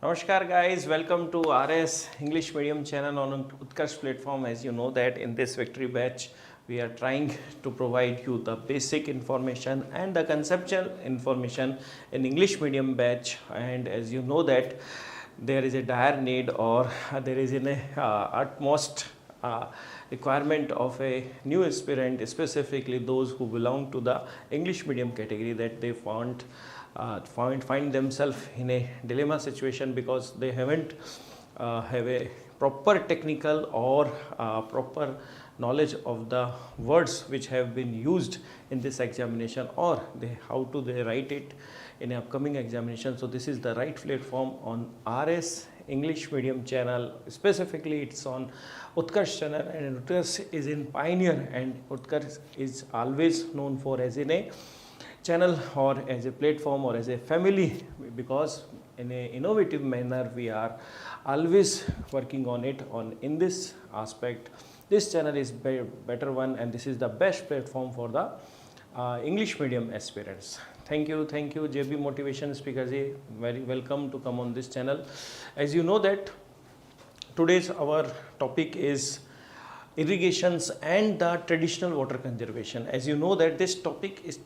Namaskar guys, welcome to RAS English medium channel on Utkarsh platform. As you know that in this victory batch we are trying to provide you the basic information and the conceptual information in English medium batch, and as you know that there is a dire need or there is an utmost requirement of a new aspirant, specifically those who belong to the English medium category, that they find themselves in a dilemma situation because they haven't have a proper technical or proper knowledge of the words which have been used in this examination, or how to they write it in an upcoming examination. So this is the right platform on RS English medium channel. Specifically it's on Utkarsh channel, and Utkarsh is in pioneer, and Utkarsh is always known for as in a channel or as a platform or as a family, because in a innovative manner we are always working on it in this aspect. This channel is better one, and this is the best platform for the English medium aspirants. Thank you JB Motivation Speaker ji, very welcome to come on this channel. As you know that today's our topic is irrigations and the traditional water conservation. As you know that this topic is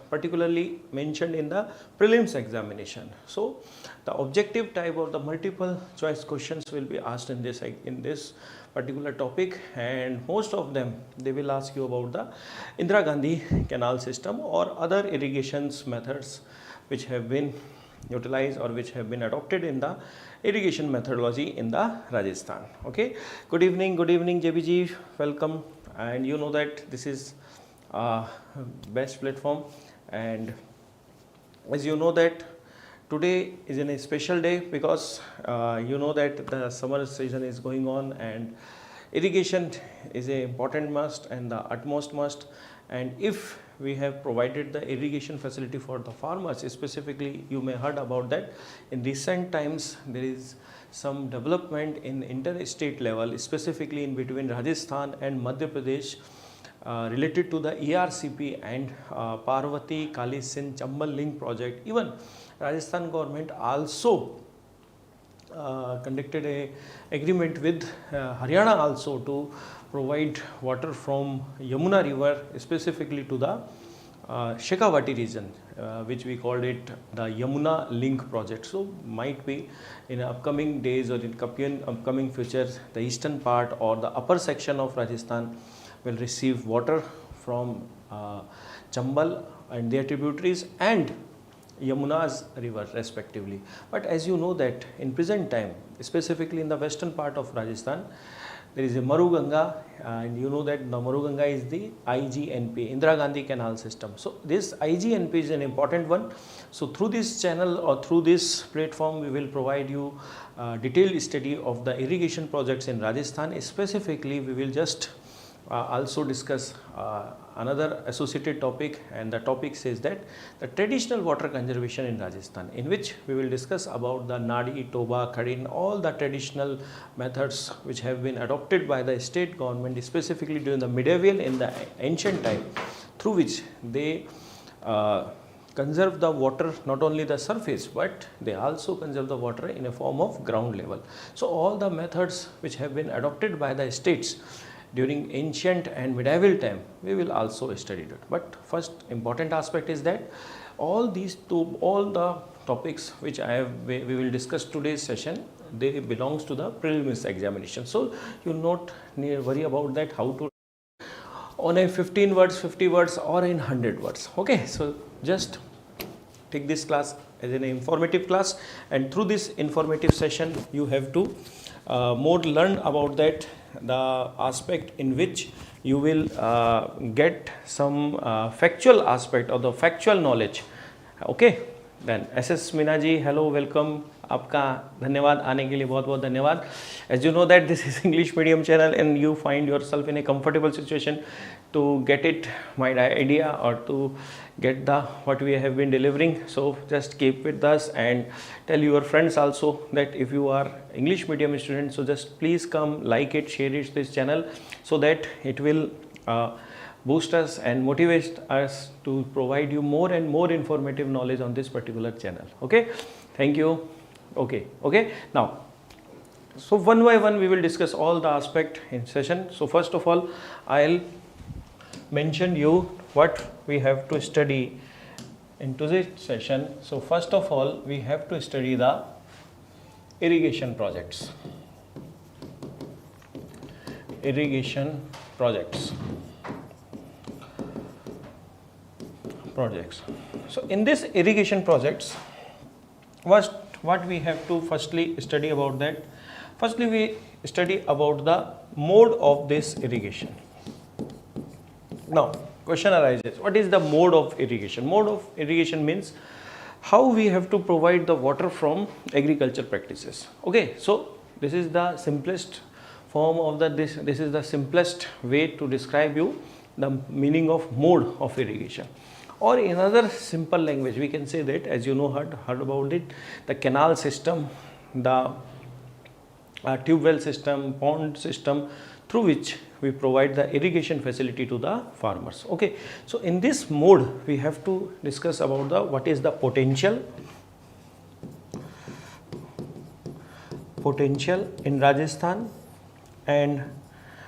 particularly mentioned in the prelims examination. So the objective type of the multiple choice questions will be asked in this particular topic, and most of them they will ask you about the Indira Gandhi canal system or other irrigations methods which have been utilized or which have been adopted in the irrigation methodology in the Rajasthan. Okay, good evening JBG, welcome. And you know that this is best platform, and as you know that today is in a special day because you know that the summer season is going on, and irrigation is a important must and the utmost must. And if we have provided the irrigation facility for the farmers, specifically you may heard about that in recent times there is some development in interstate level, specifically in between Rajasthan and Madhya Pradesh, related to the ERCP and Parvati Kali Sindh Chambal link project. Even Rajasthan government also conducted a agreement with Haryana also to provide water from Yamuna river, specifically to the Shekhawati region, which we called it the Yamuna link project. So might be in upcoming days or in upcoming future, the eastern part or the upper section of Rajasthan will receive water from Chambal and their tributaries and Yamuna's river respectively. But as you know that in present time, specifically in the western part of Rajasthan, there is a Maruganga, and you know that the Maruganga is the IGNP, Indira Gandhi Canal System. So this IGNP is an important one. So through this channel or through this platform, we will provide you detailed study of the irrigation projects in Rajasthan. Specifically, we will just also discuss another associated topic, and the topic says that the traditional water conservation in Rajasthan, in which we will discuss about the Nadi, Toba, Khadin, all the traditional methods which have been adopted by the state government, specifically during the medieval in the ancient time, through which they conserve the water, not only the surface but they also conserve the water in a form of ground level. So all the methods which have been adopted by the states during ancient and medieval time, we will also study it. But first important aspect is that all the topics which we will discuss today's session, they belongs to the prelims examination. So you not need worry about that how to on a 15 words, 50 words or in 100 words. Okay, so just take this class as an informative class, and through this informative session you have to more learn about that the aspect in which you will get some factual aspect or the factual knowledge. Okay, then SS Meena ji, hello, welcome. आपका धन्यवाद आने के लिए, बहुत बहुत धन्यवाद. As you know that this is English medium channel and you find yourself in a comfortable situation to get it my idea or to get the what we have been delivering. So just keep with us and tell your friends also that if you are English medium student, so just please come, like it, share it this channel, so that it will boost us and motivate us to provide you more and more informative knowledge on this particular channel. Okay, thank you. Okay. Now, so one by one we will discuss all the aspect in session. So first of all, I'll mention you what we have to study in today's session. So first of all, we have to study the irrigation projects. Irrigation projects. So in this irrigation projects, what we have to firstly study about that. Firstly, we study about the mode of this irrigation. Now, question arises, what is the mode of irrigation? Mode of irrigation means how we have to provide the water from agriculture practices. Okay, so this is the simplest form of this is the simplest way to describe you the meaning of mode of irrigation. Or in another simple language, we can say that, as you know, heard about it, the canal system, the tube well system, pond system, through which we provide the irrigation facility to the farmers. Okay, so in this mode, we have to discuss about the what is the potential in Rajasthan and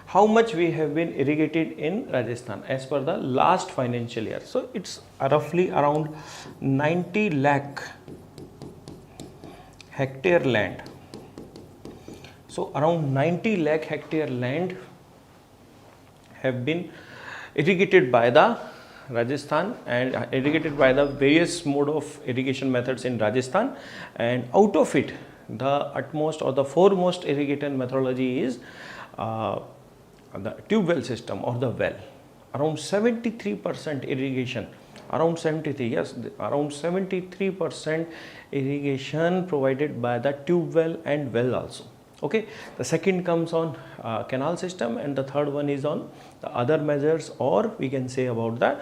how much we have been irrigated in Rajasthan as per the last financial year. So it's roughly around 90 lakh hectare land. So around 90 lakh hectare land have been irrigated by the Rajasthan and irrigated by the various mode of irrigation methods in Rajasthan, and out of it the utmost or the foremost irrigation methodology is the tube well system or the well. Around 73% irrigation, around 73% irrigation provided by the tube well and well also. Okay, the second comes on canal system, and the third one is on the other measures, or we can say about the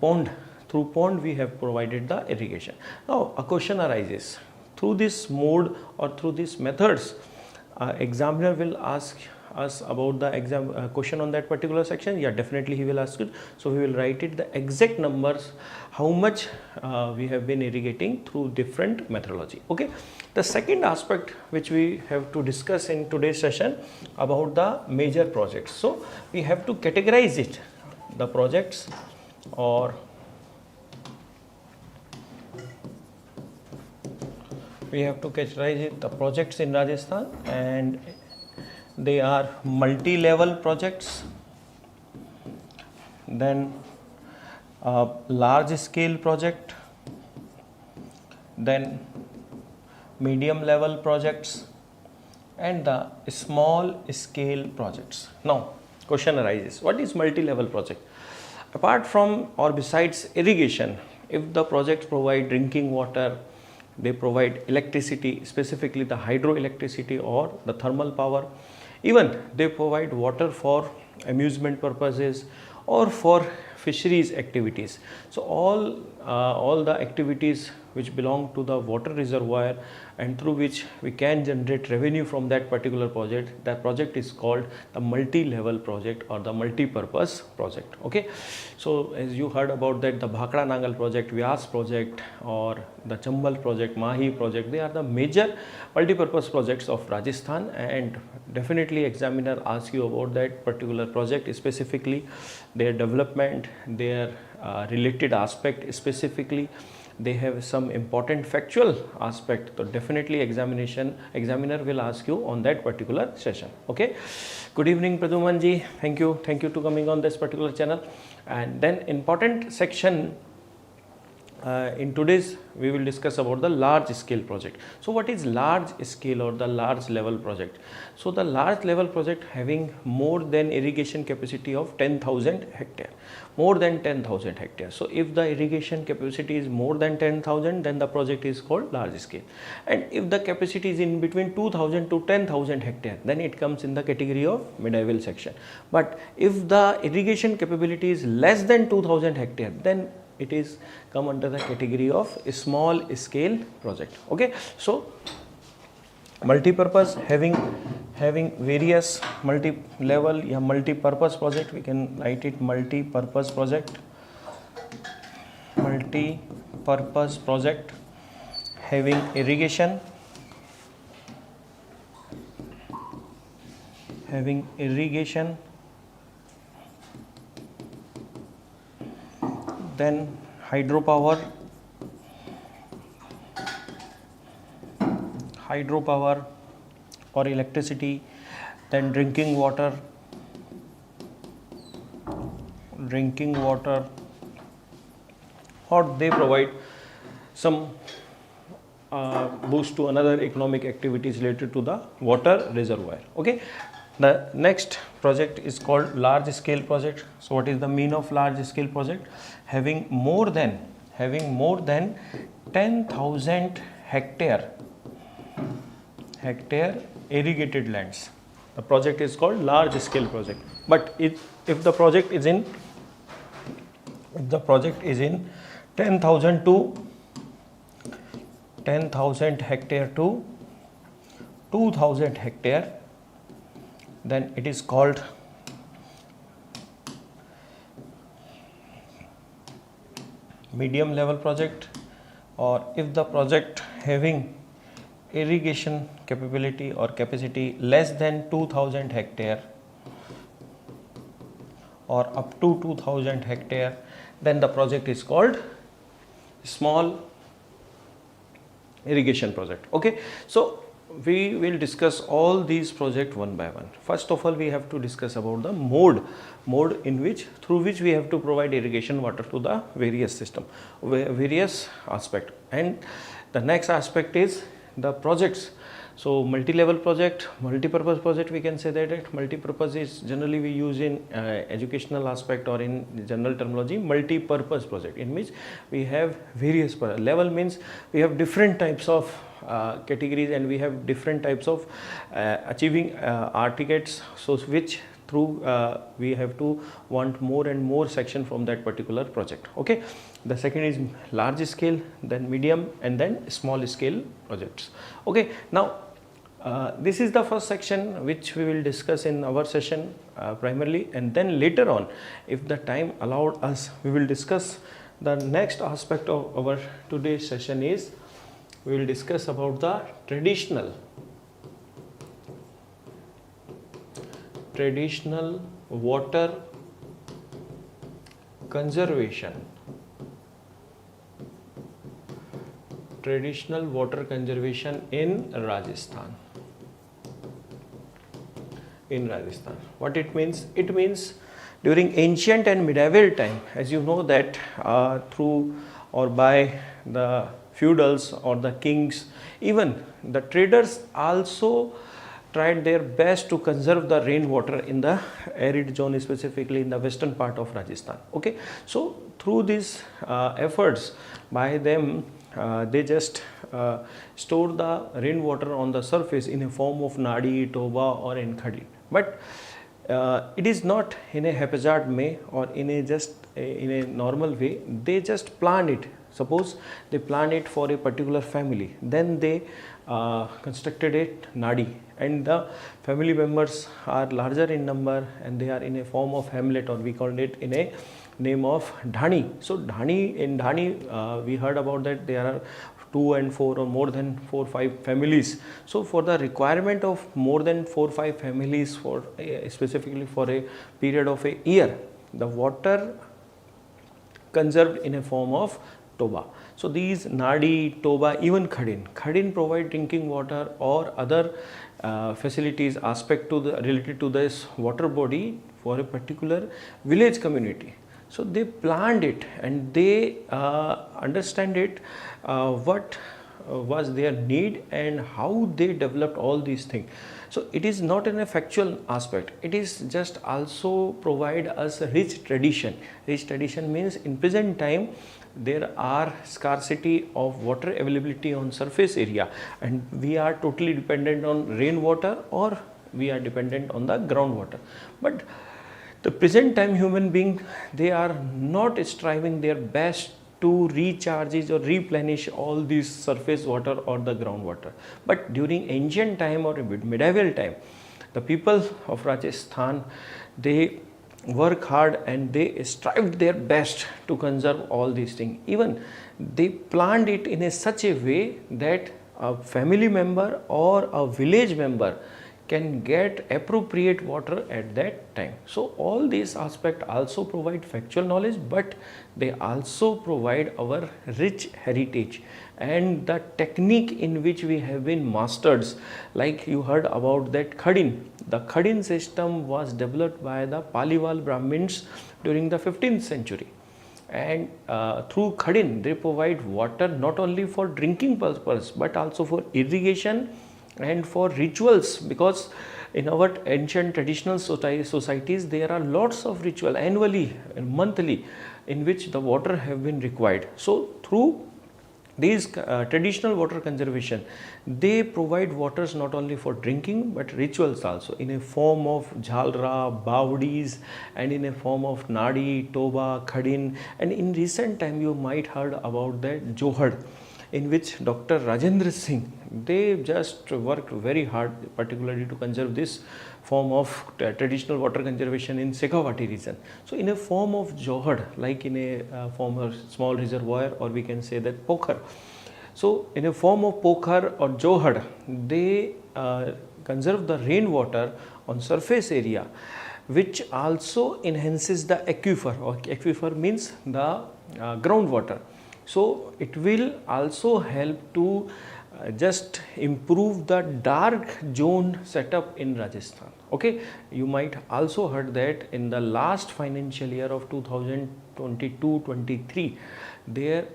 pond. Through pond we have provided the irrigation. Now a question arises, through this mode or through these methods, examiner will ask us about the question on that particular section. Yeah, definitely he will ask it. So we will write it the exact numbers, how much we have been irrigating through different methodology. Okay, the second aspect which we have to discuss in today's session about the major projects. So we have to categorize it, the projects, or we have to categorize it, the projects in Rajasthan, and they are multi-level projects, then large scale project, then medium level projects, and the small scale projects. Now question arises, what is multi-level project? Apart from or besides irrigation, if the projects provide drinking water, they provide electricity, specifically the hydroelectricity or the thermal power, even they provide water for amusement purposes or for fisheries activities. So all the activities which belong to the water reservoir and through which we can generate revenue from that particular project, that project is called the multi-level project or the multi-purpose project. Okay, so as you heard about that, the Bhakra Nangal project, Vyas project, or the Chambal project, Mahi project, they are the major multi-purpose projects of Rajasthan, and definitely examiner asks you about that particular project, specifically their development, their related aspect, specifically they have some important factual aspect. So definitely examiner will ask you on that particular session. Okay, good evening Praduman ji, thank you to coming on this particular channel. And then important section in today's we will discuss about the large scale project. So what is large scale or the large level project? So the large level project having more than irrigation capacity of 10,000 hectare, more than 10,000 hectares. So if the irrigation capacity is more than 10,000, then the project is called large scale. And if the capacity is in between 2,000 to 10,000 hectare, then it comes in the category of medieval section. But if the irrigation capability is less than 2,000 hectare, then it is come under the category of a small scale project. Okay, so multi-purpose having various multi-level या multi-purpose project, we can write it multi-purpose project having irrigation, having irrigation, then hydropower, or electricity, then drinking water, or they provide some boost to another economic activities related to the water reservoir. Okay, the next project is called large scale project. So what is the mean of large scale project? Having more than 10,000 hectare irrigated lands. The project is called large scale project. But if the project is in 10,000 hectare to 2,000 hectare, then it is called medium level project. Or if the project having irrigation capability or capacity less than 2,000 hectare or up to 2,000 hectare, then the project is called small irrigation project. Okay, so we will discuss all these projects one by one. First of all, we have to discuss about the mode through which we have to provide irrigation water to the various aspect. And the next aspect is the projects. So multi-level project, multi-purpose project, we can say that it multi-purpose is generally we use in educational aspect, or in general terminology multi-purpose project, in which we have various level, means we have different types of categories, and we have different types of achieving R tickets, so which through we have to want more and more section from that particular project. Okay, the second is large scale, then medium, and then small scale projects. Okay, now this is the first section which we will discuss in our session primarily, and then later on, if the time allowed us, we will discuss the next aspect of our today's session is we will discuss about the traditional water conservation. Traditional water conservation in Rajasthan. What it means? It means during ancient and medieval time, as you know that through or by the feudals or the kings, even the traders also tried their best to conserve the rainwater in the arid zone, specifically in the western part of Rajasthan. Okay, so through these efforts by them, they just store the rainwater on the surface in a form of nadi, toba, or in khadi. But it is not in a haphazard way or in a normal way. They just plan it. Suppose they plan it for a particular family, then they constructed a nadi, and the family members are larger in number, and they are in a form of hamlet, or we call it in a name of dhani. So in dhani we heard about that there are 2 and 4 or more than 4 5 families. So for the requirement of more than 4 5 families, for specifically for a period of a year, the water conserved in a form of toba. So these nadi, toba, even khadin provide drinking water or other facilities aspect to the related to this water body for a particular village community. So they planned it, and they understand it what was their need and how they developed all these things. So it is not in a factual aspect, it is just also provide us a rich tradition. Rich tradition means in present time there are scarcity of water availability on surface area, and we are totally dependent on rainwater, or we are dependent on the groundwater. But the present time human being, they are not striving their best to recharge or replenish all these surface water or the groundwater. But during ancient time or medieval time, the people of Rajasthan, they work hard and they strived their best to conserve all these things. Even they planned it in such a way that a family member or a village member can get appropriate water at that time. So all these aspects also provide factual knowledge, but they also provide our rich heritage and the technique in which we have been mastered. Like you heard about that khadin. The khadin system was developed by the Paliwal Brahmins during the 15th century. And through khadin they provide water not only for drinking purpose but also for irrigation and for rituals, because in our ancient traditional societies there are lots of ritual annually and monthly in which the water have been required. So through these traditional water conservation, they provide waters not only for drinking but rituals also in a form of jhalra, bawdis, and in a form of nadi, toba, khadin. And in recent time you might heard about that johad, in which Dr. Rajendra Singh, they just worked very hard particularly to conserve this form of traditional water conservation in Shekhawati region. So in a form of johad, like in a form of small reservoir, or we can say that pokhar. So in a form of pokhar or johad, they conserve the rainwater on surface area, which also enhances the aquifer, or aquifer means the groundwater. So it will also help to just improve the dark zone setup in Rajasthan. Okay, you might also heard that in the last financial year of 2022-23, there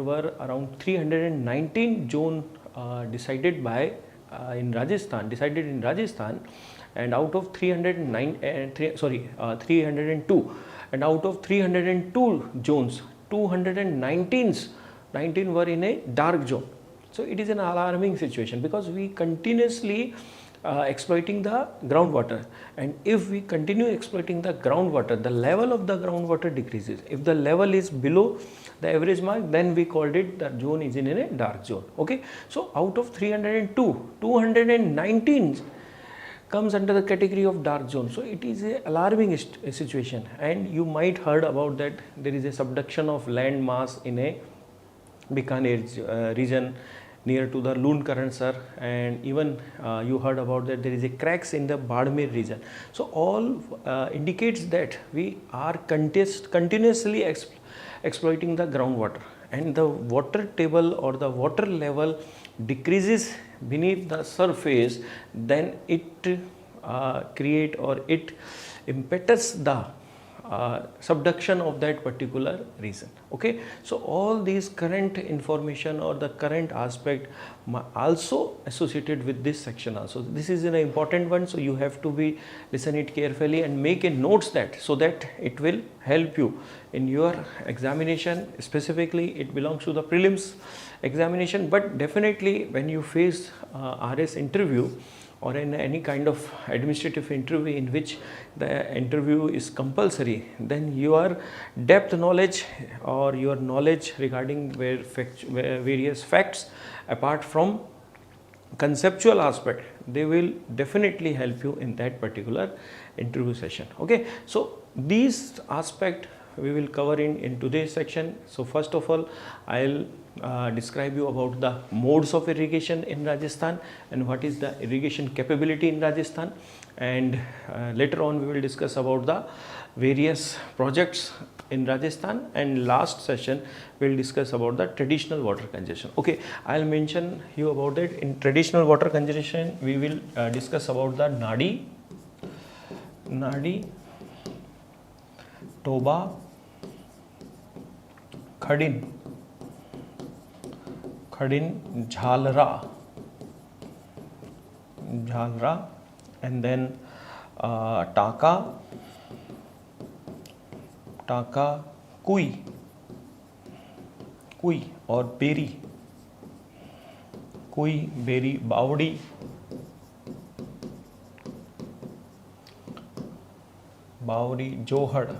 were around 319 zone decided in Rajasthan, and out of 302, and out of 302 zones, 219 were in a dark zone. So it is an alarming situation, because we continuously exploiting the groundwater, and if we continue exploiting the groundwater, the level of the groundwater decreases. If the level is below the average mark, then we called it the zone is in a dark zone. Okay, so out of 302, 219 comes under the category of dark zone. So it is a alarming situation. And you might heard about that there is a subduction of land mass in a Bikaner region near to the Loon current, sir, and even you heard about that there is a cracks in the Badmer region. So all indicates that we are continuously exploiting the groundwater, and the water table or the water level decreases beneath the surface, then it create or it impetus the subduction of that particular region. Okay, so all these current information or the current aspect also associated with this section also. This is an important one, so you have to be listen it carefully and make a notes that, so that it will help you in your examination. Specifically it belongs to the prelims examination, but definitely when you face RS interview or in any kind of administrative interview in which the interview is compulsory, then your depth knowledge or your knowledge regarding various facts apart from conceptual aspect, they will definitely help you in that particular interview session. Okay, so these aspect we will cover in today's section. So first of all, I'll describe you about the modes of irrigation in Rajasthan and what is the irrigation capability in Rajasthan, and later on we will discuss about the various projects in Rajasthan, and last session we will discuss about the traditional water conservation. Okay, I'll mention you about that. In traditional water conservation we will discuss about the nadi, toba, khadin, jhalra, and then taka, kui or beri, bawdi, johad,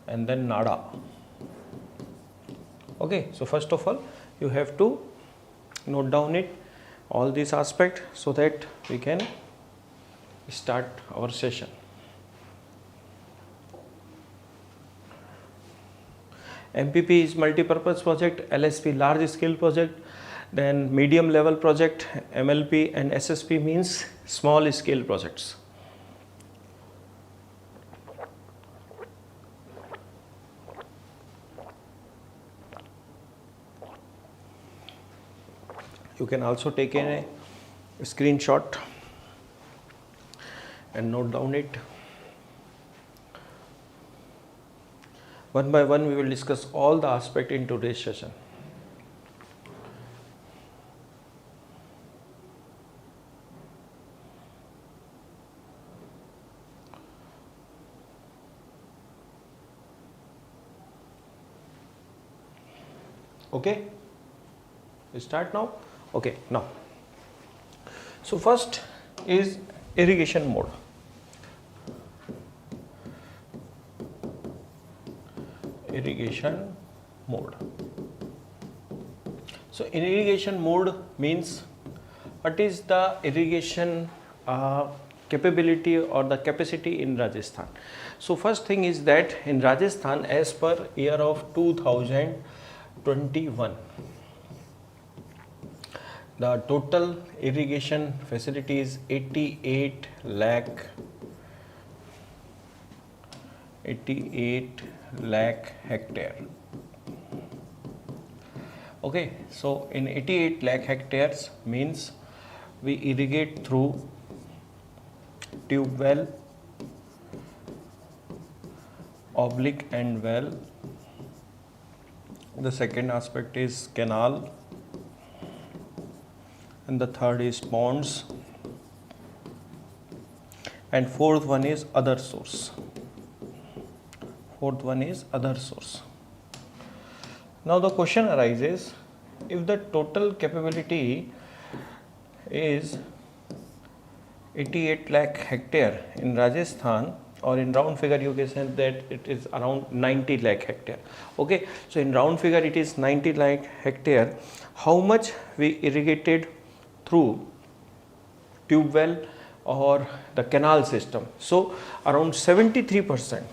and then nada. Okay, so first of all you have to note down it all these aspects so that we can start our session. MPP is multi-purpose project, LSP large scale project, then medium level project, MLP and SSP means small scale projects. You can also take a screenshot and note down it. One by one we will discuss all the aspects in today's session. Okay, we start now. Okay, now, so first is irrigation mode. Irrigation mode. So in irrigation mode means what is the irrigation capability or the capacity in Rajasthan. So first thing is that in Rajasthan, as per year of 2021, the total irrigation facility is 88 lakh hectare. Okay, so in 88 lakh hectares means we irrigate through tube well, oblique and well. The second aspect is canal, and the third is ponds, and fourth one is other source. Now the question arises, if the total capability is 88 lakh hectare in Rajasthan, or in round figure you can say that it is around 90 lakh hectare. Okay, so in round figure it is 90 lakh hectare. How much we irrigated through tube well or the canal system? So around 73%,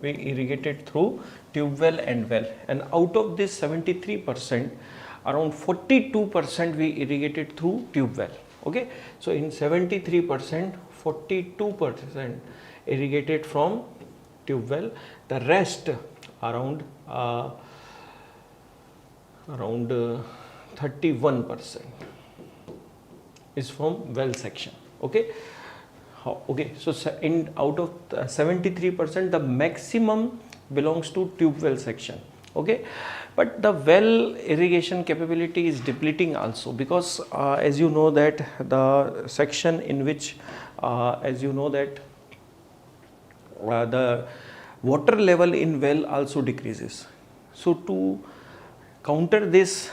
we irrigated through tube well and well, and out of this 73%, around 42% we irrigated through tube well. Okay, so in 73%, 42% irrigated from tube well. The rest around 31% is from well section. Okay, okay, so in out of 73%, the maximum belongs to tube well section. Okay, but the well irrigation capability is depleting also, because as you know that the section in which the water level in well also decreases. So to counter this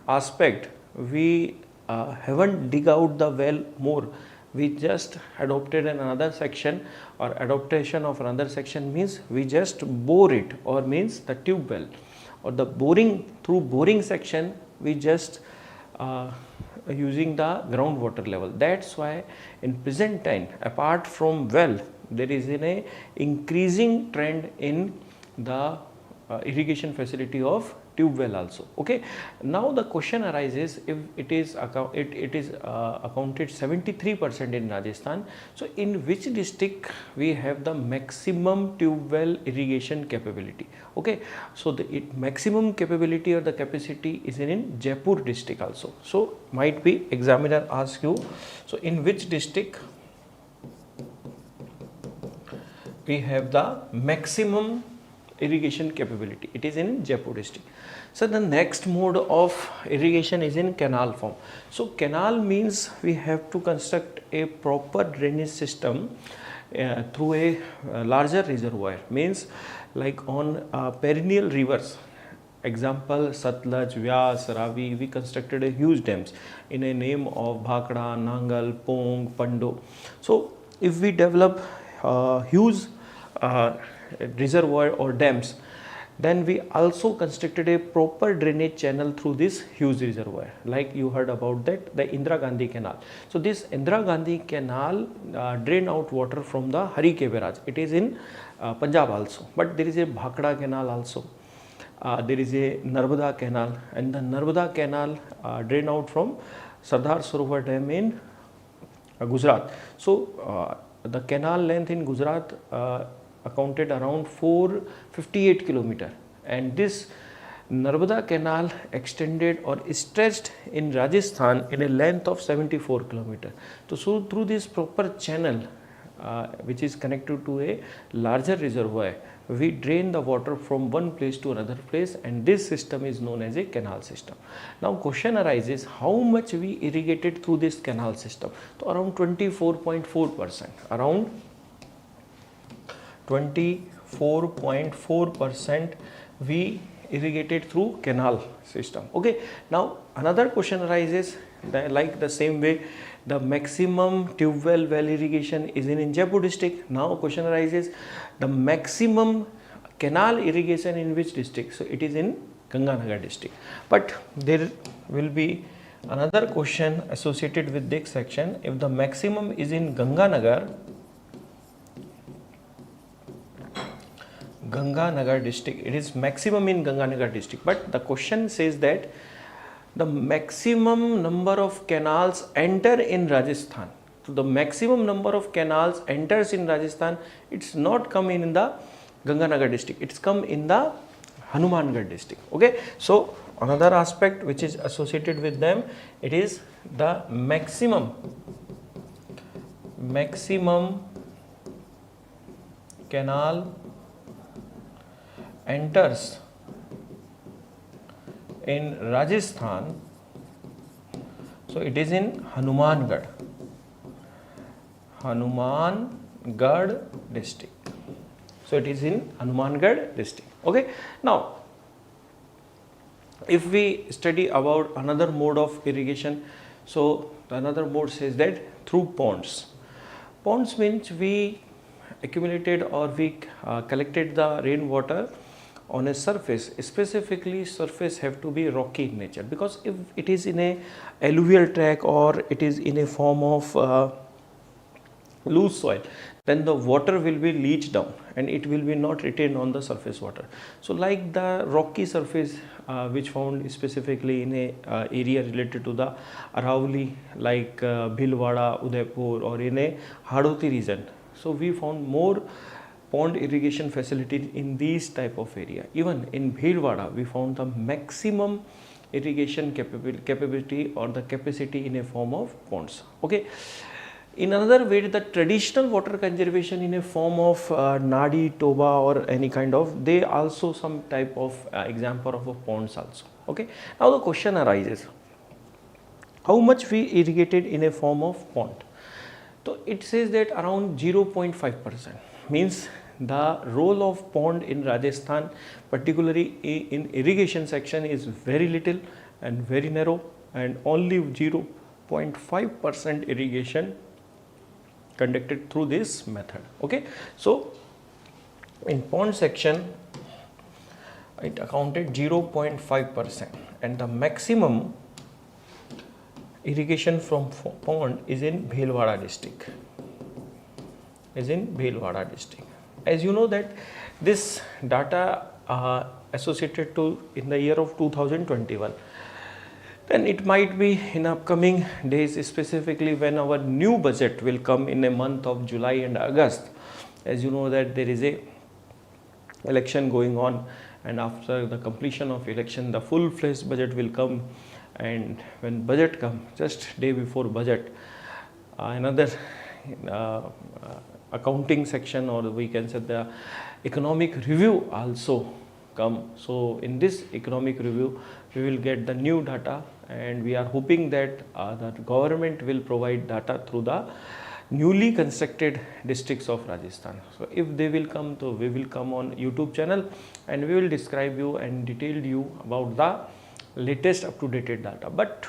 aspect, we haven't dig out the well more. We just adopted another section, or adaptation of another section means we just bore it, or means the tube well or the boring section we just using the groundwater level. That's why in present time, apart from well, there is an increasing trend in the irrigation facility of tube well also. Okay, now the question arises, if it is accounted 73% in Rajasthan, so in which district we have the maximum tube well irrigation capability? Okay, so the maximum capability or the capacity is in Jaipur district also. So might be examiner ask you, so in which district we have the maximum irrigation capability? It is in Jaipur district. So the next mode of irrigation is in canal form. So canal means we have to construct a proper drainage system through a larger reservoir, means like on perennial rivers, example Satluj, Vyas, Ravi, we constructed a huge dams in a name of Bhakra, Nangal, Pong, Pando. So if we develop huge reservoir or dams, Then we also constructed a proper drainage channel through this huge reservoir, like you heard about that, the Indira Gandhi Canal. So this Indira Gandhi Canal drain out water from the Hari Ke Barrage. It is in Punjab also, but there is a Bhakra Canal also. There is a Narmada Canal, and the Narmada Canal drain out from Sardar Sarovar Dam in Gujarat. So the canal length in Gujarat accounted around 458 kilometer, and this Narmada Canal extended or stretched in Rajasthan in a length of 74 kilometer. So through this proper channel which is connected to a larger reservoir, we drain the water from one place to another place, and this system is known as a canal system. Now question arises, how much we irrigated through this canal system? So around 24.4%, around 24.4% we irrigated through canal system. Okay, now another question arises, that like the same way the maximum tube well irrigation is in Jaipur district. Now question arises, the maximum canal irrigation in which district? So it is in Ganganagar district. But there will be another question associated with this section. If the maximum is in Ganganagar district, it is maximum in Ganganagar district, but the question says that the maximum number of canals enter in Rajasthan. So the maximum number of canals enters in Rajasthan, it's not come in the Ganganagar district, it's come in the Hanumangarh district. Okay, so another aspect which is associated with them, it is the maximum canal enters in Rajasthan, so it is in Hanumangarh district. So it is in Hanumangarh district. Okay, now if we study about another mode of irrigation, so another mode says that through ponds. Ponds means we accumulated or we collected the rainwater on a surface. Specifically surface have to be rocky in nature, because if it is in a alluvial track or it is in a form of loose soil, then the water will be leached down and it will be not retained on the surface water. So like the rocky surface which found specifically in a area related to the Aravalli, like Bhilwara, Udaipur, or in a Hadoti region, so we found more pond irrigation facilities in these type of area. Even in Bhilwara we found the maximum irrigation capability or the capacity in a form of ponds. Okay, in another way, the traditional water conservation in a form of nadi, toba, or any kind of, they also some type of example of a ponds also. Okay, now the question arises, how much we irrigated in a form of pond? So it says that around 0.5%, means the role of pond in Rajasthan, particularly in irrigation section, is very little and very narrow, and only 0.5% irrigation conducted through this method. Okay, so in pond section it accounted 0.5%, and the maximum irrigation from pond is in Bhilwara district. As you know that this data associated to in the year of 2021, then it might be in upcoming days, specifically when our new budget will come in a month of July and August. As you know that there is a election going on, and after the completion of election the full-fledged budget will come, and when budget comes, just day before budget, another accounting section, or we can say the economic review also come. So in this economic review we will get the new data, and we are hoping that the government will provide data through the newly constructed districts of Rajasthan. So if they will come, so we will come on YouTube channel and we will describe you and detail you about the latest up-to-date data. But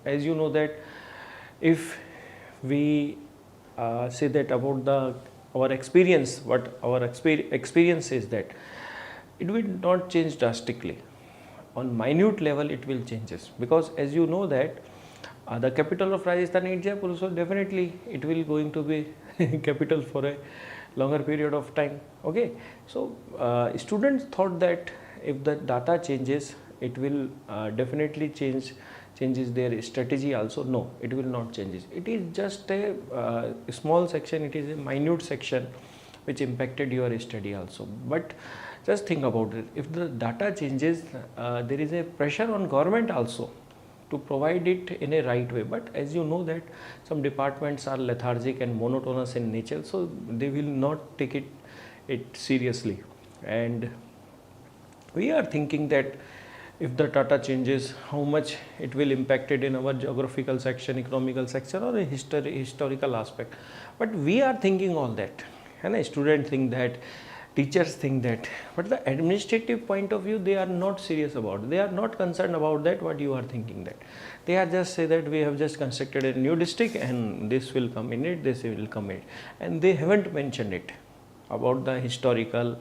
as you know that if we say that about our experience, what our experience is that it will not change drastically. On minute level it will changes, because as you know that the capital of Rajasthan is Jaipur, so definitely it will going to be capital for a longer period of time. Okay, so students thought that if the data changes, it will definitely changes their strategy also. No, it will not changes. It is just a small section, it is a minute section which impacted your study also. But just think about it, if the data changes, there is a pressure on government also to provide it in a right way. But as you know that some departments are lethargic and monotonous in nature, so they will not take it seriously. And we are thinking that if the data changes, how much it will impact it in our geographical section, economical section, or a historical aspect. But we are thinking all that, and a student think that, teachers think that, but the administrative point of view, they are not serious about it. They are not concerned about that what you are thinking, that they are just say that we have just constructed a new district and this will come in it, this will come in it, and they haven't mentioned it about the historical,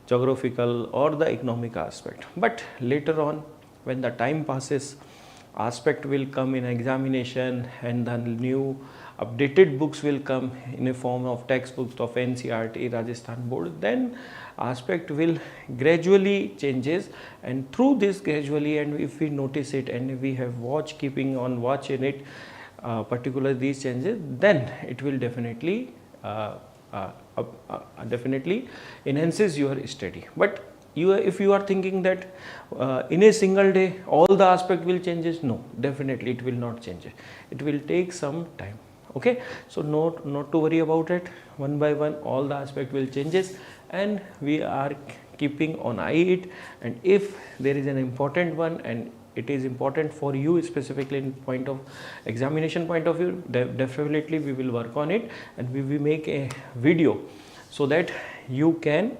geographical, or the economic aspect. But later on, when the time passes, aspect will come in examination, and the new updated books will come in a form of textbooks of NCERT, Rajasthan board, then aspect will gradually changes. And through this gradually, and if we notice it and we have keeping on watch in it, particular these changes, then it will definitely definitely enhances your study. But if you are thinking that in a single day all the aspect will changes, no, definitely it will not change. It will take some time. Okay, so not to worry about it. One by one all the aspect will changes, and we are keeping on eye it. And if there is an important one, and it is important for you specifically in point of examination point of view, definitely we will work on it, and we will make a video so that you can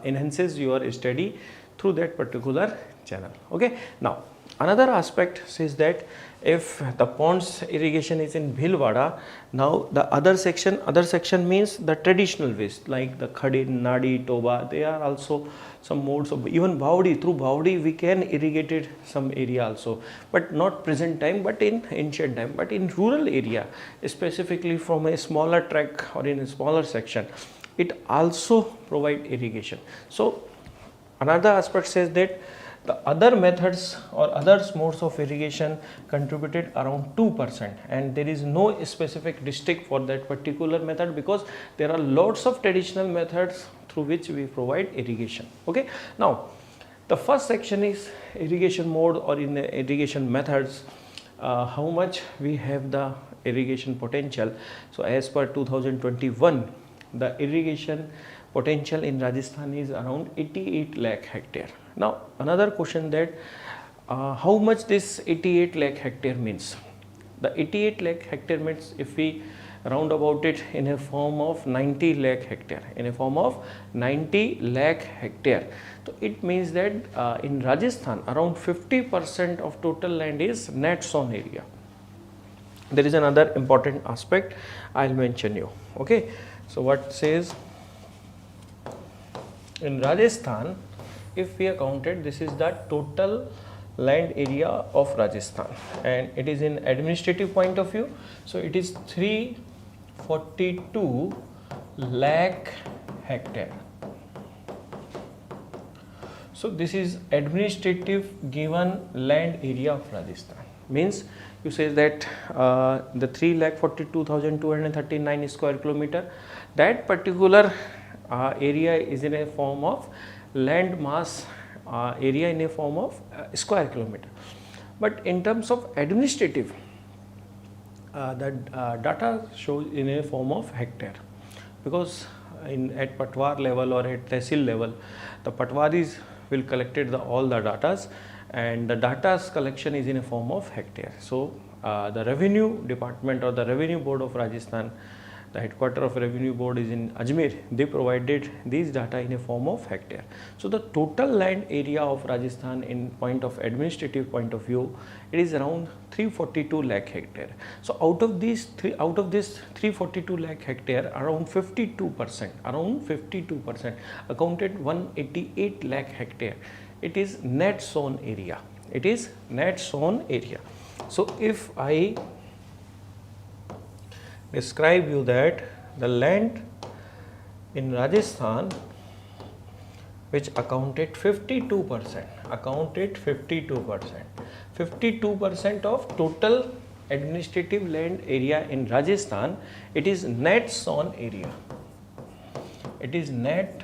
enhances your study through that particular channel. Okay, now another aspect says that if the ponds irrigation is in Bhilwara, now the other section means the traditional ways like the Khadin, Nadi, Toba, they are also some modes of, even Bhavdi, through Bhavdi we can irrigated some area also, but not present time, but in ancient time. But in rural area, specifically from a smaller tract or in a smaller section, it also provide irrigation. So another aspect says that the other methods or other modes of irrigation contributed around 2%, and there is no specific district for that particular method, because there are lots of traditional methods through which we provide irrigation. Okay, now the first section is irrigation mode or in the irrigation methods, how much we have the irrigation potential. So as per 2021, the irrigation potential in Rajasthan is around 88 lakh hectare. Now another question that how much this 88 lakh hectare means. The 88 lakh hectare means, if we round about it in a form of 90 lakh hectare, in a form of 90 lakh hectare, so it means that in Rajasthan around 50% of total land is net sown area. There is another important aspect I'll mention you. Okay, so what says, in Rajasthan, if we are counted, this is the total land area of Rajasthan, and it is in administrative point of view, so it is 342 lakh hectare. So this is administrative given land area of Rajasthan. Means you say that the 3,42,239 square kilometer, that particular area is in a form of land mass area in a form of square kilometer. But in terms of administrative, the data shows in a form of hectare, because at Patwar level or at Tehsil level, the Patwaris will collected all the datas, and the data's collection is in a form of hectare. So the revenue department or the revenue board of Rajasthan, the headquarter of revenue board is in Ajmer, they provided these data in a form of hectare. So the total land area of Rajasthan in point of administrative point of view, it is around 342 lakh hectare. So out of this 342 lakh hectare, around 52% accounted 188 lakh hectare, it is net sown area. It is net sown area. So if I describe you that the land in Rajasthan which accounted 52% of total administrative land area in Rajasthan, it is net sown area. It is net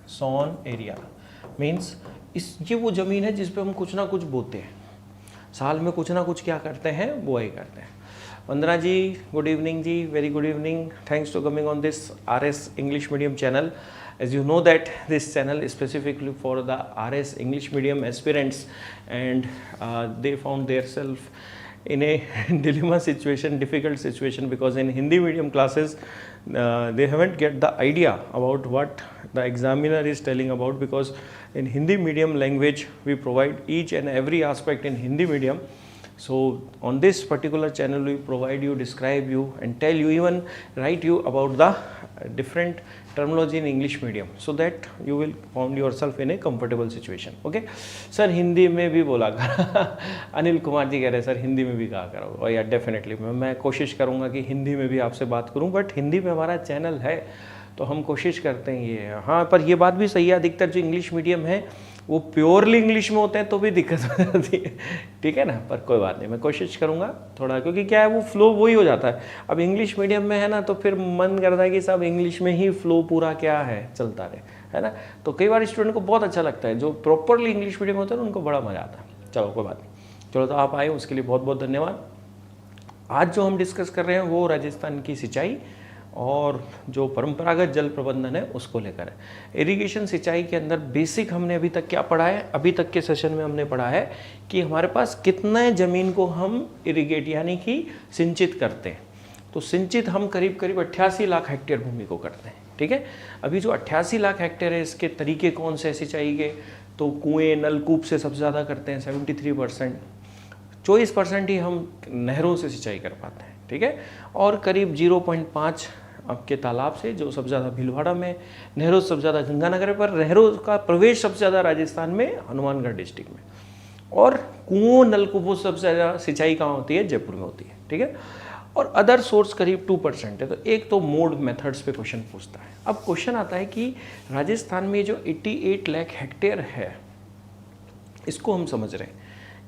sown area means ये वो ज़मीन है जिस पे हम कुछ ना कुछ बोते हैं, साल में कुछ ना कुछ क्या करते हैं, बुआई करते हैं. Vandana ji, good evening ji, very good evening. Thanks to coming on this RS English Medium channel. As you know that this channel is specifically for the RS English Medium aspirants, and they found themselves in a dilemma situation, difficult situation, because in Hindi medium classes they haven't get the idea about what the examiner is telling about, because in Hindi medium language we provide each and every aspect in Hindi medium. So on this particular channel we provide you, describe you and tell you, even write you about the different terminology in English medium, so that you will find yourself in a comfortable situation. Okay sir, Hindi में भी बोला कर अनिल कुमार जी कह रहे हैं sir Hindi में भी कहा करो. और यार डेफिनेटली मैं कोशिश करूँगा कि हिंदी में भी आपसे बात करूँ, बट हिंदी में हमारा चैनल है तो हम कोशिश करते हैं ये. हाँ, पर ये बात भी सही है, अधिकतर जो इंग्लिश मीडियम है वो प्योरली इंग्लिश में होते हैं तो भी दिक्कत हो जाती है. ठीक है ना, पर कोई बात नहीं, मैं कोशिश करूँगा थोड़ा, क्योंकि क्या है वो फ्लो वही हो जाता है. अब इंग्लिश मीडियम में है ना, तो फिर मन करता है कि सब इंग्लिश में ही फ्लो पूरा क्या है चलता रहे, है ना. तो कई बार स्टूडेंट को बहुत अच्छा लगता है, जो प्रॉपरली इंग्लिश मीडियम होता है ना उनको बड़ा मज़ा आता है. चलो कोई बात नहीं, चलो तो आप आए उसके लिए बहुत बहुत धन्यवाद. आज जो हम डिस्कस कर रहे हैं वो राजस्थान की सिंचाई और जो परंपरागत जल प्रबंधन है उसको लेकर है. इरिगेशन सिंचाई के अंदर बेसिक हमने अभी तक क्या पढ़ा है, अभी तक के सेशन में हमने पढ़ा है कि हमारे पास कितने ज़मीन को हम इरिगेट यानी कि सिंचित करते हैं. तो सिंचित हम करीब करीब 88 लाख हेक्टेयर भूमि को करते हैं. ठीक है, अभी जो 88 लाख हेक्टेयर है इसके तरीके कौन से सिंचाई के, तो कुएँ नलकूप से सबसे ज़्यादा करते हैं 73%, 24% ही हम नहरों से सिंचाई कर पाते हैं. ठीक है, और करीब 0.5 आपके तालाब से, जो सबसे ज़्यादा भीलवाड़ा में, नहरों सबसे ज़्यादा गंगानगर पर, नहरों का प्रवेश सबसे ज़्यादा राजस्थान में हनुमानगढ़ डिस्ट्रिक्ट में, और कुओं नलकूपों सबसे ज़्यादा सिंचाई कहाँ होती है, जयपुर में होती है. ठीक है, और अदर सोर्स करीब 2% है. तो एक तो मोड मेथड्स पे क्वेश्चन पूछता है. अब क्वेश्चन आता है कि राजस्थान में जो 88 लाख हेक्टेयर है इसको हम समझ रहे हैं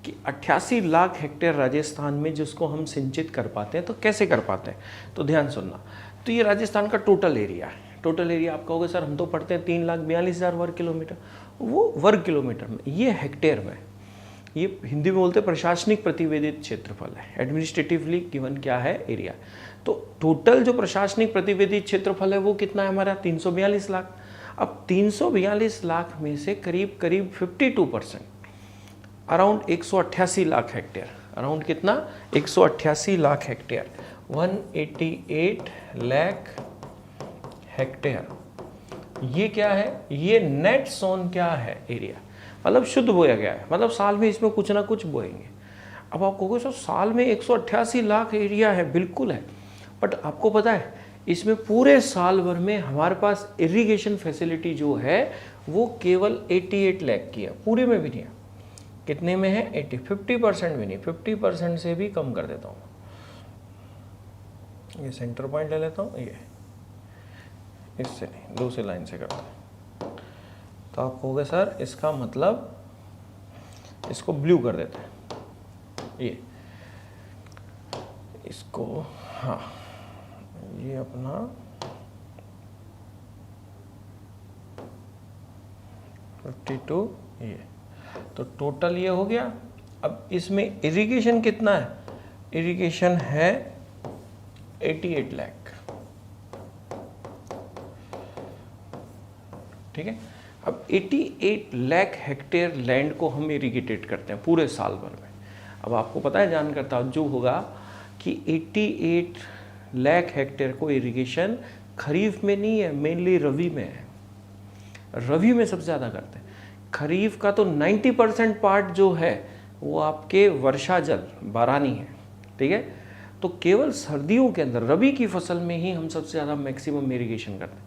कि 88 लाख हेक्टेयर राजस्थान में जिसको हम सिंचित कर पाते हैं, तो कैसे कर पाते हैं. तो ध्यान सुनना, तो ये राजस्थान का टोटल एरिया है. टोटल एरिया आप कहोगे सर हम तो पढ़ते हैं 3,42,000 वर्ग किलोमीटर, वो वर्ग किलोमीटर में, ये हेक्टेयर में, ये हिंदी में बोलते हैं प्रशासनिक प्रतिवेदित क्षेत्रफल है. एडमिनिस्ट्रेटिवली गिवन क्या है, एरिया. तो टोटल जो प्रशासनिक प्रतिवेदित क्षेत्रफल है वो कितना है हमारा, 342 लाख. अब 342 लाख में से करीब करीब 52%, अराउंड 188 लाख हेक्टेयर, अराउंड कितना, 188 लाख हेक्टेयर, 188 लाख हेक्टेयर, ये क्या है, ये नेट सोन क्या है, एरिया, मतलब शुद्ध बोया गया है, मतलब साल में इसमें कुछ ना कुछ बोएंगे. अब आप कहोगे सर साल में 188 लाख एरिया है, बिल्कुल है, बट आपको पता है इसमें पूरे साल भर में हमारे पास इरिगेशन फैसिलिटी जो है वो केवल 88 लाख की है, पूरे में भी नहीं है. कितने में है, 50% भी नहीं, 50% से भी कम कर देता हूँ. ये सेंटर पॉइंट ले लेता हूँ, ये इससे नहीं, दूसरी लाइन से करता हूँ. तो आप कहोगे सर इसका मतलब इसको ब्लू कर देते हैं, ये इसको, हाँ ये अपना 52, ये तो टोटल ये हो गया. अब इसमें इरिगेशन कितना है, इरिगेशन है 88 लाख. ठीक है, अब 88 लाख हेक्टेयर लैंड को हम इरिगेटेड करते हैं पूरे साल भर में. अब आपको पता है, जानकर ताज्जुब होगा कि 88 लाख हेक्टेयर को इरिगेशन खरीफ में नहीं है, मेनली रबी में है। रबी में सबसे ज़्यादा करते हैं। खरीफ का तो 90% पार्ट जो है वो आपके वर्षा जल बारानी है, ठीक है। तो केवल सर्दियों के अंदर रबी की फसल में ही हम सबसे ज़्यादा मैक्सिमम इरिगेशन करते हैं।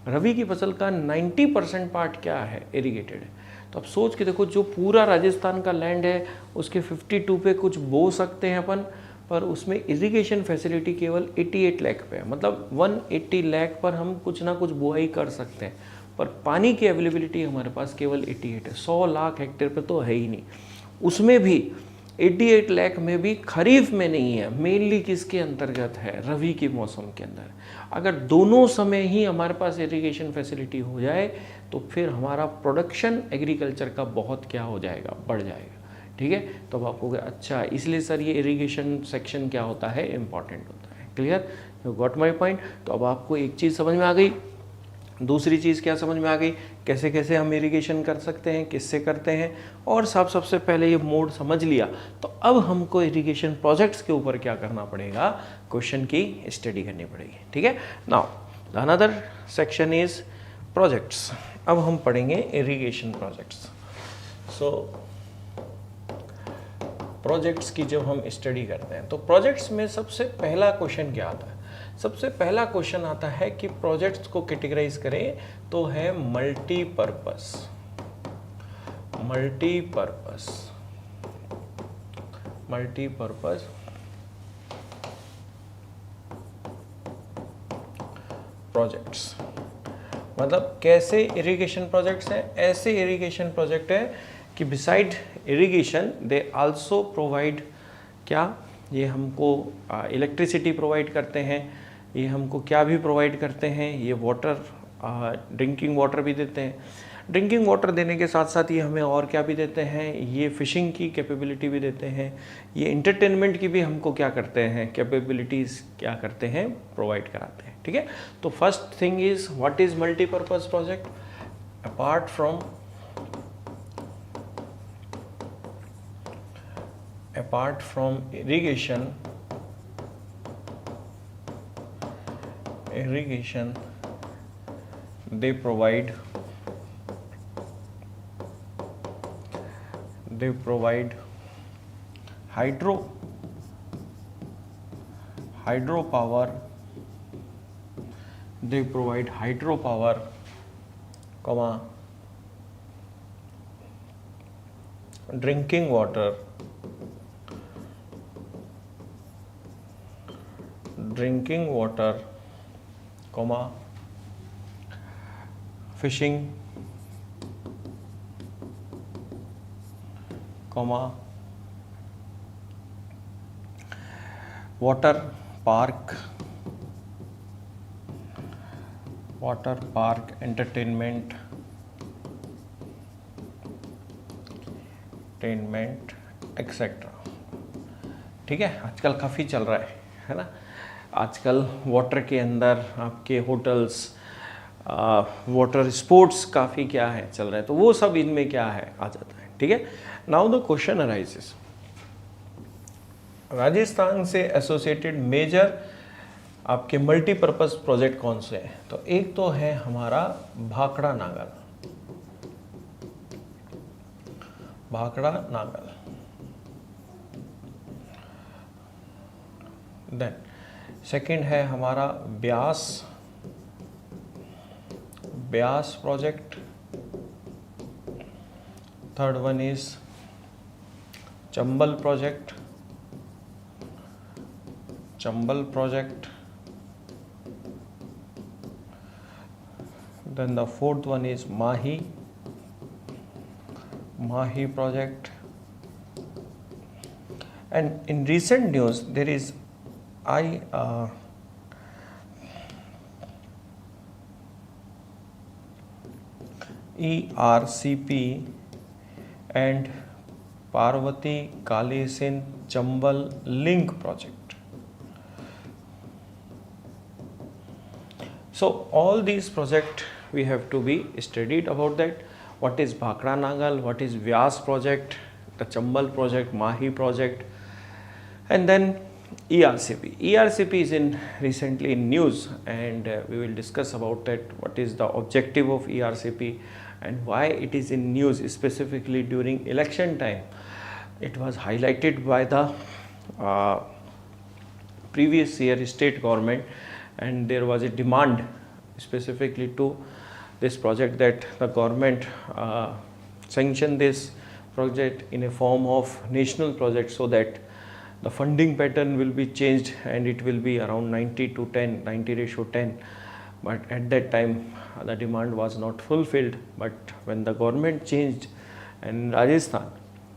रबी की फसल का 90% पार्ट क्या है, इरिगेटेड है। तो अब सोच के देखो, जो पूरा राजस्थान का लैंड है उसके 52 पे कुछ बो सकते हैं अपन, पर उसमें इरिगेशन फैसिलिटी केवल 88 लाख पे है। मतलब 180 लाख पर हम कुछ ना कुछ बुआई कर सकते हैं, पर पानी की अवेलेबिलिटी हमारे पास केवल 88 है। 100 लाख हेक्टेयर पे तो है ही नहीं। उसमें भी 88 लाख में भी खरीफ में नहीं है, मेनली किसके अंतर्गत है, रबी के मौसम के अंदर। अगर दोनों समय ही हमारे पास इरिगेशन फैसिलिटी हो जाए तो फिर हमारा प्रोडक्शन एग्रीकल्चर का बहुत क्या हो जाएगा, बढ़ जाएगा, ठीक है। तो अब आपको अच्छा, इसलिए सर ये इरिगेशन सेक्शन क्या होता है, इंपॉर्टेंट होता है। Clear, you got my point. तो अब आपको एक चीज़ समझ में आ गई। दूसरी चीज़ क्या समझ में आ गई, कैसे कैसे हम इरिगेशन कर सकते हैं, किससे करते हैं, और सबसे पहले ये मोड समझ लिया। तो अब हमको इरिगेशन प्रोजेक्ट्स के ऊपर क्या करना पड़ेगा, क्वेश्चन की स्टडी करनी पड़ेगी, ठीक है। Now another section is projects. अब हम पढ़ेंगे इरिगेशन प्रोजेक्ट्स। सो प्रोजेक्ट्स की जब हम स्टडी करते हैं तो प्रोजेक्ट्स में सबसे पहला क्वेश्चन क्या आता है, सबसे पहला क्वेश्चन आता है कि प्रोजेक्ट्स को कैटेगराइज करें तो है मल्टीपर्पस। मल्टीपर्पस मल्टीपर्पस प्रोजेक्ट्स मतलब कैसे इरिगेशन प्रोजेक्ट्स हैं, ऐसे इरिगेशन प्रोजेक्ट है कि beside irrigation they also provide क्या, ये हमको इलेक्ट्रिसिटी प्रोवाइड करते हैं, ये हमको क्या भी प्रोवाइड करते हैं, ये वाटर, ड्रिंकिंग वाटर भी देते हैं। ड्रिंकिंग वाटर देने के साथ साथ ये हमें और क्या भी देते हैं, ये फिशिंग की कैपेबिलिटी भी देते हैं, ये इंटरटेनमेंट की भी हमको क्या करते हैं, कैपेबिलिटीज़ क्या करते हैं, प्रोवाइड कराते हैं, ठीक है। तो first thing is what is multipurpose project. Apart from irrigation they provide hydropower, drinking water, fishing, water park entertainment etcetera, ठीक है। आजकल काफ़ी चल रहा है ना। आजकल वाटर के अंदर आपके होटल्स, वाटर स्पोर्ट्स काफ़ी क्या है, चल रहा है, तो वो सब इनमें क्या है, आ जाता है, ठीक है। Now the question arises, Rajasthan से एसोसिएटेड मेजर आपके मल्टीपर्पज़ प्रोजेक्ट कौन से हैं। तो एक तो है हमारा भाखड़ा नागल, देन सेकंड है हमारा Beas project, third one is Chambal project, then the fourth one is Mahi project, and in recent news there is ERCP and Parvati Kalesin Chambal link project. So all these projects we have to be studied about that. What is Bhakra Nagal, what is Vyas project, the Chambal project, Mahi project, and then ERCP. ERCP is in recently in news, and we will discuss about that. What is the objective of ERCP and why it is in news specifically during election time. It was highlighted by the previous year state government, and there was a demand specifically to this project that the government sanction this project in a form of national project, so that the funding pattern will be changed and it will be around 90:10, but at that time the demand was not fulfilled. But when the government changed in Rajasthan,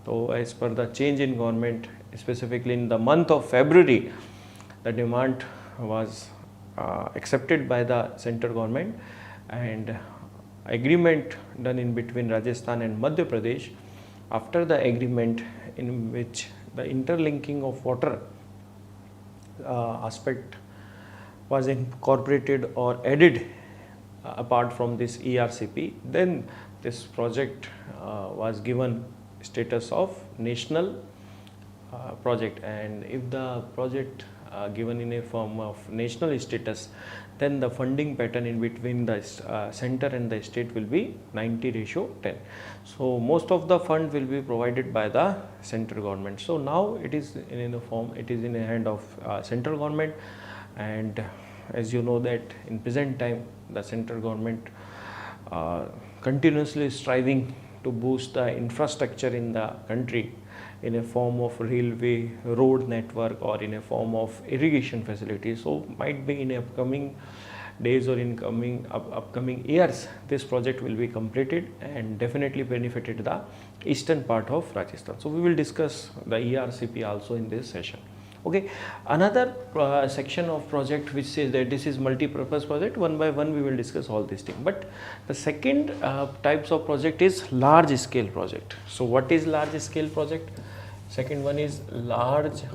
so as per the change in government, specifically in the month of February, the demand was accepted by the central government, and agreement done in between Rajasthan and Madhya Pradesh. After the agreement, in which the interlinking of water aspect was incorporated or added apart from this ERCP, then this project was given status of national project. And if the project given in a form of national status, then the funding pattern in between the center and the state will be 90:10. So most of the fund will be provided by the central government. So now it is in the form, it is in the hand of central government, and as you know that in present time the central government continuously striving to boost the infrastructure in the country in a form of railway, road network, or in a form of irrigation facility. So might be in upcoming days or in upcoming years, this project will be completed and definitely benefited the eastern part of Rajasthan. So we will discuss the ERCP also in this session. Okay, another section of project which says that this is multi-purpose project. One by one we will discuss all these things. But the second types of project is large scale project. So what is large scale project? Second one is large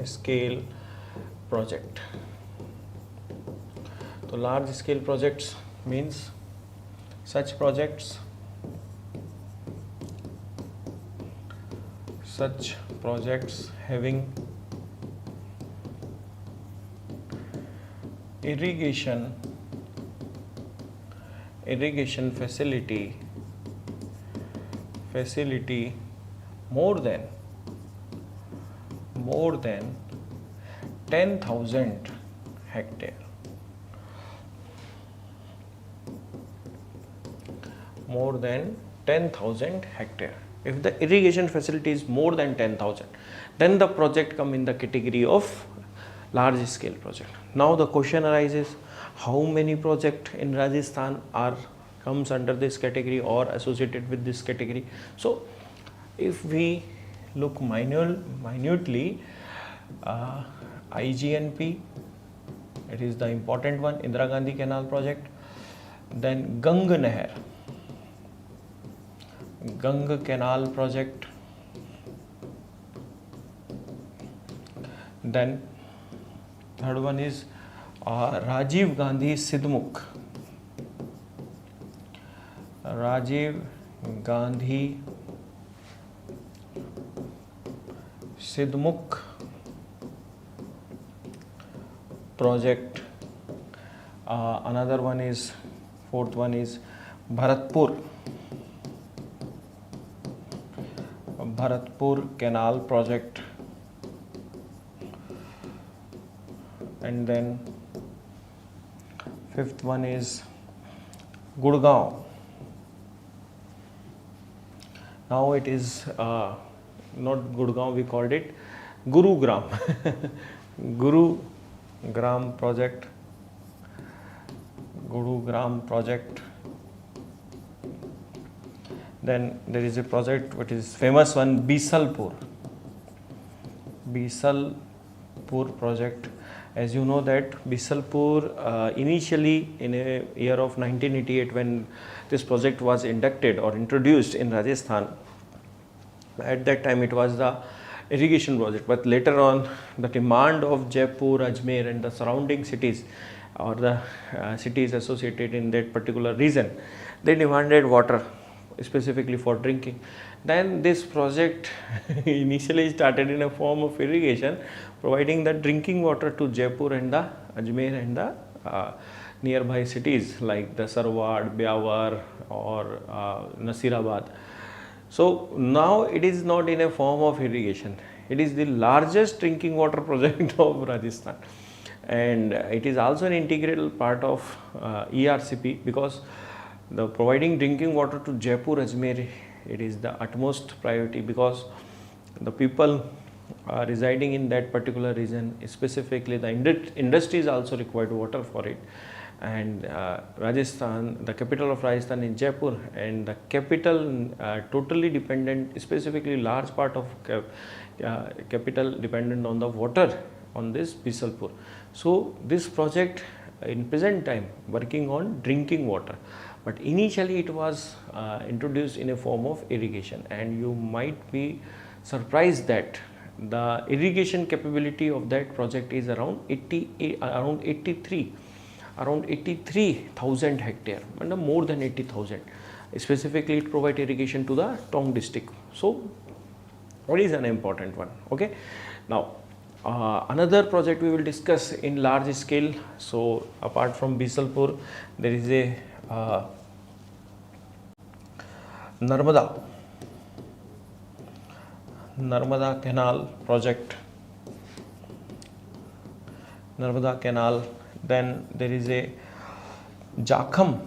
scale project. So large scale projects means such projects having irrigation facility more than 10,000 hectare. More than 10,000 hectare. If the irrigation facility is more than 10,000, then the project come in the category of large scale project. Now the question arises, how many projects in Rajasthan comes under this category or associated with this category? So if we look minutely, IGNP, it is the important one, Indira Gandhi Canal project, then Gang Canal project, then third one is Rajiv Gandhi Sidmukh project. Another one is, fourth one is Bharatpur Canal project, and then fifth one is Gurgaon. Now it is not Gurgaon, we called it Gurugram. Gurugram project. Then there is a project which is famous one, Bisalpur project. As you know that Bisalpur initially in a year of 1988, when this project was inducted or introduced in Rajasthan, at that time it was the irrigation project, but later on the demand of Jaipur, Ajmer and the surrounding cities, or the cities associated in that particular region, they demanded water specifically for drinking. Then this project initially started in a form of irrigation, providing the drinking water to Jaipur and the Ajmer and the nearby cities like the Sarwad, Byawar or Nasirabad. So now it is not in a form of irrigation. It is the largest drinking water project of Rajasthan, and it is also an integral part of ERCP, because the providing drinking water to Jaipur, Ajmer, it is the utmost priority, because the people residing in that particular region, specifically the industries also required water for it. And Rajasthan, the capital of Rajasthan is Jaipur, and the capital totally dependent, specifically large part of capital dependent on the water on this Bisalpur. So this project in present time working on drinking water, but initially it was introduced in a form of irrigation, and you might be surprised that the irrigation capability of that project is around 83,000 hectare, and more than 80,000. Specifically, it provides irrigation to the Tong district. So, what is an important one? Okay. Now, another project we will discuss in large scale. So, apart from Bisalpur, there is a Narmada Canal project. Narmada Canal. Then there is a Jakham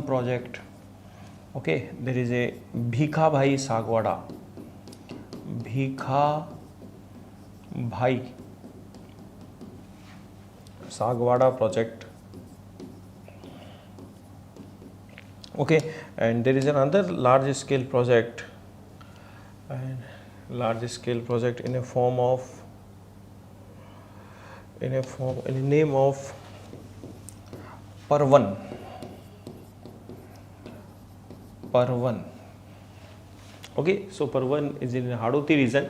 project. Okay, there is a Bhikha Bhai Sagwada project. Okay, and there is another large scale project, in a form of in the name of Parvan. Okay, so Parvan is in Hadoti region,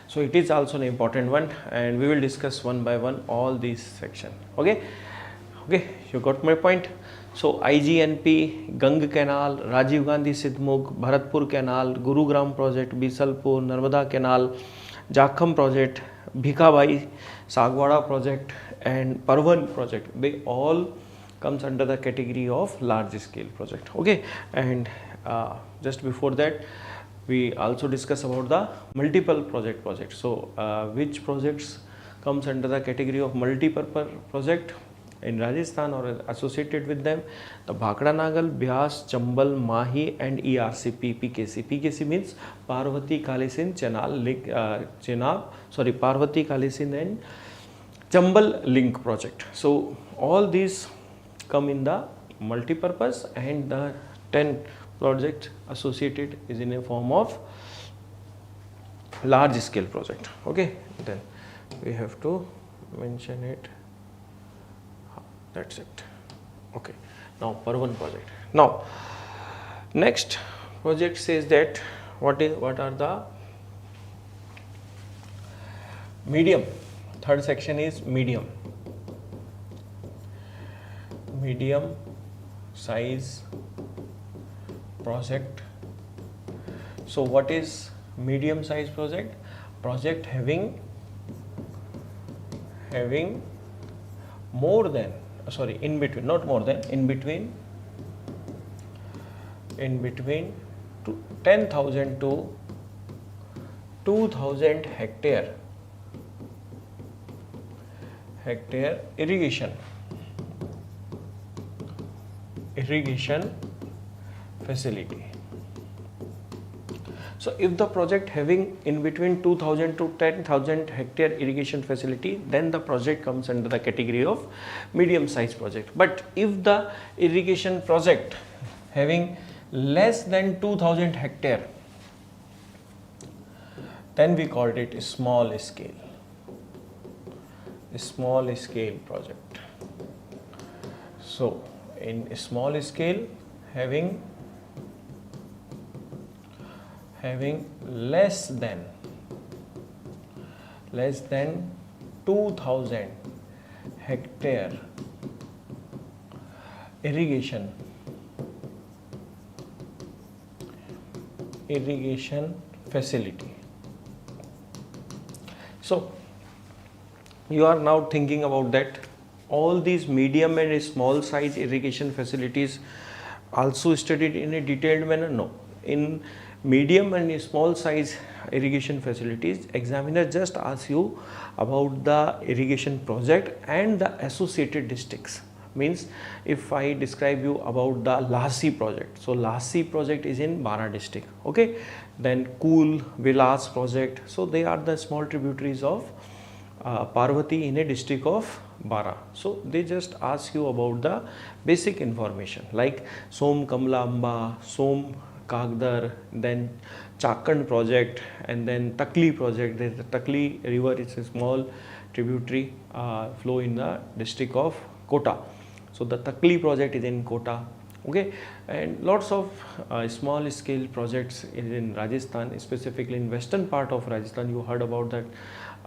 so it is also an important one, and we will discuss one by one all these section. Okay, you got my point. So IGNP, Gang Canal, Rajiv Gandhi Sidmukh, Bharatpur Canal, Gurugram project, Bisalpur, Narmada Canal, Jakham project, Bhikha Bhai Sagwada project, and Parvan project, they all comes under the category of large scale project. Okay, and just before that, we also discuss about the multiple project. So which projects comes under the category of multi-purpose project in Rajasthan or associated with them? The Bhakra Nagal, Byas, Chambal, Mahi, and ERCP, PKC. PKC means Parvati Kalisin Parvati Kalisin and Chambal link project. So all these come in the multi-purpose, and the 10 projects associated is in a form of large scale project. Okay, then we have to mention it. That's it. Okay, now Parvan project. Now next project says that what are the medium. Third section is medium size project. So what is medium size project? Project having more than, in between, not more than, in between 10,000 to 2,000 hectare irrigation facility. So if the project having in between 2,000 to 10,000 hectare irrigation facility, then the project comes under the category of medium size project. But if the irrigation project having less than 2,000 hectare, then we called it a small scale project. So in a small scale, having less than 2,000 hectare irrigation irrigation facility. So you are now thinking about that all these medium and small size irrigation facilities also studied in a detailed manner? No. In medium and small size irrigation facilities, examiner just asks you about the irrigation project and the associated districts. Means if I describe you about the Lasi project, so Lasi project is in Bara district, okay, then Cool Vilas project, so they are the small tributaries of Parvati in a district of Bara. So they just ask you about the basic information like Som Kamla Amba, Som Kagdar, then Chakand project, and then Takli project. The Takli river is a small tributary flow in the district of Kota. So the Takli project is in Kota, okay, and lots of small scale projects in Rajasthan, specifically in western part of Rajasthan. You heard about that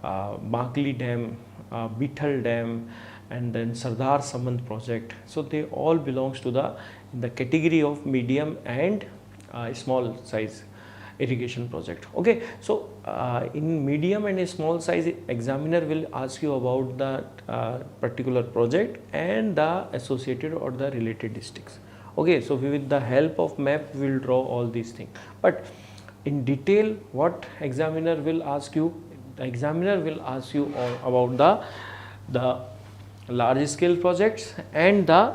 Bakli Dam, Bithal Dam, and then Sardar Samand project. So they all belongs to the category of medium and small size irrigation project. Okay, so in medium and a small size, examiner will ask you about the particular project and the associated or the related districts. Okay, so with the help of map we will draw all these things, but in detail what examiner will ask you, the examiner will ask you all about the large scale projects and the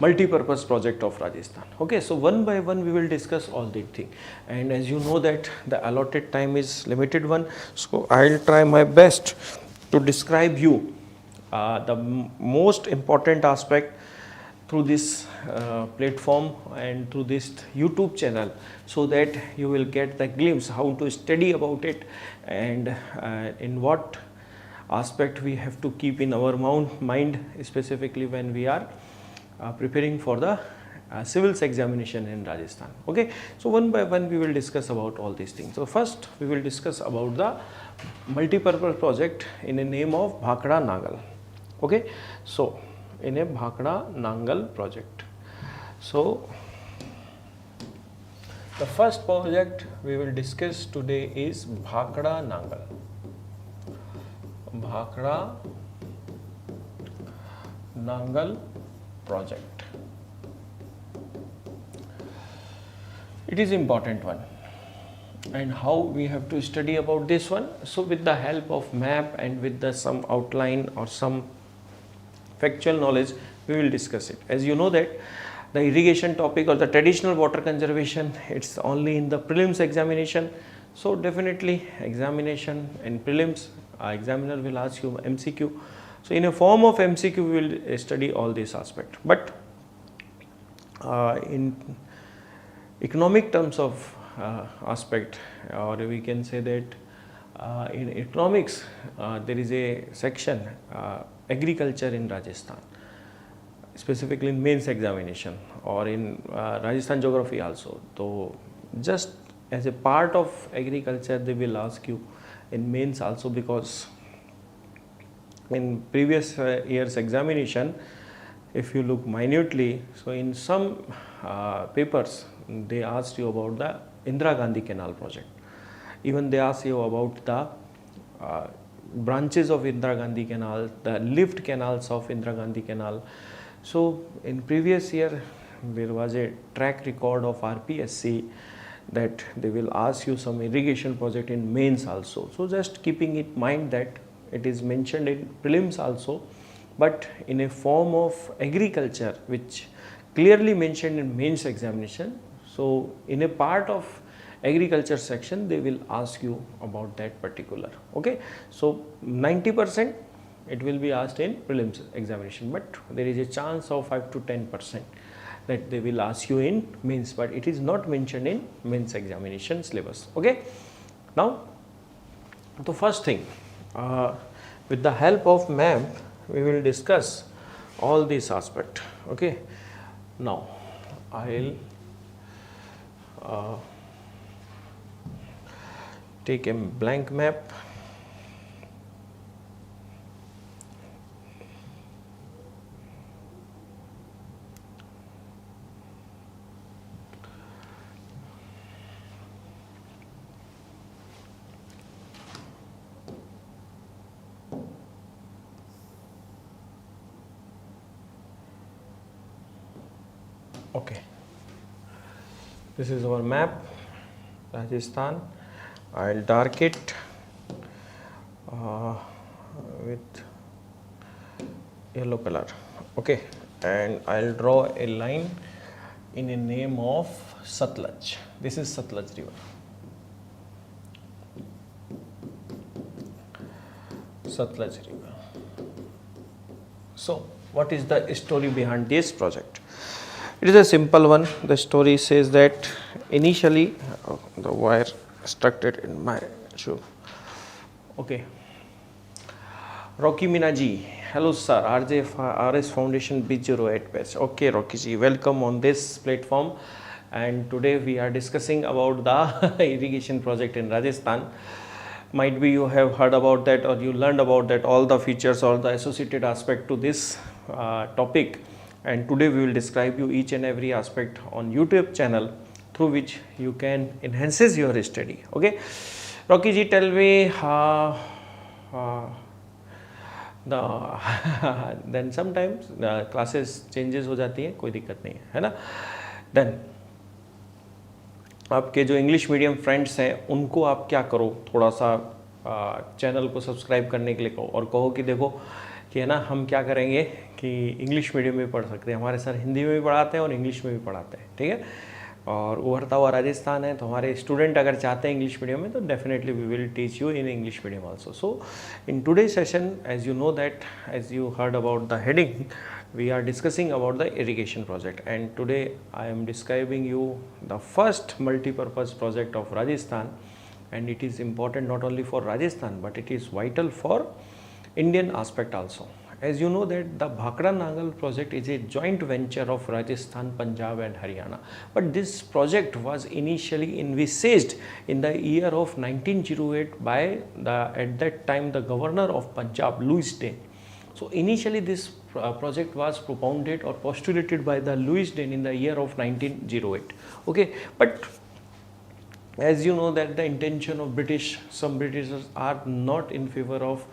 multi-purpose project of Rajasthan. Okay, so one by one we will discuss all these things, and as you know that the allotted time is limited one, so I will try my best to describe you the most important aspect through this platform and through this YouTube channel, so that you will get the glimpse how to study about it and in what aspect we have to keep in our mind, specifically when we are preparing for the civils examination in Rajasthan. Okay, so one by one we will discuss about all these things. So first we will discuss about the multi-purpose project in the name of Bhakra Nangal. Okay, so in a Bhakra Nangal project. So the first project we will discuss today is Bhakra Nangal. Bhakra Nangal project. It is important one, and how we have to study about this one. So with the help of map and with the some outline or some factual knowledge we will discuss it. As you know that the irrigation topic or the traditional water conservation, it's only in the prelims examination. So definitely examination and prelims examiner will ask you MCQ. So in a form of MCQ we will study all these aspects, but in economic terms of aspect, or we can say that in economics there is a section agriculture in Rajasthan, specifically in mains examination, or in Rajasthan Geography also. So just as a part of agriculture they will ask you in mains also, because in previous year's examination, if you look minutely, so in some papers they asked you about the Indira Gandhi Canal project. Even they asked you about the branches of Indira Gandhi Canal, the lift canals of Indira Gandhi Canal. So in previous year there was a track record of RPSC that they will ask you some irrigation project in mains also. So just keeping in mind that it is mentioned in prelims also, but in a form of agriculture which clearly mentioned in mains examination. So in a part of agriculture section they will ask you about that particular. Okay, so 90% it will be asked in prelims examination, but there is a chance of 5 to 10% that they will ask you in mains, but it is not mentioned in mains examination syllabus. Okay, now the first thing, with the help of map we will discuss all these aspects. Okay, now I will take a blank map. Okay, this is our map, Rajasthan. I'll dark it with yellow color. Okay, and I'll draw a line in a name of Satluj. This is Satluj river. Satluj river. So, what is the story behind this project? It is a simple one. The story says that initially, the wire stuck it in my shoe. Okay. Rocky Minaji, hello sir, RS Foundation B08 batch. Okay, Rocky ji, welcome on this platform. And today we are discussing about the irrigation project in Rajasthan. Might be you have heard about that or you learned about that, all the features or the associated aspect to this topic. And today we will describe you each and every aspect on YouTube channel through which you can enhance your study. Okay, Rocky ji, tell me then sometimes classes changes हो जाती है, कोई दिक्कत नहीं है ना. Then आपके जो इंग्लिश मीडियम फ्रेंड्स हैं उनको आप क्या करो, थोड़ा सा चैनल को सब्सक्राइब करने के लिए कहो और कहो कि देखो कि है ना, हम क्या करेंगे कि इंग्लिश मीडियम में पढ़ सकते हैं, हमारे सर हिंदी में भी पढ़ाते हैं और इंग्लिश में भी पढ़ाते हैं, ठीक है. और उभरता हुआ राजस्थान है तो हमारे स्टूडेंट अगर चाहते हैं इंग्लिश मीडियम में तो definitely we will teach you in English medium also. So in today session, as you know that, as you heard about the heading, we are discussing about the irrigation project, and today I am describing you the first multi-purpose project of Rajasthan, and it is important not only for Rajasthan but it is vital for Indian aspect also. As you know that the Bhakra Nangal project is a joint venture of Rajasthan, Punjab and Haryana, but this project was initially envisaged in the year of 1908 by at that time the governor of Punjab, Louis Dane. So initially this project was propounded or postulated by the Louis Dane in the year of 1908. Okay, but as you know that the intention of some Britishers are not in favor of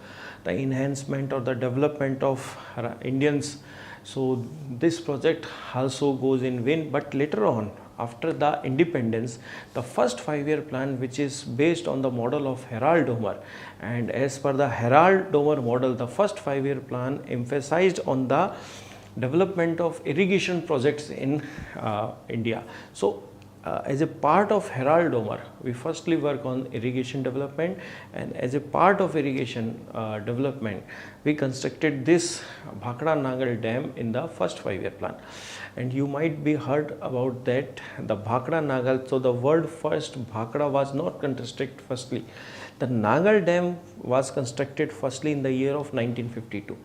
the enhancement or the development of Indians. So this project also goes in vain. But later on, after the independence, the first 5-year plan, which is based on the model of Herald Homer, and as per the Herald Homer model, the first 5-year plan emphasized on the development of irrigation projects in India. So as a part of Herald Homer, we firstly work on irrigation development, and as a part of irrigation development, we constructed this Bhakra Nangal dam in the first 5-year plan. And you might be heard about that, the Bhakra Nangal. So the word first Bhakra was not constructed firstly. The Nangal dam was constructed firstly in the year of 1952.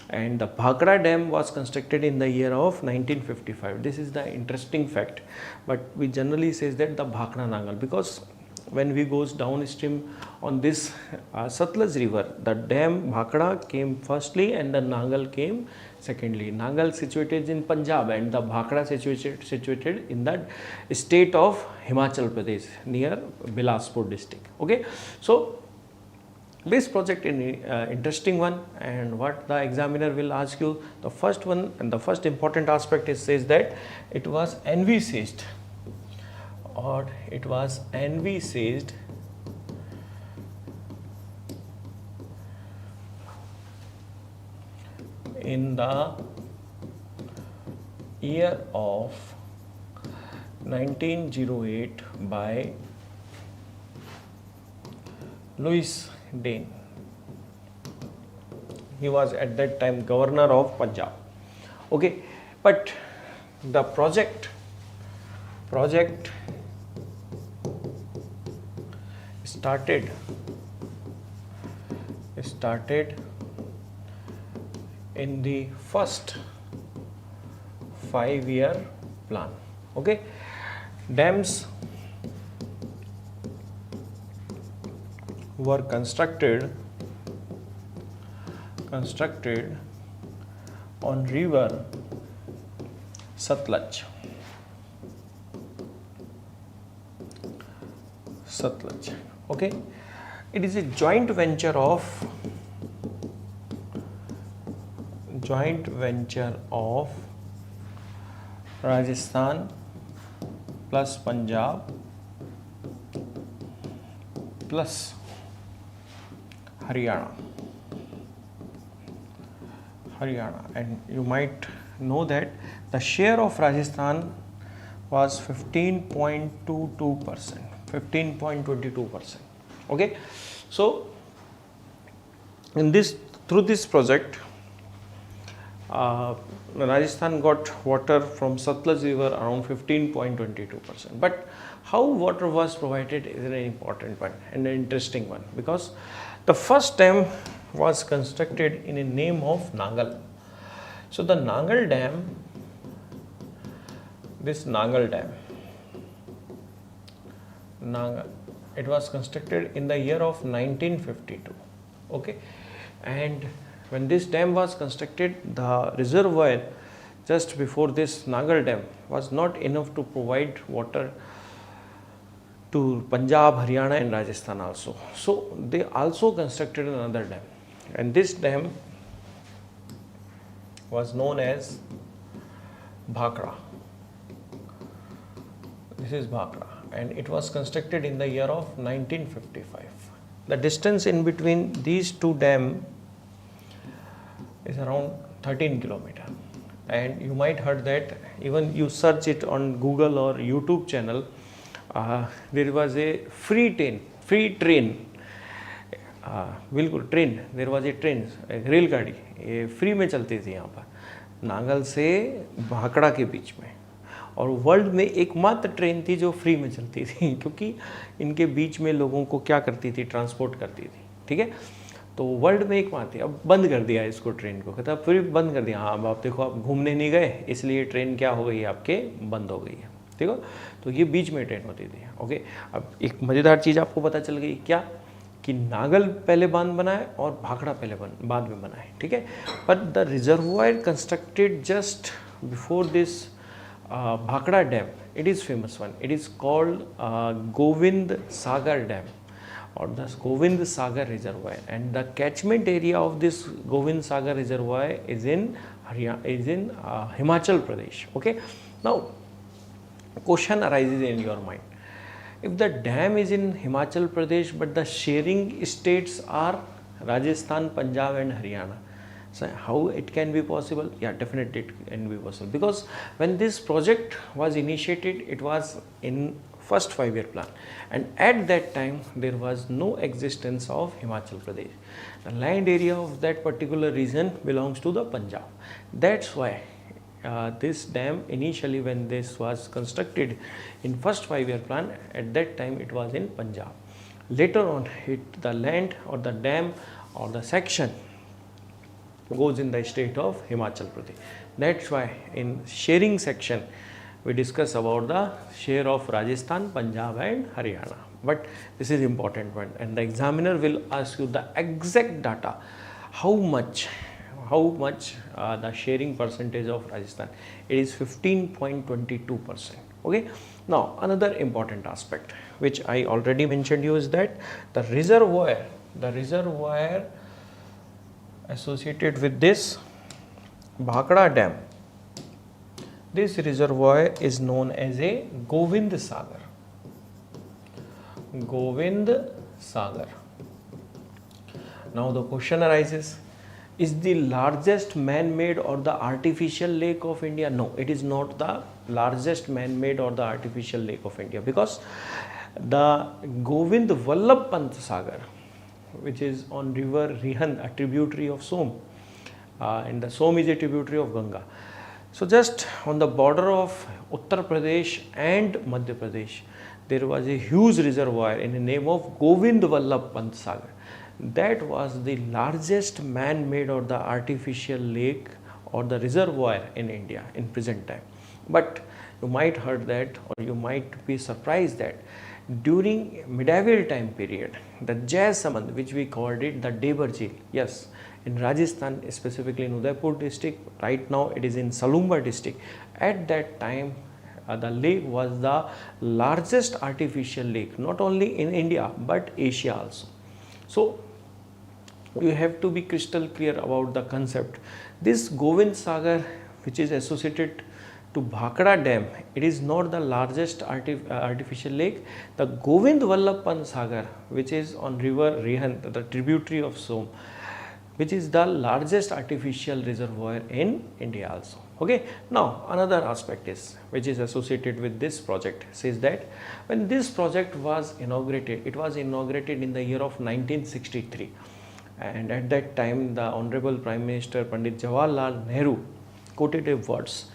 And the Bhakra dam was constructed in the year of 1955. This is the interesting fact, but we generally says that the Bhakra Nangal, because when we goes downstream on this Satluj river, the dam Bhakra came firstly and the Nangal came secondly. Nangal situated in Punjab and the Bhakra situated in the state of Himachal Pradesh near Bilaspur district. Okay, so this project is an interesting one, and what the examiner will ask you, the first one and the first important aspect is says that it was envisaged in the year of 1908 by Louis Dane. He was at that time governor of Punjab. Okay, but the project started in the first 5-year plan. Okay, dams were constructed on river Satluj. Okay, it is a joint venture of Rajasthan plus Punjab plus Haryana. And you might know that the share of Rajasthan was 15.22%, 15.22%. Okay, so through this project, Rajasthan got water from Satluj river around 15.22%. But how water was provided is an important one and an interesting one, because the first dam was constructed in a name of Nangal. So the Nangal dam, this Nangal dam, it was constructed in the year of 1952. Okay, and when this dam was constructed, the reservoir just before this Nangal dam was not enough to provide water to Punjab, Haryana and Rajasthan also. So they also constructed another dam, and this dam was known as Bhakra. This is Bhakra, and it was constructed in the year of 1955. The distance in between these two dams is around 13 kilometers. And you might heard that, even you search it on Google or YouTube channel, there was a free train, बिल्कुल train, there was a train, रेलगाड़ी ये free में चलती थी यहाँ पर नांगल से भाखड़ा के बीच में, और वर्ल्ड में एकमात्र ट्रेन थी जो फ्री में चलती थी, क्योंकि इनके बीच में लोगों को क्या करती थी, ट्रांसपोर्ट करती थी. ठीक है, तो वर्ल्ड में एकमात्र थी. अब बंद कर दिया इसको, ट्रेन को, कहता फिर बंद कर दिया. हाँ, अब आप देखो, आप घूमने नहीं गए इसलिए ट्रेन क्या हो गई है, आपके बंद हो गई है. ठीक है, तो ये बीच में ट्रेन होती थी. ओके, अब एक मज़ेदार चीज़ आपको पता चल गई, क्या कि नांगल पहले बांध बनाए और भाखड़ा पहले बाद में बनाए. ठीक है, but the reservoir constructed just before this Bhakra dam, it is famous one. It is called Govind Sagar Dam or the Govind Sagar Reservoir, and the catchment area of this Govind Sagar Reservoir is in Himachal Pradesh. Okay, now question arises in your mind, if the dam is in Himachal Pradesh but the sharing states are Rajasthan, Punjab and Haryana, so how it can be possible? Yeah, definitely it can be possible, because when this project was initiated, it was in first 5-year plan, and at that time there was no existence of Himachal Pradesh. The land area of that particular region belongs to the Punjab. That's why this dam initially, when this was constructed in first 5-year plan, at that time it was in Punjab. Later on, the land or the dam or the section goes in the state of Himachal Pradesh. That's why in sharing section we discuss about the share of Rajasthan, Punjab and Haryana. But this is important one, and the examiner will ask you the exact data, how much the sharing percentage of Rajasthan. It is 15.22%. Okay. Now another important aspect which I already mentioned you is that the reservoir associated with this Bhakra dam, this reservoir is known as a Govind Sagar. Govind Sagar. Now the question arises, is the largest man-made or the artificial lake of India? No, it is not the largest man-made or the artificial lake of India, because the Govind Vallabh Pant Sagar, which is on river Rihan, a tributary of Som, and the Som is a tributary of Ganga. So just on the border of Uttar Pradesh and Madhya Pradesh, there was a huge reservoir in the name of Govind Vallabh Pant Sagar. That was the largest man-made or the artificial lake or the reservoir in India in present time. But you might heard that, or you might be surprised that during medieval time period, the Jaisamand, which we called it the Debar Jheel, yes, in Rajasthan, specifically in Udaipur district, right now it is in Salumba district. At that time, the lake was the largest artificial lake, not only in India but Asia also. So you have to be crystal clear about the concept. This Govind Sagar, which is associated to Bhakra Dam. It is not the largest artificial lake. The Govind Vallabh Sagar, which is on river Rihand, the tributary of Som, which is the largest artificial reservoir in India also. Okay. Now another aspect is which is associated with this project says that when this project was inaugurated, it was inaugurated in the year of 1963, and at that time the Honorable Prime Minister Pandit Jawaharlal Nehru quoted a words.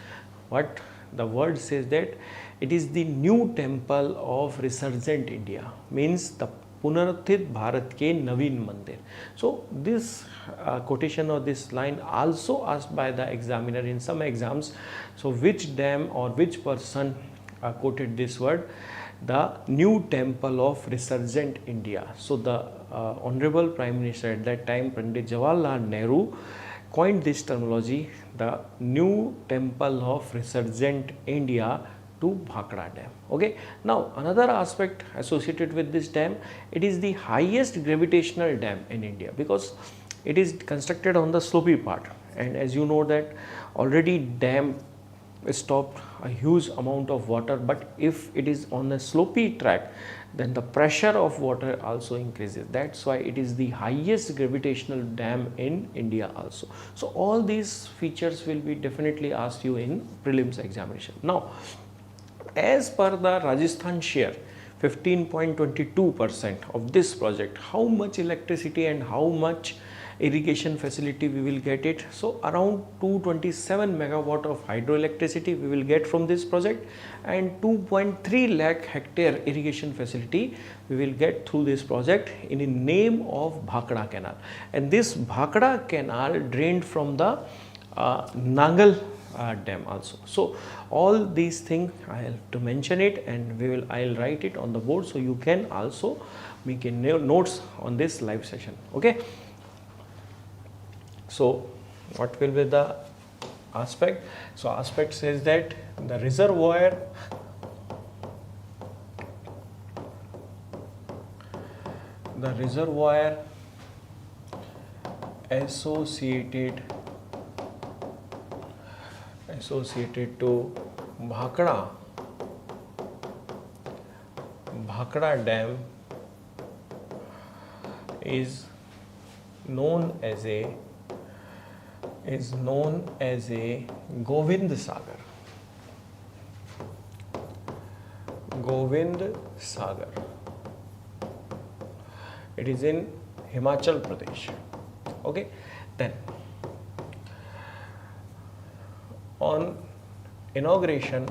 What the word says that it is the new temple of resurgent India, means the Punaruthit Bharat ke Naveen Mandir. So this quotation or this line also asked by the examiner in some exams. So which dam or which person quoted this word? The new temple of resurgent India. So the Honorable Prime Minister at that time, Pandit Jawaharlal Nehru, coined this terminology, the new temple of resurgent India, to Bhakra Dam. Okay. Now another aspect associated with this dam, it is the highest gravitational dam in India because it is constructed on the slopey part, and as you know that already dam stopped a huge amount of water, but if it is on a slopey track, then the pressure of water also increases. That's why it is the highest gravitational dam in India also. So all these features will be definitely asked you in prelims examination. Now as per the Rajasthan share, 15.22% of this project, how much electricity and how much irrigation facility we will get it? So around 227 megawatt of hydroelectricity we will get from this project, and 2.3 lakh hectare irrigation facility we will get through this project in the name of Bhakra Canal. And this Bhakra Canal drained from the Nangal dam also. So all these things I have to mention it, and I'll write it on the board, so you can also make a notes on this live session. Okay. So what will be the aspect? So aspect says that the reservoir associated to Bhakra Dam is known as a Govind Sagar. It is in Himachal Pradesh. Okay. Then on inauguration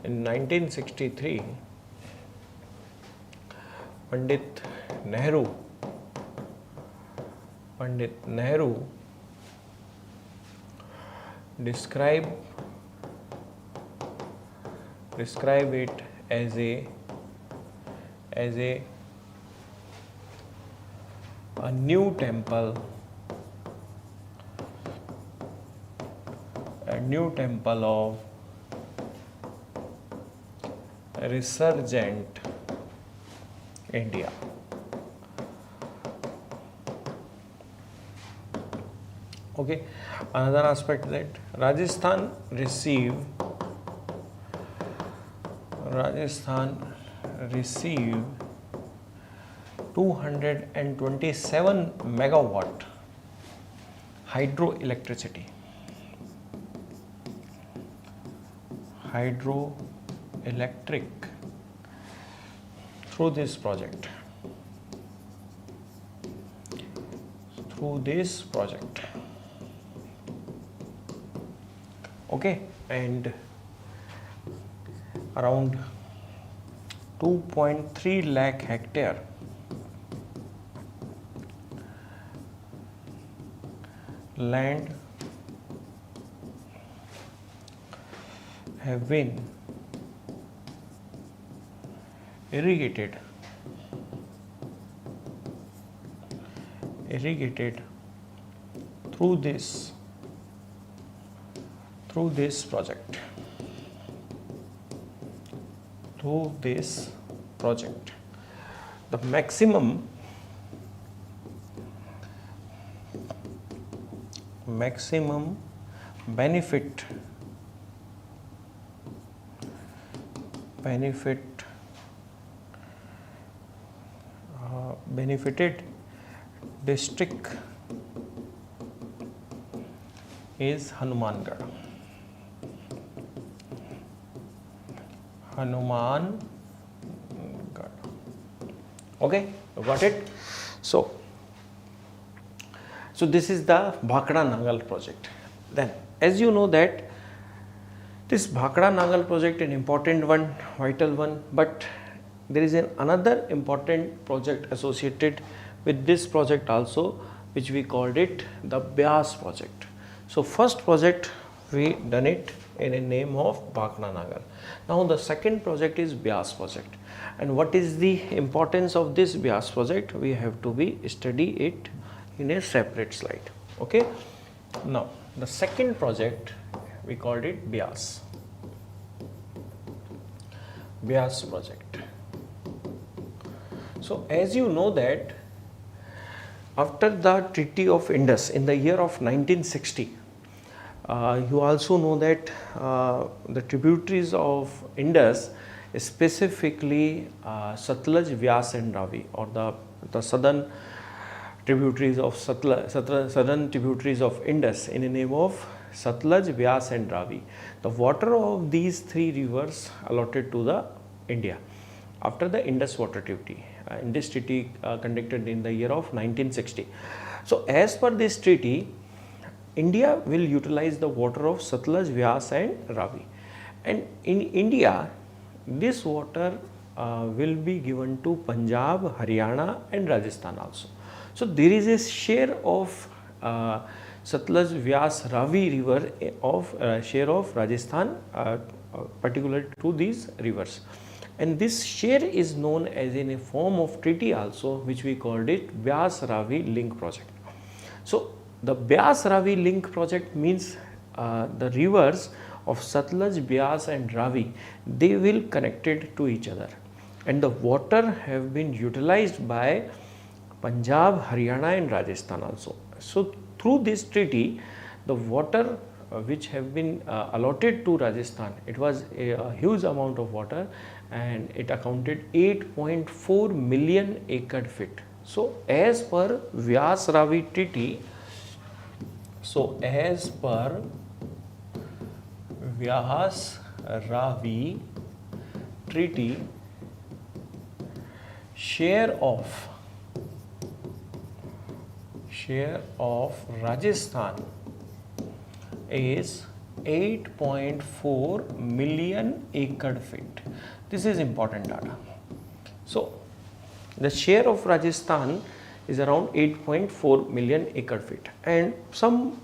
in 1963, Pandit Nehru describe it as a new temple of resurgent India. Okay. Another aspect that Rajasthan received 227 megawatt hydroelectric through this project. Okay, and around 2.3 lakh hectare land have been irrigated through this project. the maximum benefit benefited district is Hanumangarh. Okay, got it. So this is the Bhakra Nangal project. Then, as you know that this Bhakra Nangal project an important one, vital one, but there is another important project associated with this project also, which we called it the Byas project. So first project we done it in a name of Bhakra Nangal. Now the second project is Byas project. And what is the importance of this Byas project? We have to study it in a separate slide. Okay. Now the second project we called it Byas project. So as you know that after the Treaty of Indus in the year of 1960, you also know that the tributaries of Indus, specifically Satluj, Vyas and Ravi, or the southern tributaries of southern tributaries of Indus in the name of Satluj, Vyas and Ravi. The water of these three rivers allotted to the India after the Indus Water Treaty. Indus Treaty conducted in the year of 1960. So as per this treaty, India will utilize the water of Satluj, Vyas and Ravi. And in India, this water will be given to Punjab, Haryana and Rajasthan also. So there is a share of Satluj, Vyas, Ravi river of share of Rajasthan particular to these rivers. And this share is known as in a form of treaty also, which we called it Vyas Ravi link project. So the Vyas Ravi link project means the rivers of Satluj, Vyas and Ravi, they will connected to each other, and the water have been utilized by Punjab, Haryana and Rajasthan also. So through this treaty, the water which have been allotted to Rajasthan, it was a huge amount of water, and it accounted 8.4 million acre feet. So as per Vyas Ravi treaty, Vyas Ravi treaty, share of Rajasthan is 8.4 million acre feet. This is important data. So the share of Rajasthan is around 8.4 million acre feet, and some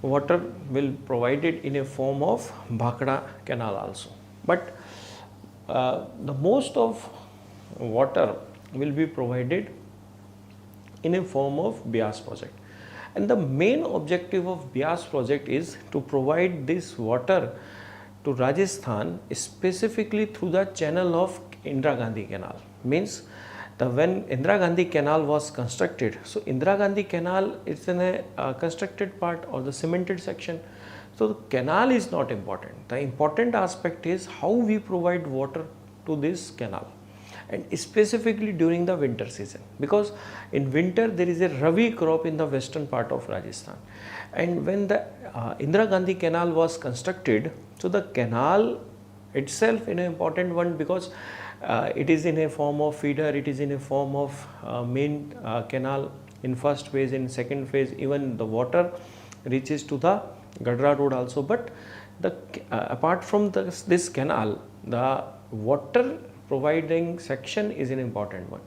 water will provided in a form of Bhakra canal also. But the most of water will be provided in a form of Byas project. And the main objective of Byas project is to provide this water to Rajasthan specifically through the channel of Indira Gandhi Canal. Means when Indira Gandhi Canal was constructed, so Indira Gandhi Canal is in a constructed part or the cemented section. So the canal is not important. The important aspect is how we provide water to this canal, and specifically during the winter season, because in winter there is a Ravi crop in the western part of Rajasthan, and when the Indira Gandhi Canal was constructed, so the canal itself is an important one, because it is in a form of feeder, it is in a form of main canal in first phase, in second phase even the water reaches to the Gadra road also. But the apart from this canal, the water providing section is an important one.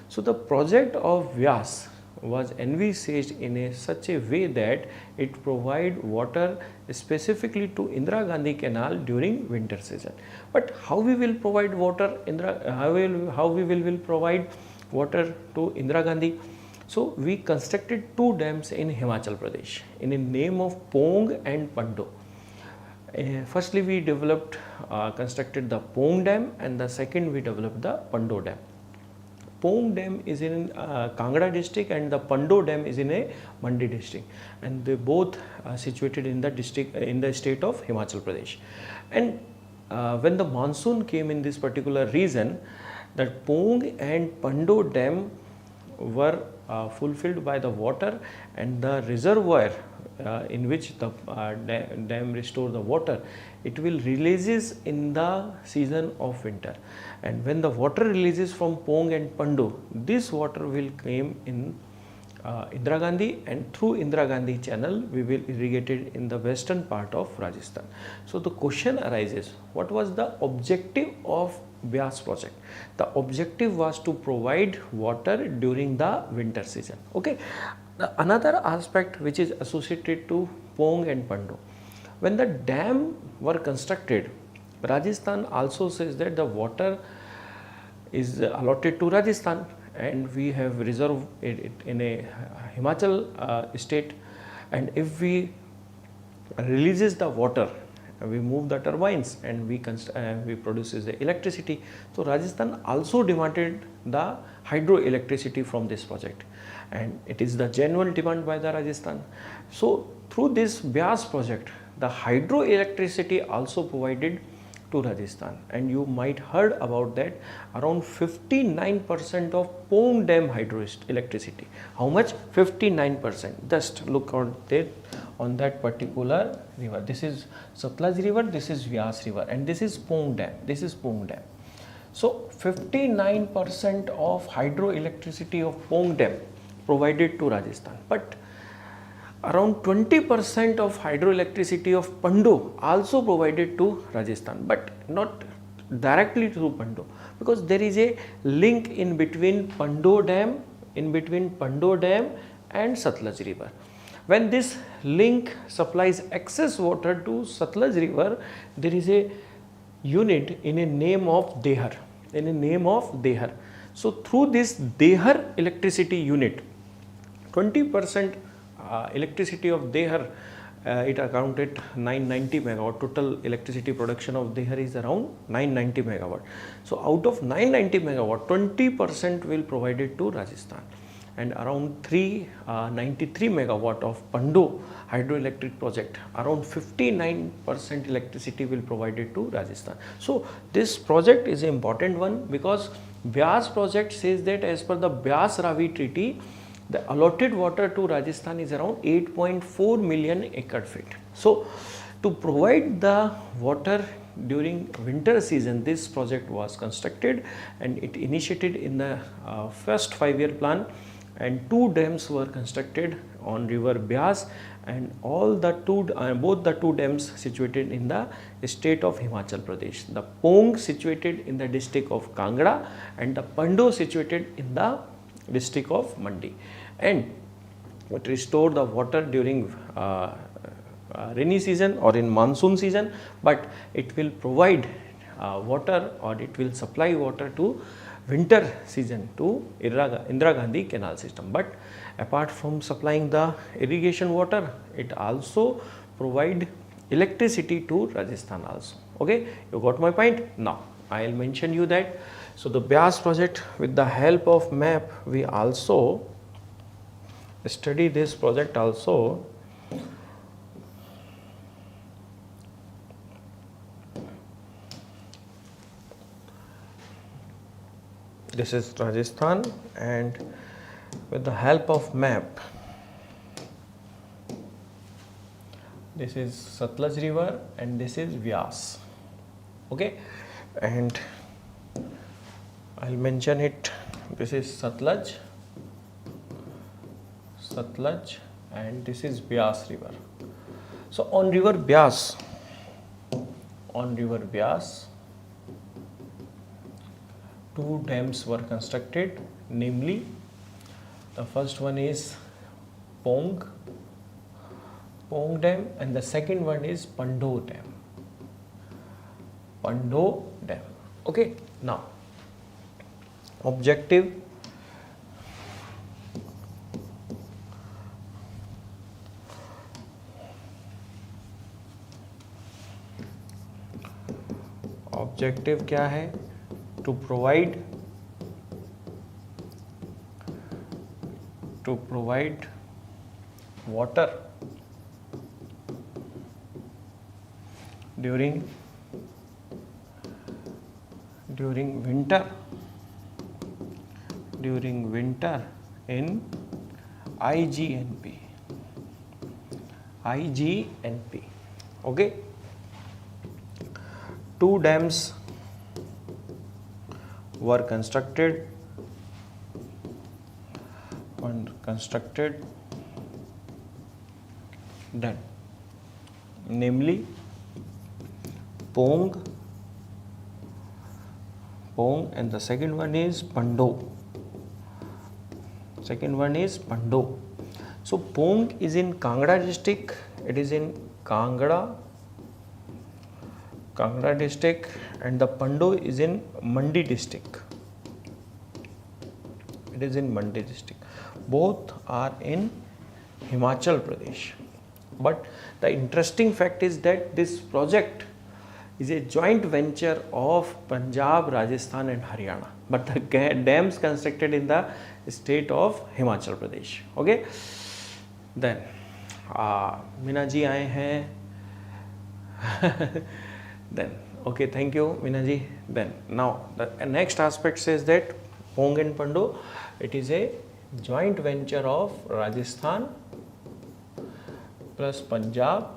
So the project of Vyas was envisaged in such a way that it provide water specifically to Indira Gandhi Canal during winter season. But how we will provide water, how we will provide water to Indira Gandhi? So we constructed two dams in Himachal Pradesh in the name of Pong and Pando. Firstly, we constructed the Pong Dam, and the second we developed the Pando Dam. Pong Dam is in Kangra district and the Pando Dam is in a Mandi district, and they both are situated in the state of Himachal Pradesh. And when the monsoon came in this particular region, that Pong and Pando Dam were fulfilled by the water, and the reservoir in which the dam restore the water, it will releases in the season of winter. And when the water releases from Pong and Pando, this water will came in Indira Gandhi, and through Indira Gandhi channel we will irrigate it in the western part of Rajasthan. So the question arises, what was the objective of Vyas project? The objective was to provide water during the winter season. Okay. Another aspect which is associated to Pong and Pando, when the dam were constructed, Rajasthan also says that the water is allotted to Rajasthan, and we have reserved it in a Himachal state, and if we releases the water, we move the turbines and we produces the electricity. So Rajasthan also demanded the hydroelectricity from this project, and it is the genuine demand by the Rajasthan. So through this Vyas project, the hydroelectricity also provided to Rajasthan, and you might heard about that around 59% of Pong Dam hydroelectricity. How much? 59%. Just look on that particular river. This is Satluj river, this is Vyas river, and this is Pong Dam. This is Pong Dam. So 59% of hydroelectricity of Pong Dam provided to Rajasthan, but around 20% of hydroelectricity of Pando also provided to Rajasthan, but not directly through Pando, because there is a link in between Pando Dam, and Satluj river. When this link supplies excess water to Satluj river, there is a unit in a name of Dehar. So through this Dehar electricity unit, 20% electricity of Dehar, it accounted 990 megawatt. Total electricity production of Dehar is around 990 megawatt. So out of 990 megawatt, 20% will provided to Rajasthan, and around 393 megawatt of Pando hydroelectric project, around 59% electricity will provided to Rajasthan. So this project is an important one, because Vyas project says that as per the Vyas Ravi treaty, the allotted water to Rajasthan is around 8.4 million acre feet. So to provide the water during winter season, this project was constructed, and it initiated in the first 5-year plan, and 2 dams were constructed on river Vyas, and both the two dams situated in the state of Himachal Pradesh. The Pong situated in the district of Kangra, and the Pando situated in the district of Mandi, and it restore the water during rainy season or in monsoon season, but it will provide water, or it will supply water to winter season to Indira Gandhi canal system. But apart from supplying the irrigation water, it also provide electricity to Rajasthan also. Okay, you got my point? Now I will mention you that. So the Vyas project, with the help of map, we also study this project also. This is Rajasthan, and with the help of map, this is Satluj river and this is Vyas. Okay, and I'll mention it. This is Satluj, and this is Vyas river. So on river Vyas, two dams were constructed, namely the first one is Pong Dam, and the second one is Pando Dam. Okay, now objective. Objective क्या है? To provide water during winter in IGNP. Okay, two dams were constructed then, namely Pong and the second one is Pando. So Pong is in Kangra district. It is in Kangra district, and the Pando is in Mandi district. It is in Mandi district. Both are in Himachal Pradesh. But the interesting fact is that this project is a joint venture of Punjab, Rajasthan and Haryana. But the dams constructed in the state of Himachal Pradesh. Okay. Then Meena ji aaye hain. Then okay, thank you Meena ji. Then now the next aspect says that Pong and Pando, it is a joint venture of Rajasthan plus Punjab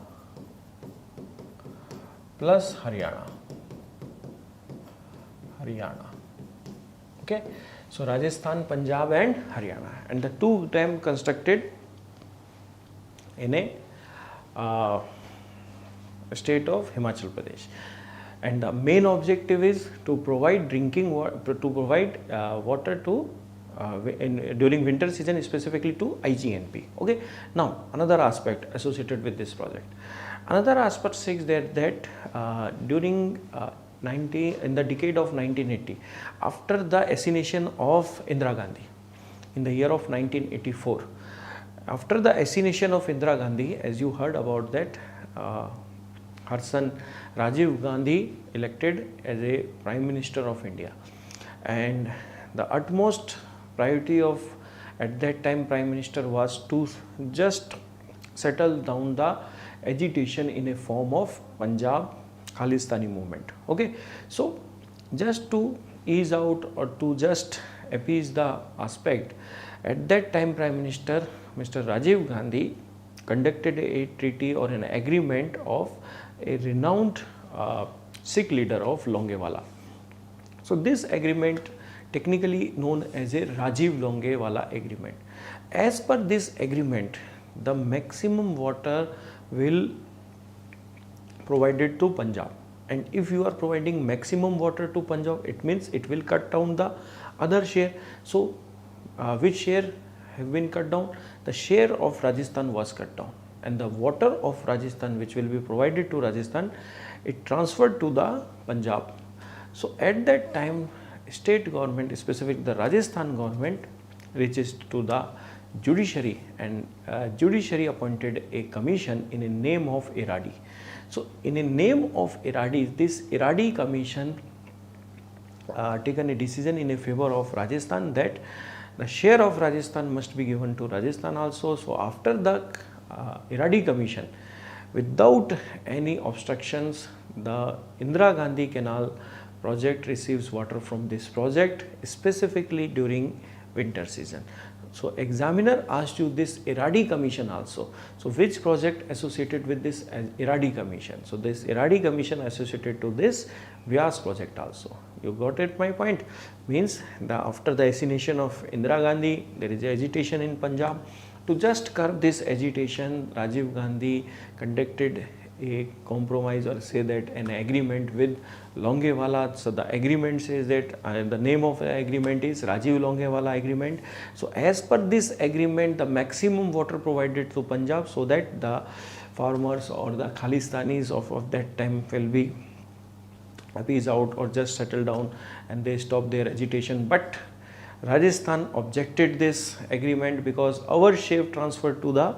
plus Haryana. Okay, so Rajasthan, Punjab and Haryana, and the two dam constructed in a state of Himachal Pradesh, and the main objective is to provide drinking water, water to during winter season, specifically to IGNP. Okay, now another aspect associated with this project. Another aspect says that during in the decade of 1980, after the assassination of Indira Gandhi in the year of 1984, after the assassination of Indira Gandhi, as you heard about that, her son Rajiv Gandhi elected as a Prime Minister of India, and the utmost priority of at that time Prime Minister was to just settle down the agitation in a form of Punjab Khalistani movement. Okay, so just to ease out or to just appease the aspect, at that time Prime Minister Mr. Rajiv Gandhi conducted a treaty or an agreement of a renowned Sikh leader of Longewala. So this agreement technically known as a Rajiv Longewala agreement. As per this agreement, the maximum water will provided to Punjab, and if you are providing maximum water to Punjab, it means it will cut down the other share. So which share have been cut down? The share of Rajasthan was cut down, and the water of Rajasthan which will be provided to Rajasthan, it transferred to the Punjab. So at that time, state government, specifically the Rajasthan government, reaches to the judiciary, and judiciary appointed a commission in a name of Irradi. So in a name of Irradi, this Irradi commission taken a decision in a favor of Rajasthan that the share of Rajasthan must be given to Rajasthan also. So after the Irradi commission, without any obstructions, the Indira Gandhi Canal project receives water from this project, specifically during winter season. So examiner asked you this Irradi commission also. So which project associated with this Irradi commission? So this Irradi commission associated to this Vyas project also. You got it, my point? Means after the assassination of Indira Gandhi, there is agitation in Punjab. To just curb this agitation, Rajiv Gandhi conducted a compromise, or say that an agreement with Longewala. So the agreement says that the name of the agreement is Rajiv Longewala agreement. So as per this agreement, the maximum water provided to Punjab, so that the farmers or the Khalistanis of that time will be appeased out or just settle down, and they stop their agitation. But Rajasthan objected this agreement because our share transferred to the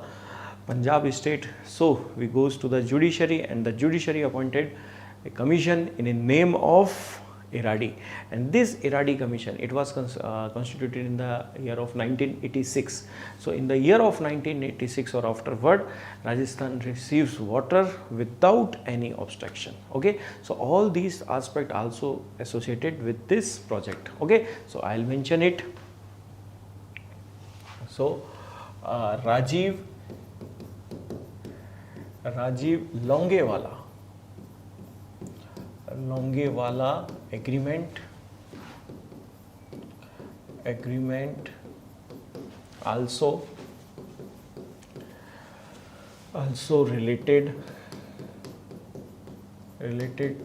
Punjab state. So we goes to the judiciary, and the judiciary appointed a commission in the name of IRAD. And this IRAD commission, it was constituted in the year of 1986. So in the year of 1986 or afterward, Rajasthan receives water without any obstruction. Okay, so all these aspects also associated with this project. Okay, so I'll mention it. So Rajiv Longewala agreement also related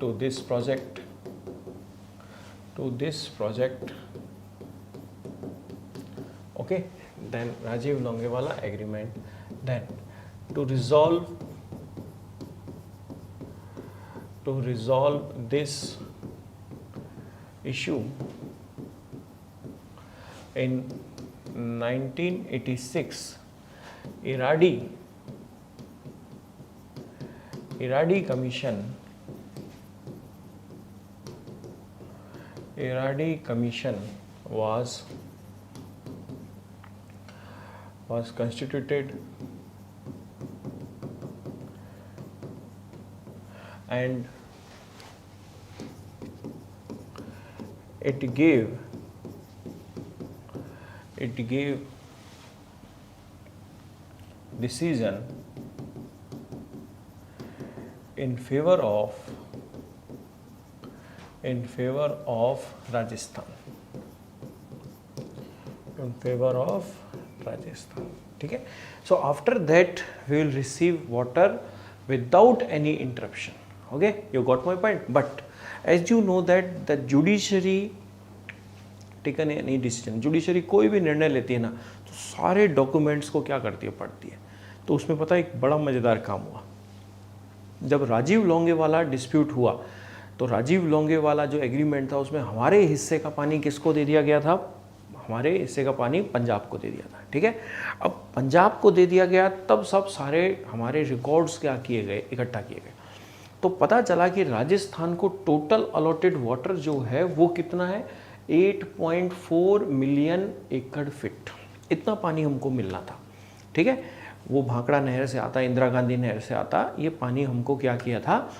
to this project, okay. Then Rajiv Longewala agreement, then to resolve this issue in 1986, IRAD commission was constituted, and it gave decision in favor of Rajasthan, ठीक है. So after that we will receive water without any interruption. Okay, you got my point. But as you know that the judiciary taken any decision, judiciary कोई भी निर्णय लेती है ना, तो सारे डॉक्यूमेंट्स को क्या करती है, पढ़ती है. तो उसमें पता है एक बड़ा मज़ेदार काम हुआ. जब राजीव लोंगेवाला डिस्प्यूट हुआ, तो राजीव लोंगेवाला जो एग्रीमेंट था उसमें हमारे हिस्से का पानी किसको दे दिया गया था, हमारे हिस्से का पानी पंजाब को दे दिया था. ठीक है, अब पंजाब को दे दिया गया, तब सब सारे हमारे रिकॉर्ड्स क्या किए गए, इकट्ठा किए गए. तो पता चला कि राजस्थान को टोटल अलॉटेड वाटर जो है वो कितना है, 8.4 मिलियन एकड़ फीट. इतना पानी हमको मिलना था. ठीक है, वो भाखड़ा नहर से आता, इंदिरा गांधी नहर से आता, ये पानी हमको क्या किया था,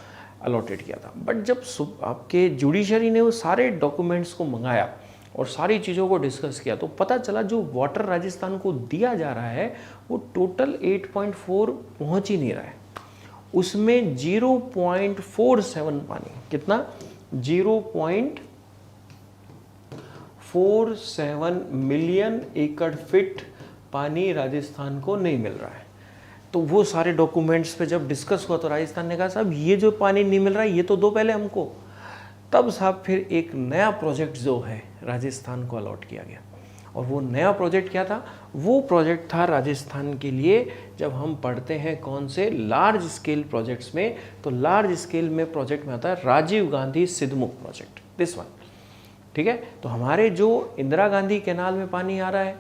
अलॉटेड किया था. बट जब आपके जुडिशरी ने वो सारे डॉक्यूमेंट्स को मंगाया और सारी चीज़ों को डिस्कस किया, तो पता चला जो वाटर राजस्थान को दिया जा रहा है वो टोटल 8.4 पहुंच ही नहीं रहा है. उसमें 0.47 पानी, कितना, 0.47 मिलियन एकड़ फीट पानी राजस्थान को नहीं मिल रहा है. तो वो सारे डॉक्यूमेंट्स पे जब डिस्कस हुआ तो राजस्थान ने कहा साहब ये जो पानी नहीं मिल रहा है ये तो दो पहले हमको. तब साहब फिर एक नया प्रोजेक्ट जो है राजस्थान को अलॉट किया गया. और वो नया प्रोजेक्ट क्या था, वो प्रोजेक्ट था राजस्थान के लिए, जब हम पढ़ते हैं कौन से लार्ज स्केल प्रोजेक्ट्स में, तो लार्ज स्केल में प्रोजेक्ट में आता है Rajiv Gandhi Sidhmukh project, this one. ठीक है, तो हमारे जो इंदिरा गांधी कैनाल में पानी आ रहा है,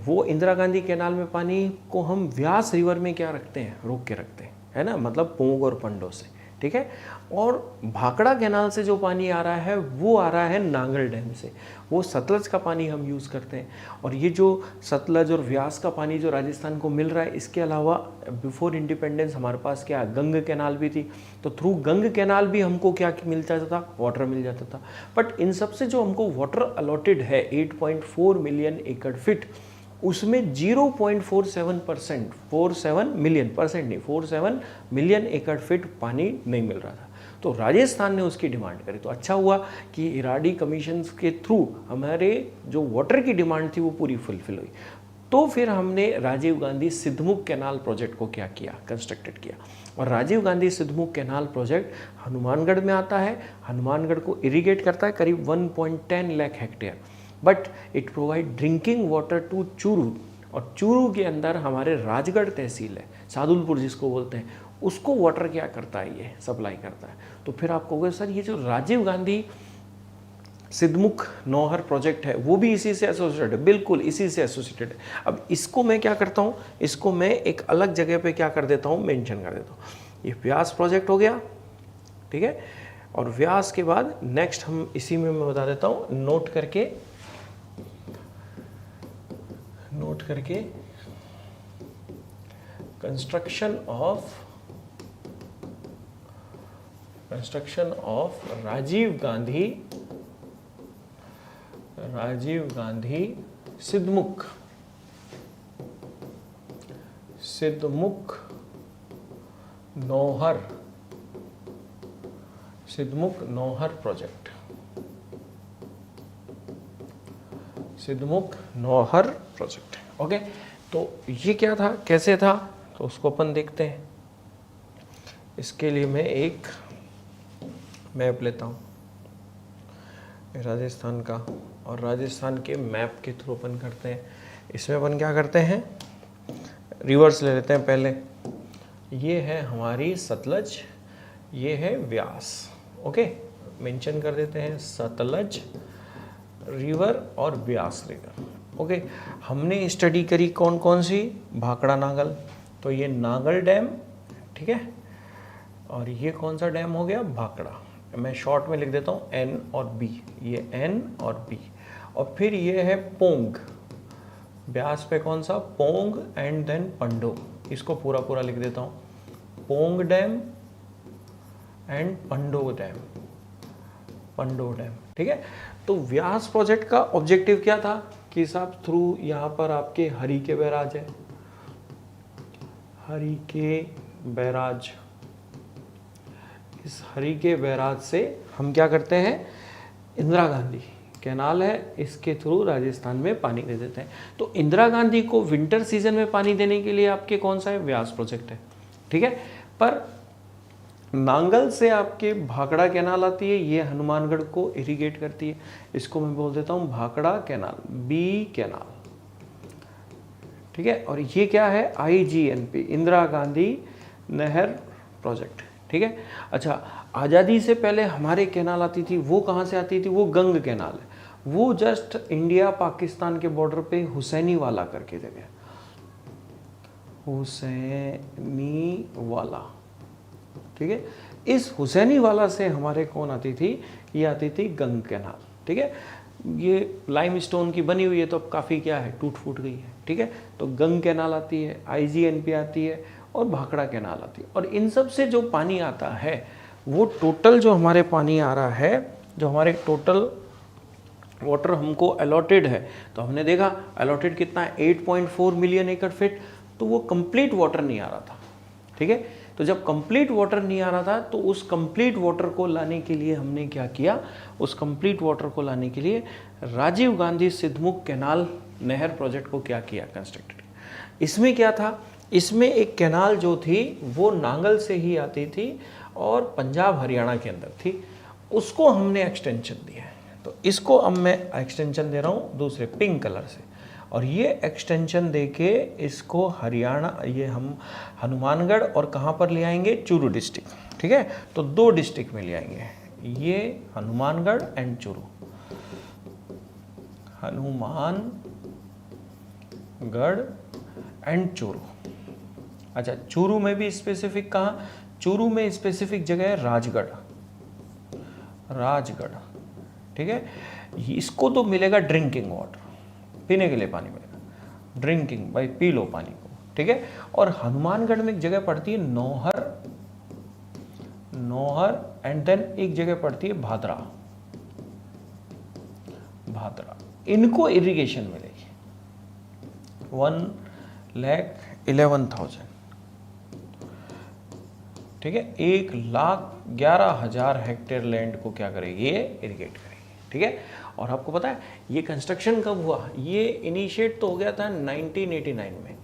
वो इंदिरा गांधी कैनाल में पानी को हम व्यास रिवर में क्या रखते हैं, रोक के रखते हैं, है ना, मतलब पोंग और पंडों से. ठीक है, और भाखड़ा कैनाल से जो पानी आ रहा है वो आ रहा है नांगल डैम से, वो सतलज का पानी हम यूज़ करते हैं. और ये जो सतलज और व्यास का पानी जो राजस्थान को मिल रहा है, इसके अलावा बिफोर इंडिपेंडेंस हमारे पास क्या, गंग कैनाल भी थी. तो थ्रू गंग कैनाल भी हमको क्या मिल जाता था, वाटर मिल जाता था. बट इन सब से जो हमको वाटर अलॉटेड है 8.4 मिलियन एकड़ फीट, उसमें 0.47%, 47 मिलियन एकड़ फीट पानी नहीं मिल रहा था. तो राजस्थान ने उसकी डिमांड करी. तो अच्छा हुआ कि इराडी कमीशन के थ्रू हमारे जो वाटर की डिमांड थी वो पूरी फुलफिल हुई. तो फिर हमने राजीव गांधी सिद्धमुख कैनाल प्रोजेक्ट को क्या किया, कंस्ट्रक्टेड किया. और राजीव गांधी सिद्धमुख कैनाल प्रोजेक्ट हनुमानगढ़ में आता है. हनुमानगढ़ को इरिगेट करता है करीब 1.10 lakh hectare. But it provide drinking water to Churu. और चूरू के अंदर हमारे राजगढ़ तहसील है, सादुलपुर जिसको बोलते हैं, उसको वाटर क्या करता है, ये सप्लाई करता है. तो फिर आप कहोगे सर ये जो राजीव गांधी सिद्धमुख नौहर प्रोजेक्ट है वो भी इसी से एसोसिएटेड है. बिल्कुल इसी से एसोसिएटेड है. अब इसको मैं क्या करता हूँ, इसको मैं एक अलग जगह पे क्या कर देता हूँ, मेंशन कर देता हूँ. ये व्यास प्रोजेक्ट हो गया. ठीक है। और व्यास के बाद नेक्स्ट हम इसी में मैं बता देता हूँ, नोट करके construction of Rajiv Gandhi Sidhmukh Nohar project, Sidhmukh Nohar project. Okay, तो ये क्या था, कैसे था, तो उसको अपन देखते हैं। इसके लिए मैं एक मैप लेता हूँ राजस्थान का, और राजस्थान के मैप के थ्रू अपन करते हैं। इसमें अपन क्या करते हैं, रिवर्स ले लेते हैं पहले। ये है हमारी सतलज, ये है व्यास। ओके, मेंशन कर देते हैं सतलज रिवर और व्यास रिवर। ओके, हमने स्टडी करी कौन कौन सी, भाखड़ा नागल, तो ये नागल डैम, ठीक है। और ये कौन सा डैम हो गया, भाखड़ा। मैं शॉर्ट में लिख देता हूँ एन और बी, ये एन और बी। और फिर ये है पोंग, व्यास पे कौन सा, पोंग एंड देन पंडो। इसको पूरा पूरा लिख देता हूँ, Pong dam and Pando dam, ठीक है। तो व्यास प्रोजेक्ट का ऑब्जेक्टिव क्या था कि साहब थ्रू यहाँ पर आपके हरी के बैराज है, हरी के बैराज, इस हरी के बैराज से हम क्या करते हैं, इंदिरा गांधी कैनाल है, इसके थ्रू राजस्थान में पानी दे देते हैं। तो इंदिरा गांधी को विंटर सीजन में पानी देने के लिए आपके कौन सा है, व्यास प्रोजेक्ट है, ठीक है। पर नांगल से आपके भाखड़ा कैनाल आती है, ये हनुमानगढ़ को इरिगेट करती है, इसको मैं बोल देता हूँ भाखड़ा कैनाल, बी कैनाल, ठीक है। और ये क्या है, IGNP, इंदिरा गांधी नहर प्रोजेक्ट, ठीक है। अच्छा, आज़ादी से पहले हमारे कैनाल आती थी, वो कहाँ से आती थी, वो गंग कैनाल है, वो जस्ट इंडिया पाकिस्तान के बॉर्डर पे हुसैनी वाला करके जगह, हुसैनी वाला, ठीक है। इस हुसैनी वाला से हमारे कौन आती थी, ये आती थी गंग कैनाल, ठीक है। ये लाइमस्टोन की बनी हुई है, तो अब काफ़ी क्या है, टूट फूट गई है, ठीक है। तो गंग कैनाल आती है, IGNP आती है, और भाखड़ा कैनाल आती है। और इन सब से जो पानी आता है, वो टोटल जो हमारे पानी आ रहा है, जो हमारे टोटल वाटर हमको अलॉटेड है, तो हमने देखा अलॉटेड कितना है, 8.4 मिलियन एकड़ फीट। तो वो कंप्लीट वाटर नहीं आ रहा था, ठीक है। तो जब कंप्लीट वाटर नहीं आ रहा था, तो उस कंप्लीट वाटर को लाने के लिए हमने क्या किया, उस कंप्लीट वाटर को लाने के लिए राजीव गांधी सिद्धमुख कैनाल नहर प्रोजेक्ट को क्या किया, कंस्ट्रक्टेड। इसमें क्या था, इसमें एक कैनाल जो थी वो नांगल से ही आती थी और पंजाब हरियाणा के अंदर थी, उसको हमने एक्सटेंशन दिया है। तो इसको अब मैं एक्सटेंशन दे रहा हूँ दूसरे पिंक कलर से, और ये एक्सटेंशन देके इसको हरियाणा, ये हम हनुमानगढ़ और कहाँ पर ले आएंगे, चूरू डिस्ट्रिक्ट, ठीक है। तो 2 डिस्ट्रिक्ट में ले आएंगे, ये हनुमानगढ़ एंड चूरू, हनुमानगढ़ एंड चूरू। अच्छा, चूरू में भी स्पेसिफिक कहाँ, चूरू में स्पेसिफिक जगह है राजगढ़, ठीक है। इसको तो मिलेगा ड्रिंकिंग वाटर, पीने के लिए पानी मिलेगा, ड्रिंकिंग भाई पी लो पानी को, ठीक है। और हनुमानगढ़ में एक जगह पड़ती है नौहर एंड देन एक जगह पड़ती है भादरा, इनको इरिगेशन मिलेगी 1,11,000, ठीक है। 1,11,000 हेक्टेयर लैंड को क्या करेगी, ये इरिगेट करेगी, ठीक है। और आपको पता है ये कंस्ट्रक्शन कब हुआ, ये इनिशिएट तो हो गया था 1989 में,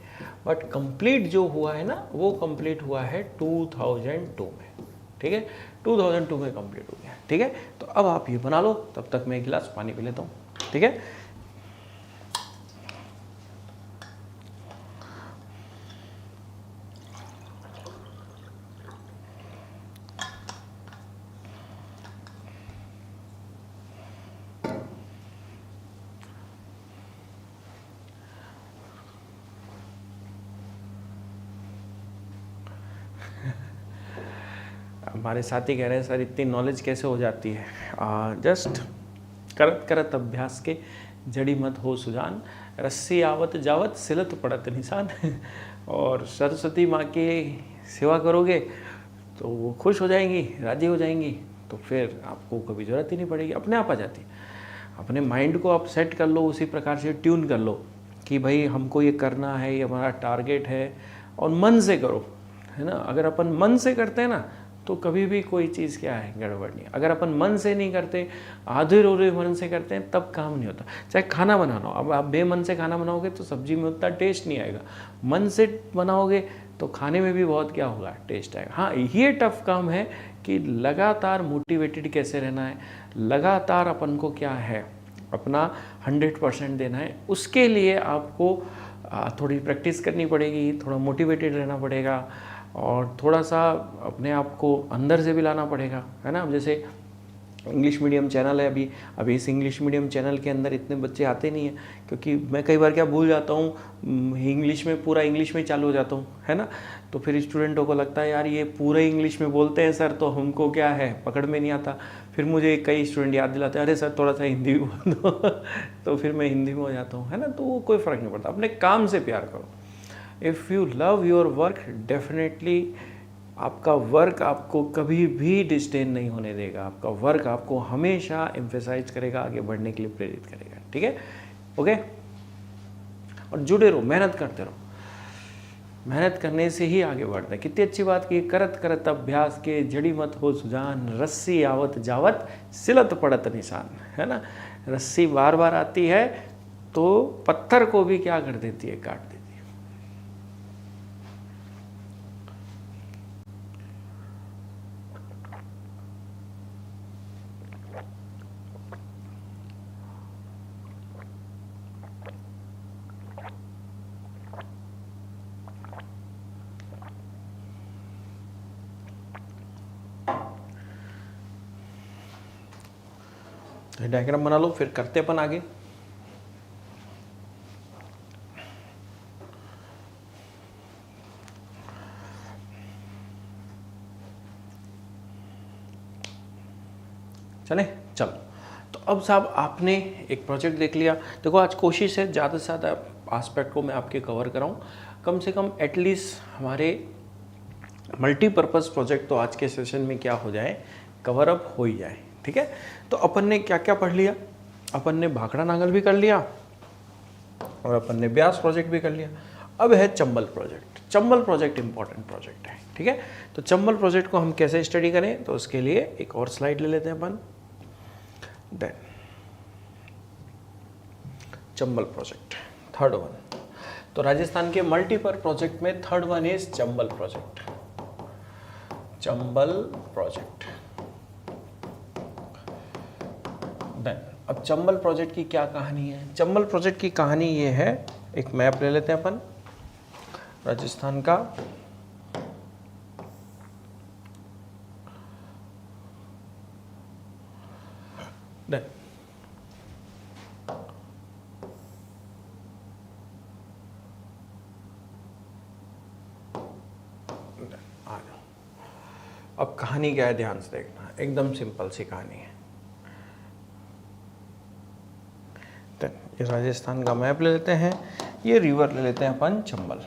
बट कंप्लीट जो हुआ है ना, वो कंप्लीट हुआ है 2002 में, ठीक है। 2002 में कंप्लीट हो गया, ठीक है। तो अब आप ये बना लो, तब तक मैं एक गिलास पानी पी लेता हूँ, ठीक है। हमारे साथी कह रहे हैं सर इतनी नॉलेज कैसे हो जाती है। जस्ट करत करत अभ्यास के जड़ी मत हो सुजान, रस्सी आवत जावत सिलत पड़त निशान। और सरस्वती माँ की सेवा करोगे तो वो खुश हो जाएंगी, राजी हो जाएंगी, तो फिर आपको कभी ज़रूरत ही नहीं पड़ेगी, अपने आप आ जाती है। अपने माइंड को आप सेट कर लो, उसी प्रकार से ट्यून कर लो कि भाई हमको ये करना है, ये हमारा टारगेट है, और मन से करो, है ना। अगर अपन मन से करते हैं ना तो कभी भी कोई चीज़ क्या है, गड़बड़ नहीं। अगर अपन मन से नहीं करते, आधे रोधे मन से करते हैं, तब काम नहीं होता। चाहे खाना बनाना हो, अब आप बेमन से खाना बनाओगे तो सब्जी में उतना टेस्ट नहीं आएगा, मन से बनाओगे तो खाने में भी बहुत क्या होगा, टेस्ट आएगा। हाँ, ये टफ काम है कि लगातार मोटिवेटेड कैसे रहना है, लगातार अपन को क्या है, अपना 100% देना है। उसके लिए आपको थोड़ी प्रैक्टिस करनी पड़ेगी, थोड़ा मोटिवेटेड रहना पड़ेगा, और थोड़ा सा अपने आप को अंदर से भी लाना पड़ेगा, है ना। अब जैसे इंग्लिश मीडियम चैनल है, अभी इस इंग्लिश मीडियम चैनल के अंदर इतने बच्चे आते नहीं हैं, क्योंकि मैं कई बार क्या भूल जाता हूँ, इंग्लिश में पूरा इंग्लिश में चालू हो जाता हूँ, है ना। तो फिर स्टूडेंटों को लगता है यार ये पूरे इंग्लिश में बोलते हैं सर, तो हमको क्या है, पकड़ में नहीं आता। फिर मुझे कई स्टूडेंट याद दिलाते हैं, अरे सर थोड़ा सा हिंदी भी बोल दो। तो फिर मैं हिंदी में हो जाता हूँ, है ना। तो वो कोई फ़र्क नहीं पड़ता, अपने काम से प्यार करो। If you love your work, definitely आपका वर्क आपको कभी भी डिस्टेन नहीं होने देगा। आपका वर्क आपको हमेशा एम्फेसाइज करेगा, आगे बढ़ने के लिए प्रेरित करेगा। ठीक है, ओके। और जुड़े रहो, मेहनत करते रहो, मेहनत करने से ही आगे बढ़ते हैं। कितनी अच्छी बात की, करत करत अभ्यास के जड़ी मत हो सुजान, रस्सी आवत जावत सिलत पड़त निशान, है ना। रस्सी बार बार आती है तो पत्थर को भी क्या कर देती है, काट देती है। डायग्राम बना लो, फिर करते अपन आगे। चले, चलो। तो अब साहब आपने एक प्रोजेक्ट देख लिया। देखो आज कोशिश है ज़्यादा से ज़्यादा आस्पेक्ट को मैं आपके कवर कराऊं, कम से कम एटलीस्ट हमारे मल्टीपर्पज़ प्रोजेक्ट तो आज के सेशन में क्या हो जाए, कवर अप हो ही जाए। ठीक है, तो अपन ने क्या क्या पढ़ लिया, अपन ने भाखड़ा नांगल भी कर लिया, और अपन ने ब्यास प्रोजेक्ट भी कर लिया। अब है Chambal project. Chambal project important project है। ठीक है, तो चंबल प्रोजेक्ट को हम कैसे स्टडी करें, तो उसके लिए एक और स्लाइड ले लेते हैं अपन। Then Chambal project third one, तो राजस्थान के मल्टीपर प्रोजेक्ट में third one is Chambal project. Chambal project. Then अब चंबल प्रोजेक्ट की क्या कहानी है। चंबल प्रोजेक्ट की कहानी ये है, एक मैप ले लेते हैं अपन राजस्थान का। देन आ जाओ। अब कहानी क्या है, ध्यान से देखना, एकदम सिंपल सी कहानी है। ये राजस्थान का मैप ले लेते हैं, ये रिवर ले लेते हैं अपन चंबल,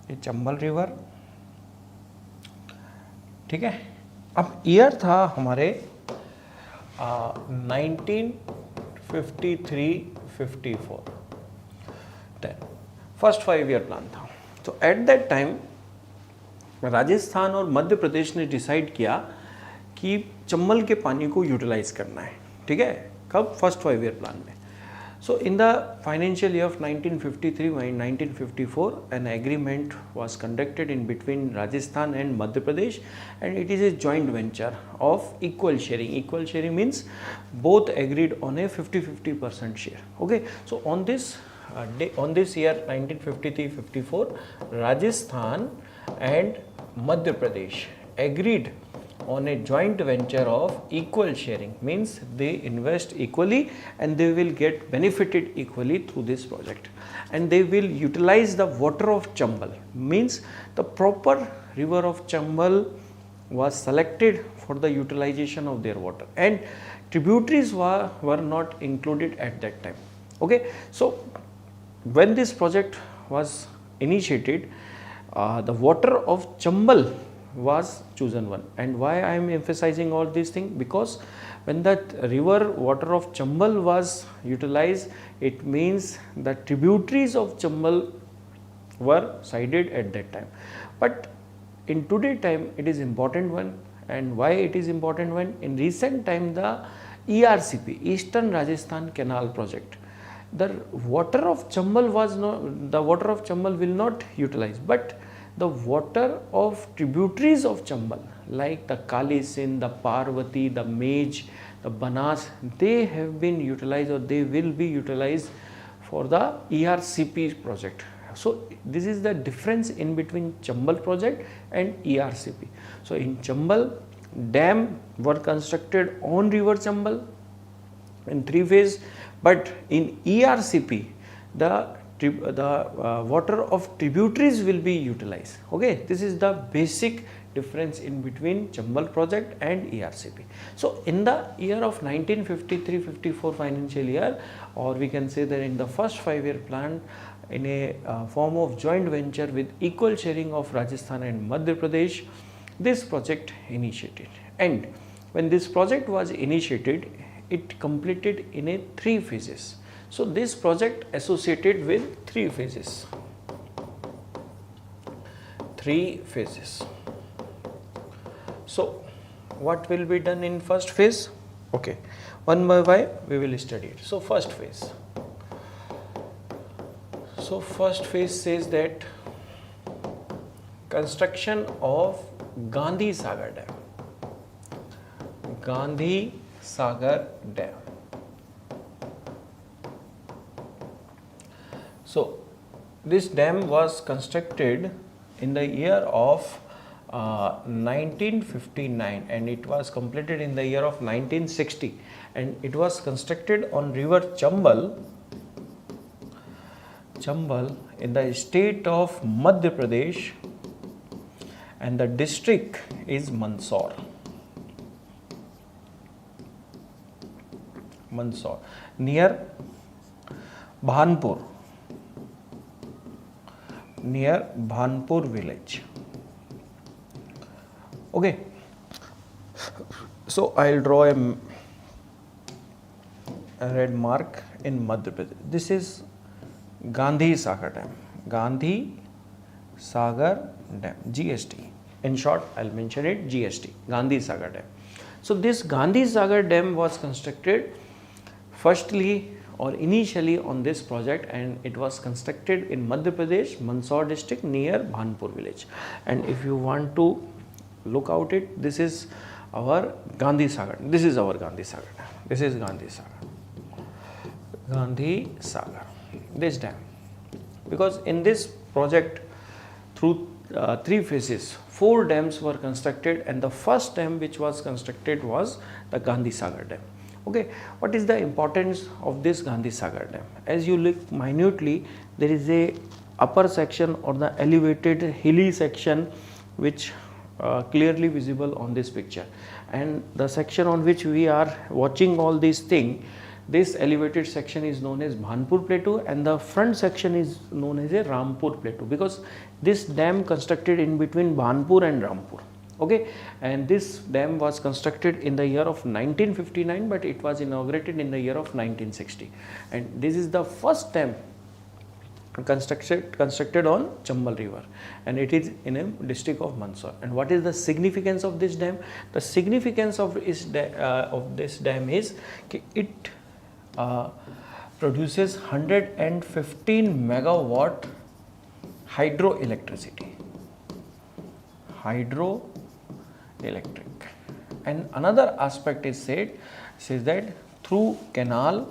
ये चंबल रिवर। ठीक है, अब ईयर था हमारे 1953-54। देन फर्स्ट 5 ईयर प्लान था। तो एट दैट टाइम राजस्थान और मध्य प्रदेश ने डिसाइड किया कि चंबल के पानी को यूटिलाइज करना है। ठीक है, कब, फर्स्ट 5 ईयर प्लान में। So in the financial year of 1953-1954, an agreement was conducted in between Rajasthan and Madhya Pradesh, and it is a joint venture of equal sharing. Equal sharing means both agreed on a 50-50% share. Okay, so on this on this year 1953-54, Rajasthan and Madhya Pradesh agreed on a joint venture of equal sharing, means they invest equally and they will get benefited equally through this project, and they will utilize the water of Chambal, means the proper river of Chambal was selected for the utilization of their water, and tributaries were not included at that time. Okay, so when this project was initiated, the water of Chambal was chosen one. And why I am emphasizing all these things? Because when that river water of Chambal was utilized, it means the tributaries of Chambal were sided at that time. But in today time, it is important one. And why it is important one? In recent time, the ERCP, Eastern Rajasthan Canal Project, the water of Chambal was the water of Chambal will not utilize, but the water of tributaries of Chambal like the Kali Sindh, the Parvati, the Mej, the Banas, they have been utilized or they will be utilized for the ERCP project. So this is the difference in between Chambal project and ERCP. So in Chambal, dam were constructed on river Chambal in 3 phase, but in ERCP the water of tributaries will be utilized. Okay, this is the basic difference in between Chambal project and ERCP. So in the year of 1953-54 financial year, or we can say that in the first 5-year plan, in a form of joint venture with equal sharing of Rajasthan and Madhya Pradesh, this project initiated. And when this project was initiated, it completed in a 3 phases. So this project associated with 3 phases. 3 phases. So what will be done in first phase? Okay, one by one we will study it. So first phase. So first phase says that construction of Gandhi Sagar Dam. Gandhi Sagar Dam. So this dam was constructed in the year of 1959 and it was completed in the year of 1960, and it was constructed on river Chambal in the state of Madhya Pradesh, and the district is Mandsaur near Bhanpur village. Okay, so I'll draw a red mark in Madhya Pradesh. This is Gandhi Sagar Dam. Gandhi Sagar Dam, GST. In short, I'll mention it GST, Gandhi Sagar Dam. So this Gandhi Sagar Dam was constructed firstly or initially on this project, and it was constructed in Madhya Pradesh, Mandsaur district near Bhanpur village. And if you want to look out it, this is our Gandhi Sagar. This is our Gandhi Sagar Dam. This is Gandhi Sagar. Gandhi Sagar. This dam. Because in this project, through 3 phases, 4 dams were constructed, and the first dam which was constructed was the Gandhi Sagar Dam. Okay, what is the importance of this Gandhi Sagar Dam? As you look minutely, there is a upper section or the elevated hilly section which clearly visible on this picture, and the section on which we are watching all these things, this elevated section is known as Bhanpur Plateau, and the front section is known as a Rampur Plateau, because this dam constructed in between Bhanpur and Rampur. Okay, and this dam was constructed in the year of 1959, but it was inaugurated in the year of 1960, and this is the first dam constructed on Chambal river, and it is in a district of Mandsaur. And what is the significance of this dam? The significance of this dam is it produces 115 megawatt hydroelectricity. And another aspect is says that through canal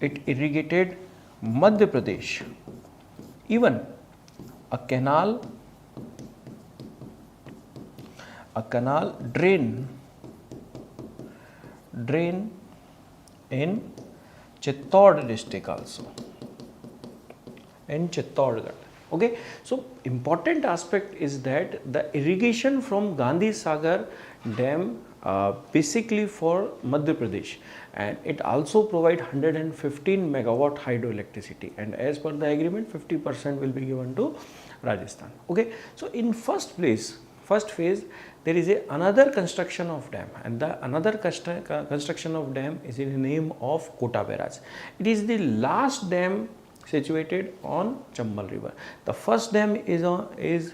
it irrigated Madhya Pradesh. Even a canal drain in Chittor district also, in Chittorgarh. Okay, so important aspect is that the irrigation from Gandhi Sagar dam basically for Madhya Pradesh, and it also provide 115 megawatt hydroelectricity, and as per the agreement 50% will be given to Rajasthan. Okay, so in first phase there is another construction of dam, and the another construction of dam is in the name of Kota Barrage. It is the last dam situated on Chambal river. The first dam is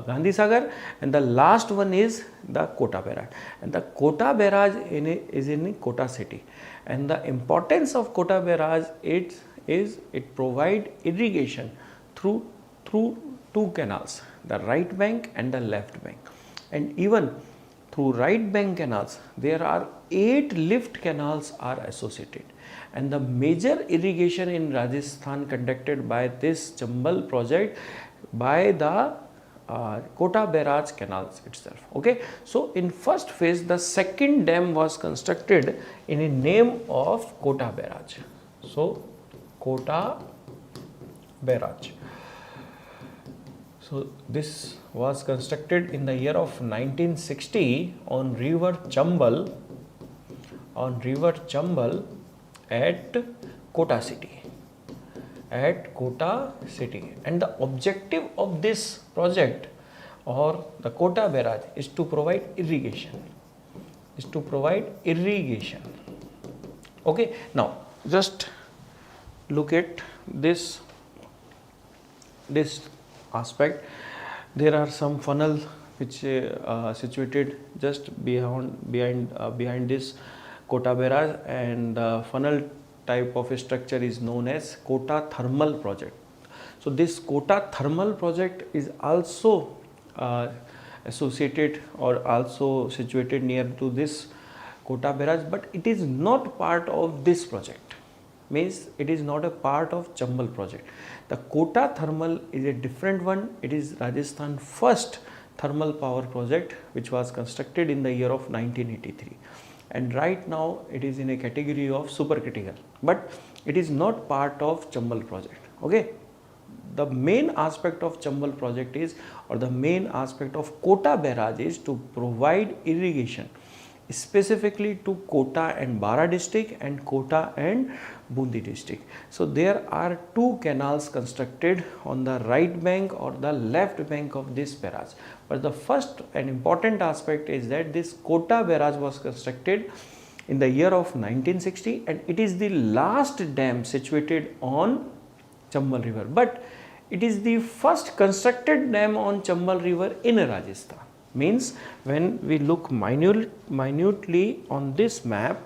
Gandhi Sagar, and the last one is the Kota Barrage, and the Kota Barrage is in Kota city. And the importance of Kota Barrage it provide irrigation through two canals, the right bank and the left bank. And even through right bank canals there are 8 lift canals are associated, and the major irrigation in Rajasthan conducted by this Chambal project by the Kota Barrage canals itself. Okay, so in first phase the second dam was constructed in the name of Kota Barrage. So Kota Barrage. So this was constructed in the year of 1960 on river Chambal at Kota city. And the objective of this project or the Kota Barrage is to provide irrigation. Okay, now just look at this aspect. There are some funnel which situated just behind this Kota Barrage, and the funnel type of a structure is known as Kota Thermal project. So this Kota Thermal project is also associated or also situated near to this Kota Barrage, but it is not part of this project. Means it is not a part of Chambal project. The Kota Thermal is a different one. It is Rajasthan first thermal power project which was constructed in the year of 1983, and right now it is in a category of supercritical, but it is not part of Chambal project. Okay, the main aspect of Chambal project is, or the main aspect of Kota Barrage is to provide irrigation specifically to Kota and Bara district and Kota and Bundi district. So there are 2 canals constructed on the right bank or the left bank of this barrage. But the first and important aspect is that this Kota Barrage was constructed in the year of 1960, and it is the last dam situated on Chambal river. But it is the first constructed dam on Chambal river in Rajasthan. Means when we look minutely on this map,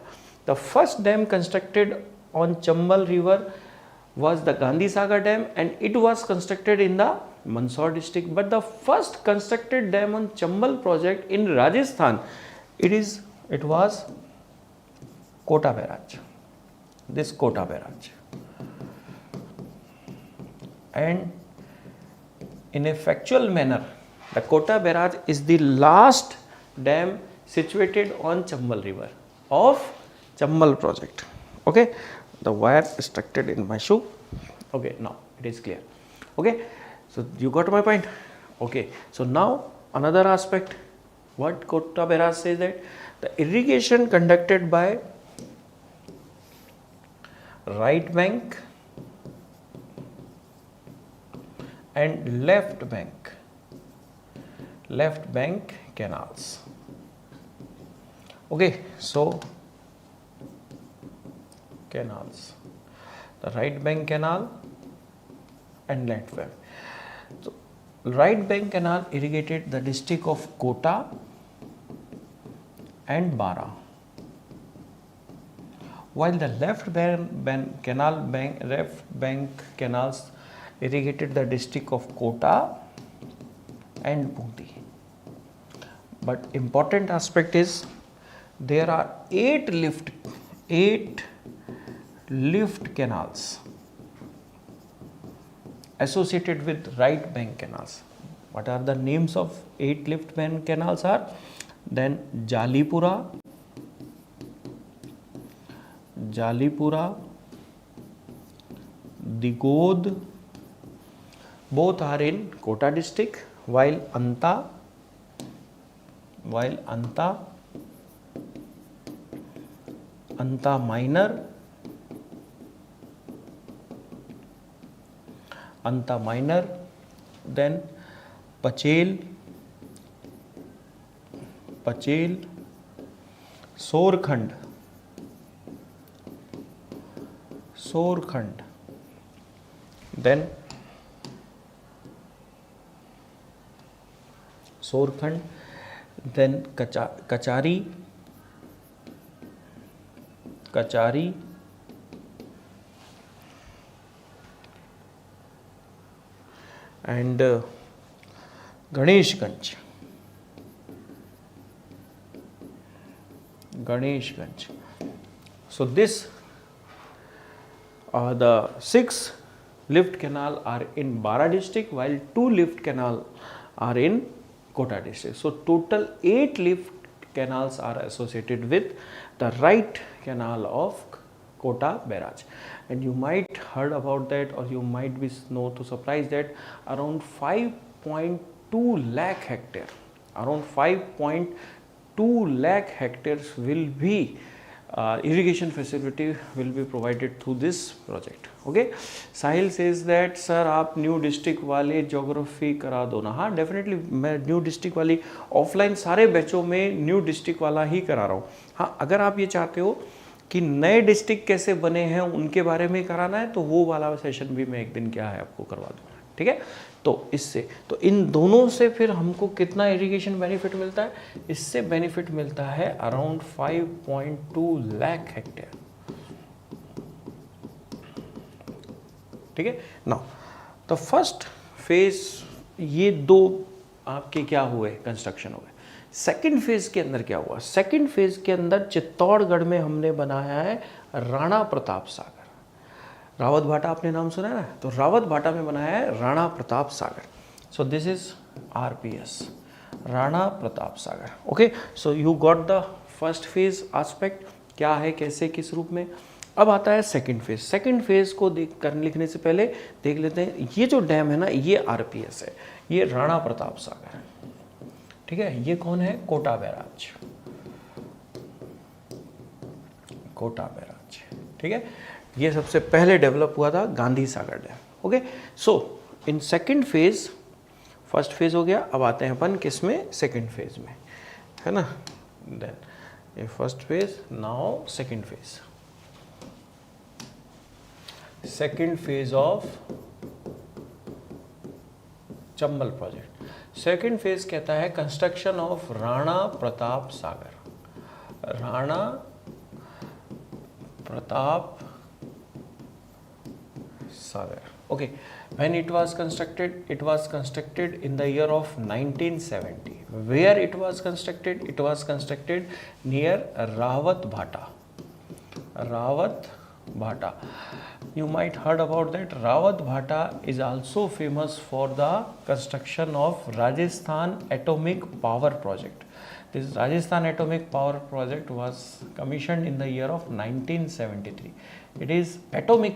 the first dam constructed on Chambal river was the Gandhi Sagar dam, and it was constructed in the Mandsaur district. But the first constructed dam on Chambal project in Rajasthan, it was Kota Barrage. This Kota Barrage. And in a factual manner, the Kota Barrage is the last dam situated on Chambal river of Chambal project. Okay, the wire stuck in my shoe. Okay, now it is clear. Okay, so you got my point. Okay, so now another aspect, what Kota Barrage says, that the irrigation conducted by right bank and left bank canals. Okay, so canals, the right bank canal and left bank. So right bank canal irrigated the district of Kota and Bara, while the left bank canals irrigated the district of Kota and Bundi. But important aspect is there are 8 lift canals associated with right bank canals. What are the names of 8 lift bank canals are? Then Jalipura, Digod, both are in Kota district, while Anta minor, then Pachel, Sorkhand, then Sorkhand, then Kachari, and Ganeshganj. So this the 6 lift canal are in Bara district, while 2 lift canal are in Kota district. So total 8 lift canals are associated with the right canal of Kota barrage. And you might heard about that, or you might be surprised that around 5.2 lakh hectare, hectares will be irrigation facility will be provided through this project. Okay, Sahil says that sir आप new district वाले geography करा दो ना. हाँ definitely मैं new district वाली offline सारे बैचों में न्यू डिस्ट्रिक्ट वाला ही करा रहा हूँ. हाँ अगर आप ये चाहते हो कि नए डिस्ट्रिक्ट कैसे बने हैं उनके बारे में कराना है तो वो वाला सेशन भी मैं एक दिन क्या है आपको करवा दूँगा. ठीक है, तो इससे तो इन दोनों से फिर हमको कितना इरिगेशन बेनिफिट मिलता है? इससे बेनिफिट मिलता है अराउंड 5.2 लाख हेक्टेयर. ठीक है, नाउ द फर्स्ट फेज ये 2 आपके क्या हुए, कंस्ट्रक्शन हुए. सेकंड फेज के अंदर क्या हुआ? सेकंड फेज के अंदर चित्तौड़गढ़ में हमने बनाया है राणा प्रताप सागर. रावत भाटा आपने नाम सुना है ना, तो रावत भाटा में बनाया है Rana Pratap Sagar. So this is RPS, Rana Pratap Sagar. Okay, so you got the first phase aspect क्या है, कैसे, किस रूप में. अब आता है सेकंड फेज. सेकंड फेज को लिखने से पहले देख लेते हैं ये जो डैम है ना, ये RPS है, ये राणा प्रताप सागर है. ठीक है, ये कौन है? कोटा बैराज. ठीक है, ये सबसे पहले डेवलप हुआ था Gandhi Sagar dam. Okay, so in second phase, first phase हो गया, अब आते हैं अपन किस में? सेकंड फेज में, है ना. देन ये first phase, now second phase. Second phase of Chambal project. Second phase कहता है construction of Rana Pratap Sagar. Rana Pratap Sagar. Okay, when it was constructed in the year of 1970. Where it was constructed? It was constructed near Rawat Bhata. You might heard about that. Rawat Bhata is also famous for the construction of Rajasthan Atomic Power Project. This Rajasthan Atomic Power Project was commissioned in the year of 1973. It is atomic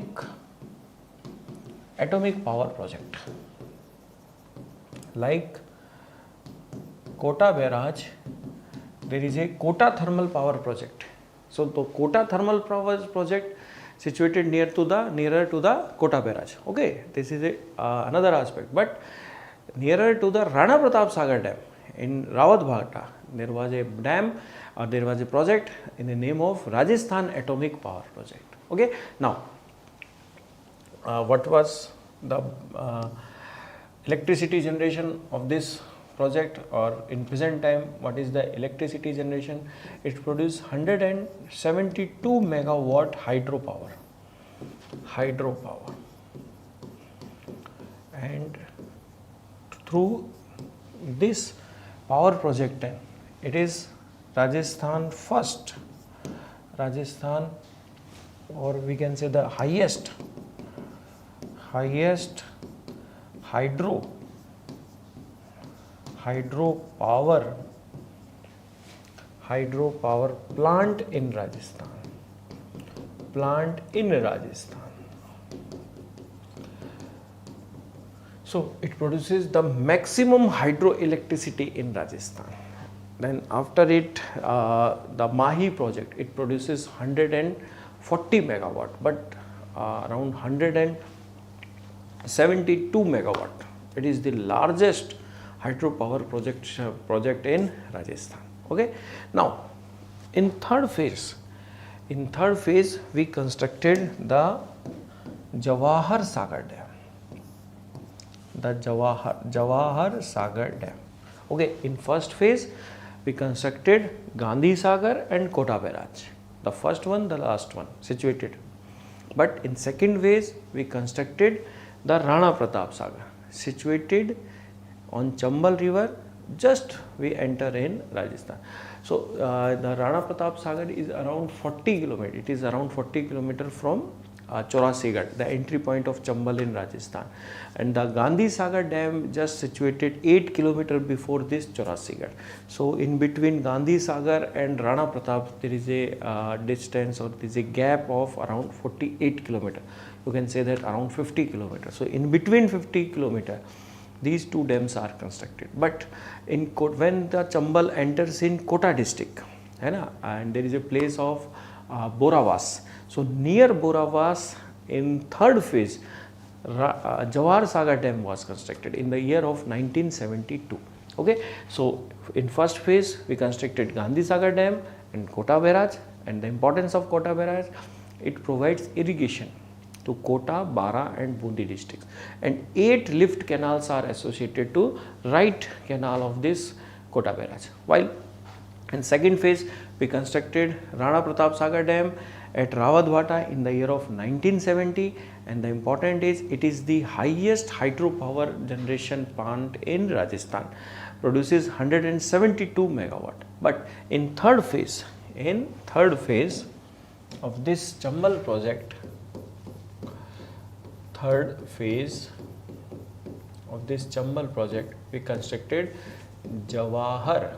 power project. Like Kota barrage, there is a Kota thermal power project. So the Kota thermal power project situated nearer to the Kota barrage. Okay, this is another aspect. But nearer to the Rana Pratap Sagar dam in Rawat Bhata, there was a dam or there was a project in the name of Rajasthan Atomic Power Project. Okay, now what was the electricity generation of this project, or in present time what is the electricity generation? It produces 172 megawatt hydropower, and through this power project it is Rajasthan first, or we can say the highest hydro power plant in Rajasthan. So it produces the maximum hydroelectricity in Rajasthan. Then after it, the Mahi project, it produces 140 megawatt, but around 172 megawatt. It is the largest hydropower project in Rajasthan. Okay. Now, in third phase, we constructed the Jawahar Sagar Dam. The Jawahar Sagar Dam. Okay, in first phase we constructed Gandhi Sagar and Kota Barrage. The first one, the last one situated. But in second phase we constructed the Rana Pratap Sagar, situated on Chambal river. Just we enter in Rajasthan. So the Rana Pratap Sagar is around 40 km. It is around 40 km from Chaurasigarh, the entry point of Chambal in Rajasthan, and the Gandhi Sagar Dam just situated 8 km before this Chaurasigarh. So in between Gandhi Sagar and Rana Pratap there is a distance, or there is a gap of around 48 km. You can say that around 50 km. So in between 50 km these two dams are constructed. But in when the Chambal enters in Kota district, and there is a place of Boravas. So near Boravas, in third phase, Jawahar Sagar Dam was constructed in the year of 1972. Okay, so in first phase we constructed Gandhi Sagar Dam and Kota Barrage. And the importance of Kota Barrage, it provides irrigation to Kota, Bara and Bundi districts, and 8 lift canals are associated to right canal of this Kota Barrage. While in second phase we constructed Rana Pratap Sagar Dam at Rawatbhata in the year of 1970, and the important is it is the highest hydropower generation plant in Rajasthan, produces 172 megawatt. But in third phase of this Chambal project, we constructed Jawahar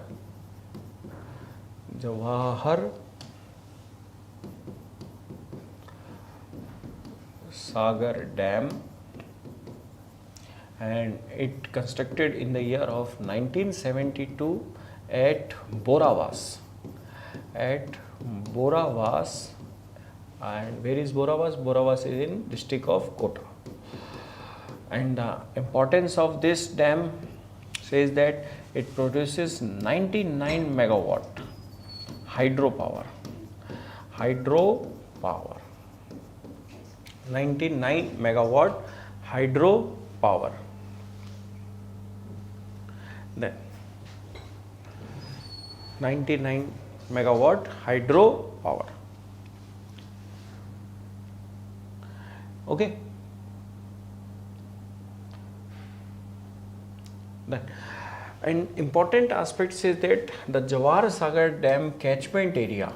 Sagar Dam, and it constructed in the year of 1972 at Boravas. And where is Boravas? Boravas is in district of Kota. And the importance of this dam says that it produces 99 megawatt hydropower. 99 megawatt hydropower. Then 99 megawatt hydropower. Okay. Then an important aspect is that the Jawahar Sagar Dam catchment area,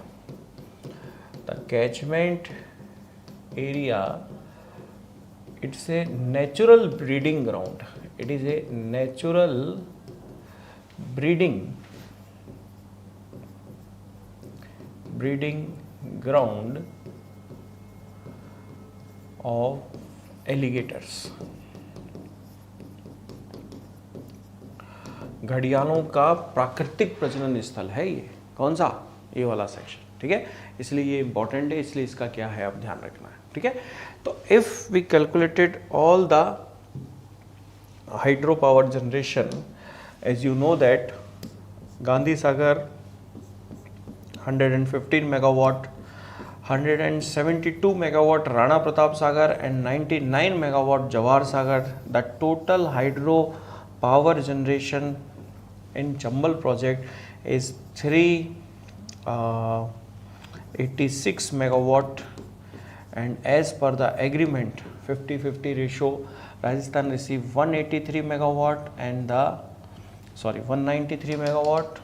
it's a natural breeding ground. It is a natural breeding ground of alligators. घड़ियालों का प्राकृतिक प्रजनन स्थल है ये. कौन सा? ये वाला सेक्शन. ठीक है, इसलिए ये इंपॉर्टेंट है, इसलिए इसका क्या है आप ध्यान रखना है. ठीक है, तो if we calculated all the hydro power generation, as you know that Gandhi Sagar 115 megawatt, 172 megawatt Rana Pratap Sagar and 99 megawatt Jawahar Sagar. The total hydro power generation in Chambal project is 386 megawatt, and as per the agreement 50-50 ratio, Rajasthan received 193 megawatt and 193 megawatt,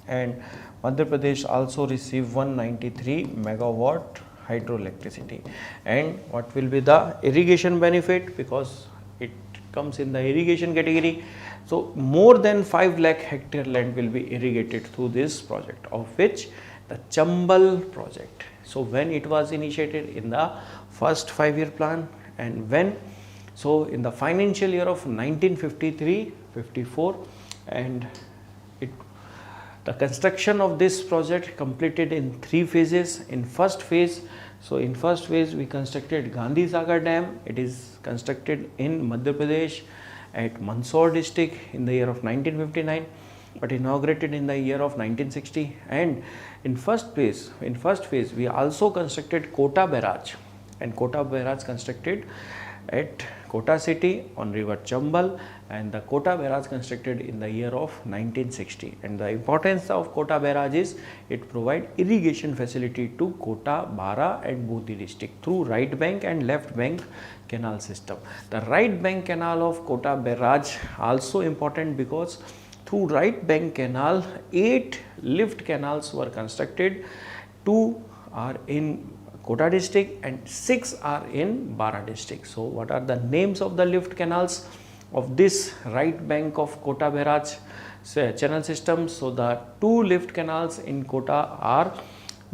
and Madhya Pradesh also received 193 megawatt hydroelectricity. And what will be the irrigation benefit, because it comes in the irrigation category. So more than 5 lakh hectare land will be irrigated through this project, of which the Chambal project. So when it was initiated in the first 5-year plan, and when So in the financial year of 1953-54, and it the construction of this project completed in 3 phases. In first phase, we constructed Gandhi Sagar Dam. It is constructed in Madhya Pradesh at Mandsaur district in the year of 1959, but inaugurated in the year of 1960. And in first phase, we also constructed Kota Barrage, and Kota Barrage constructed at Kota city on river Chambal, and the Kota Barrage constructed in the year of 1960. And the importance of Kota Barrage is it provide irrigation facility to Kota, Bara and Bundi district through right bank and left bank canal system. The right bank canal of Kota Barrage also important because through right bank canal 8 lift canals were constructed. 2 are in Kota district and 6 are in Bara district. So what are the names of the lift canals of this right bank of Kota Barrage channel system? So the 2 lift canals in Kota are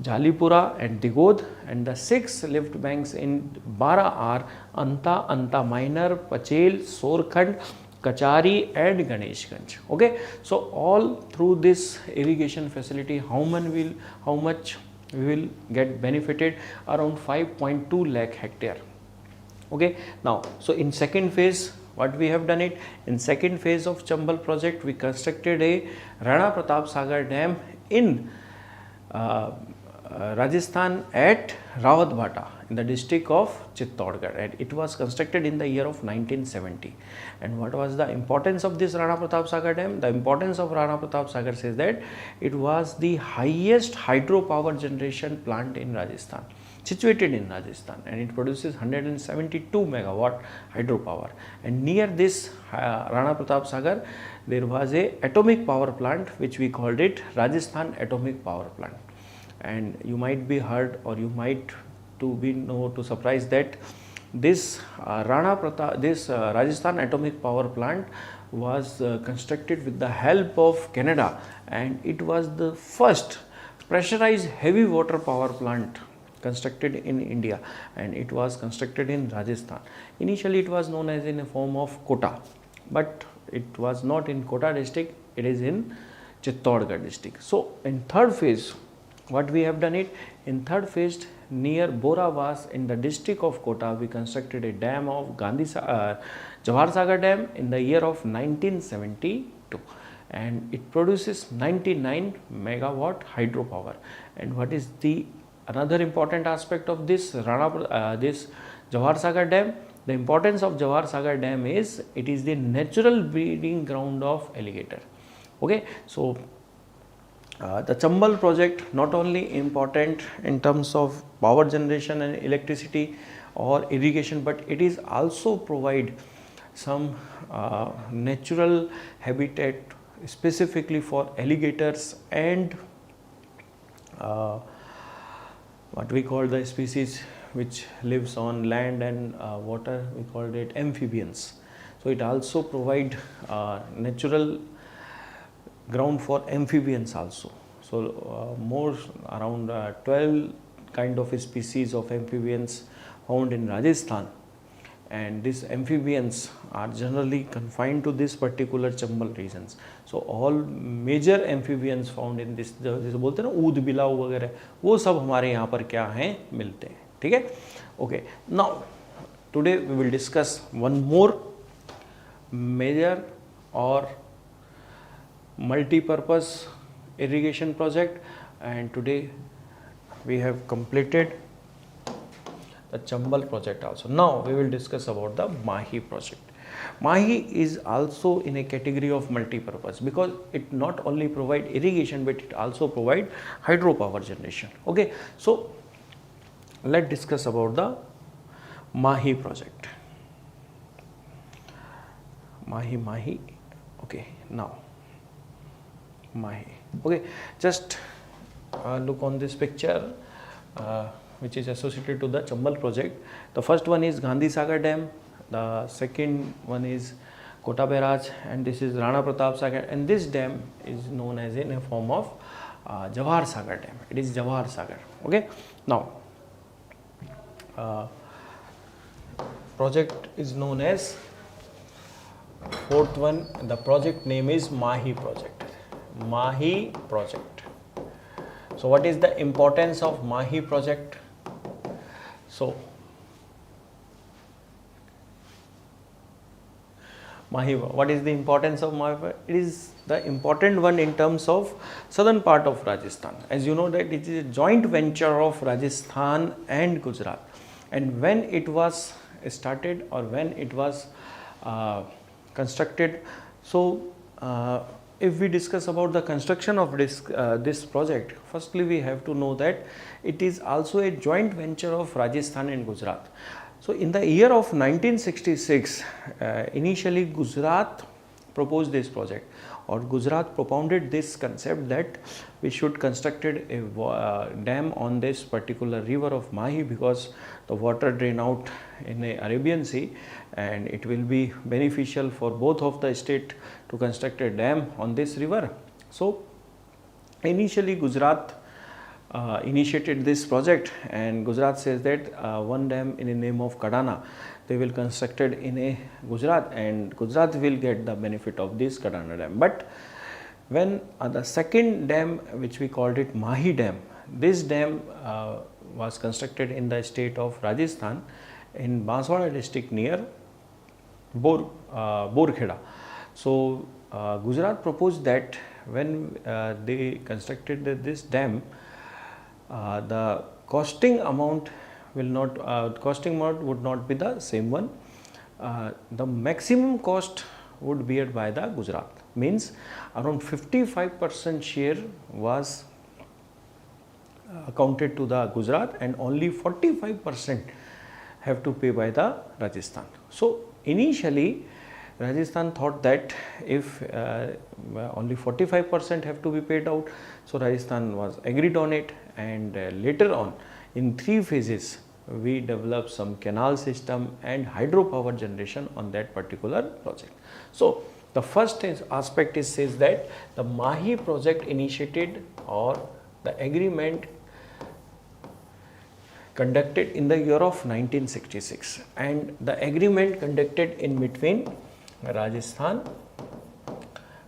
Jalipura and Digod, and the 6 lift banks in Bara are Anta, Anta Minor, Pachel, Sorkhand, Kachari and Ganeshganj. Okay, so all through this irrigation facility, how much we will get benefited? Around 5.2 lakh hectare. Okay, now so in second phase, what we have done it in second phase of Chambal project, we constructed a Rana Pratap Sagar Dam in Rajasthan at Rawatbhata in the district of Chittorgarh, and it was constructed in the year of 1970. And what was the importance of this Rana Pratap Sagar Dam? The importance of Rana Pratap Sagar says that it was the highest hydropower generation plant in Rajasthan, situated in Rajasthan, and it produces 172 megawatt hydropower. And near this Rana Pratap Sagar, there was a atomic power plant which we called it Rajasthan Atomic Power Plant. And you might be heard, or you might to surprise that this Rajasthan Atomic Power Plant was constructed with the help of Canada, and it was the first pressurized heavy water power plant constructed in India, and it was constructed in Rajasthan. Initially it was known as in a form of Kota, but it was not in Kota district, it is in Chittorgarh district. So in third phase, what we have done it in third phase near Boravas in the district of Kota, we constructed a dam of Jawahar Sagar Dam in the year of 1972, and it produces 99 megawatt hydropower. And what is the another important aspect of this this Jawahar Sagar Dam? The importance of Jawahar Sagar Dam is it is the natural breeding ground of alligator. Okay, so the Chambal project not only important in terms of power generation and electricity or irrigation, but it is also provide some natural habitat specifically for alligators and what we call the species which lives on land and water, we called it amphibians. So it also provide natural ground for amphibians also. So more around 12 kind of species of amphibians found in Rajasthan, and these amphibians are generally confined to this particular Chambal regions. So all major amphibians found in this, जैसे बोलते हैं ना ऊद बिलाव वगैरह, वो सब हमारे यहाँ पर क्या हैं मिलते हैं. ठीक है. Okay, now today we will discuss one more major or multi-purpose irrigation project, and today we have completed the Chambal project also. Now we will discuss about the Mahi project. Mahi is also in a category of multi-purpose because it not only provide irrigation but it also provide hydropower generation. Okay, so let's discuss about the Mahi project. Mahi. Okay, now Mahi. Okay, just look on this picture which is associated to the Chambal project. The first one is Gandhi Sagar Dam, the second one is Kota Barrage, and this is Rana Pratap Sagar, and this dam is known as in a form of Jawahar Sagar Dam. It is Jawahar Sagar. Okay, now project is known as, fourth one, the project name is Mahi project. Mahi project. So what is the importance of Mahi project? So Mahi, what is the importance of Mahi? It is the important one in terms of southern part of Rajasthan. As you know that it is a joint venture of Rajasthan and Gujarat, and when it was started or when it was constructed, so if we discuss about the construction of this project, firstly we have to know that it is also a joint venture of Rajasthan and Gujarat. So in the year of 1966, initially Gujarat proposed this project, or Gujarat propounded this concept that we should construct a dam on this particular river of Mahi, because the water drain out in the Arabian Sea, and it will be beneficial for both of the state to construct a dam on this river. So initially Gujarat initiated this project, and Gujarat says that one dam in the name of Kadana they will constructed in a Gujarat, and Gujarat will get the benefit of this Kadana dam. But when the second dam, which we called it Mahi dam, this dam was constructed in the state of Rajasthan in Banswara district near Borkheda. So Gujarat proposed that when they constructed this dam, the costing amount would not be the same one. The maximum cost would be by the Gujarat, means around 55% share was accounted to the Gujarat, and only 45% have to pay by the Rajasthan. So initially Rajasthan thought that if only 45% have to be paid out, so Rajasthan was agreed on it, and later on in 3 phases we developed some canal system and hydropower generation on that particular project. So the first aspect is says that the Mahi project initiated, or the agreement conducted in the year of 1966, and the agreement conducted in between Rajasthan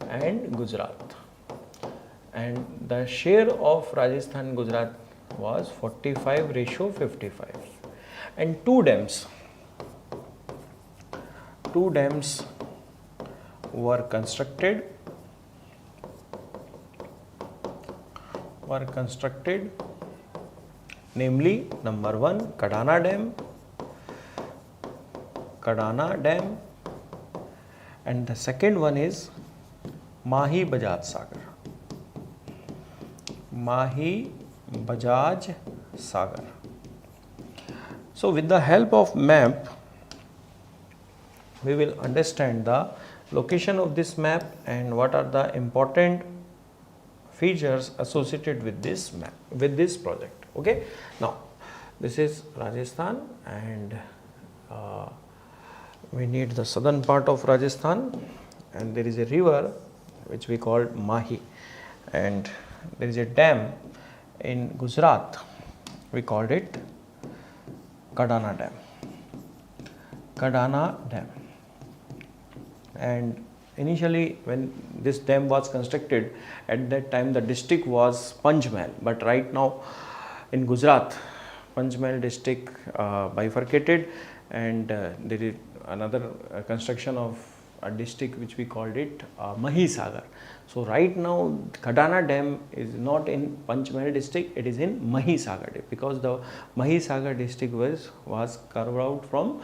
and Gujarat, and the share of Rajasthan Gujarat was 45:55, and two dams were constructed namely number 1 Kadana dam, and the second one is Mahi Bajaj Sagar. So with the help of map we will understand the location of this map and what are the important features associated with this map, with this project. Okay, now this is Rajasthan, and we need the southern part of Rajasthan, and there is a river which we call Mahi, and there is a dam in Gujarat, we called it Kadana dam. And initially when this dam was constructed, at that time the district was Panchmahal, but right now in Gujarat Panchmahal district bifurcated, and there is another construction of a district which we called it Mahisagar. So right now Kadana dam is not in Panchmahal district, it is in Mahisagar, because the Mahisagar district was carved out from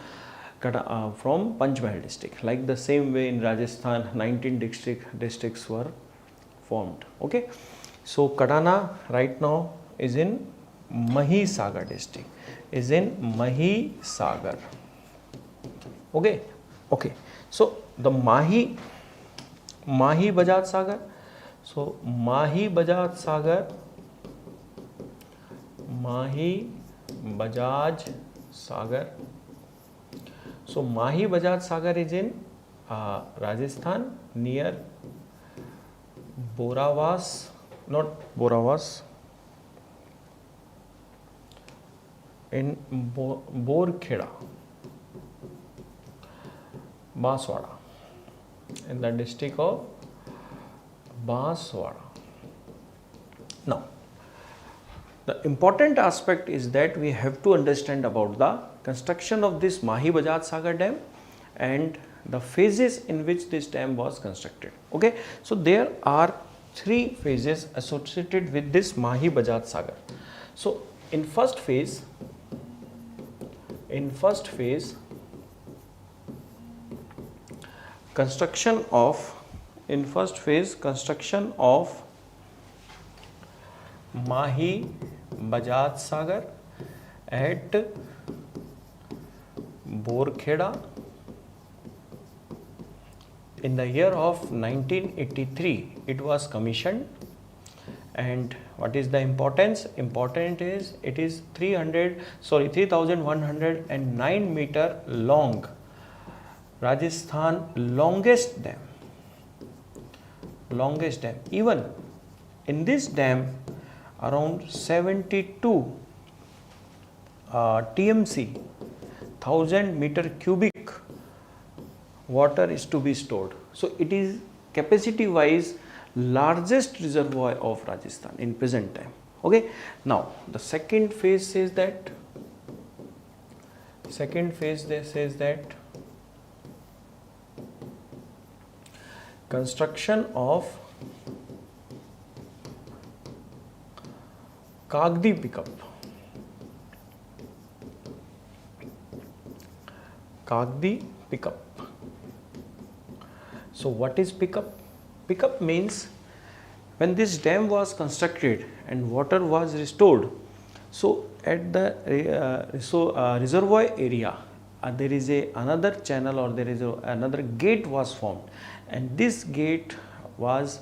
Panchmahal district. Like the same way in Rajasthan 19 districts were formed. Okay, so Kadana right now is in Mahisagar district, is in Mahisagar. Okay, so the Mahi Bajaj Sagar. So Mahi Bajaj Sagar So Mahi Bajaj Sagar is in Rajasthan near in Borkheda. Banswara, in the district of Banswara. Now, the important aspect is that we have to understand about the construction of this Mahi Bajaj Sagar Dam and the phases in which this dam was constructed. Okay, so there are 3 phases associated with this Mahi Bajaj Sagar. So in first phase, construction of Mahi Bajaj Sagar at Borkheda in the year of 1983 it was commissioned. And what is the importance? Important is it is 3109 meter long, Rajasthan longest dam. Even in this dam around 72 TMC 1000 meter cubic water is to be stored. So it is capacity wise largest reservoir of Rajasthan in present time. Okay, now the second phase says that construction of Kagdi pickup. So what is pickup? Pickup means when this dam was constructed and water was restored, so at the reservoir area there is another channel, or there is another gate was formed, and this gate was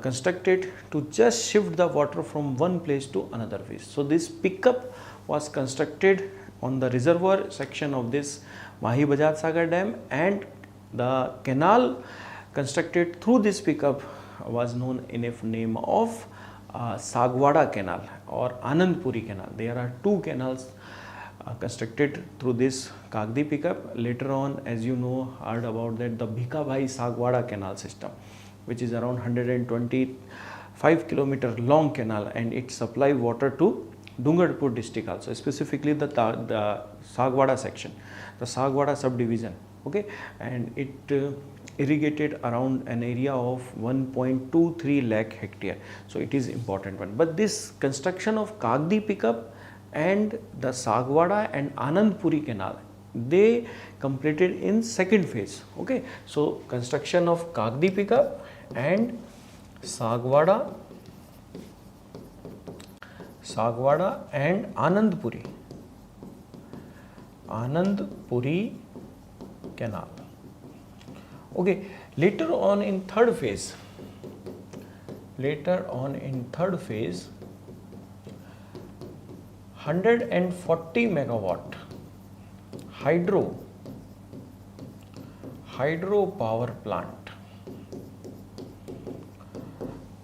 constructed to just shift the water from one place to another place. So this pickup was constructed on the reservoir section of this Mahi Bajaj Sagar Dam, and the canal constructed through this pickup was known in a name of Sagwada Canal or Anandpuri Canal. There are 2 canals constructed through this Kagdi pickup. Later on, as you know, heard about that, the Bhikabhai Sagwada Canal system, which is around 125 kilometer long canal, and it supply water to Dungarpur district also, specifically the Sagwada section, the Sagwada subdivision. Okay, and it irrigated around an area of 1.23 lakh hectare. So it is important one. But this construction of Kagdi pickup and the Sagwada and Anandpuri canal, they completed in second phase. Okay, so construction of Kagdi pickup and Sagwada and Anandpuri canal. Okay, later on in third phase 140 megawatt hydro power plant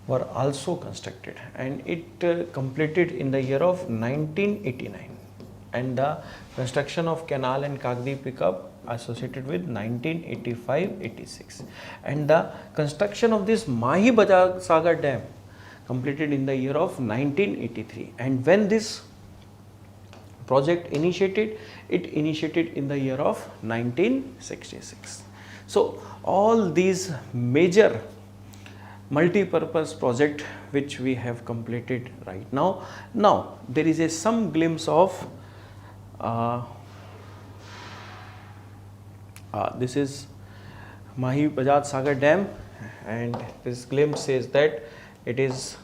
were also constructed, and it completed in the year of 1989, and the construction of canal and Kagdi pickup associated with 1985-86, and the construction of this Mahi Bajaj Sagar Dam completed in the year of 1983. And when this project initiated, it initiated in the year of 1966. So all these major multi-purpose project which we have completed right now. Now there is some glimpse of this is Mahi Bajaj Sagar Dam, and this glimpse says that it is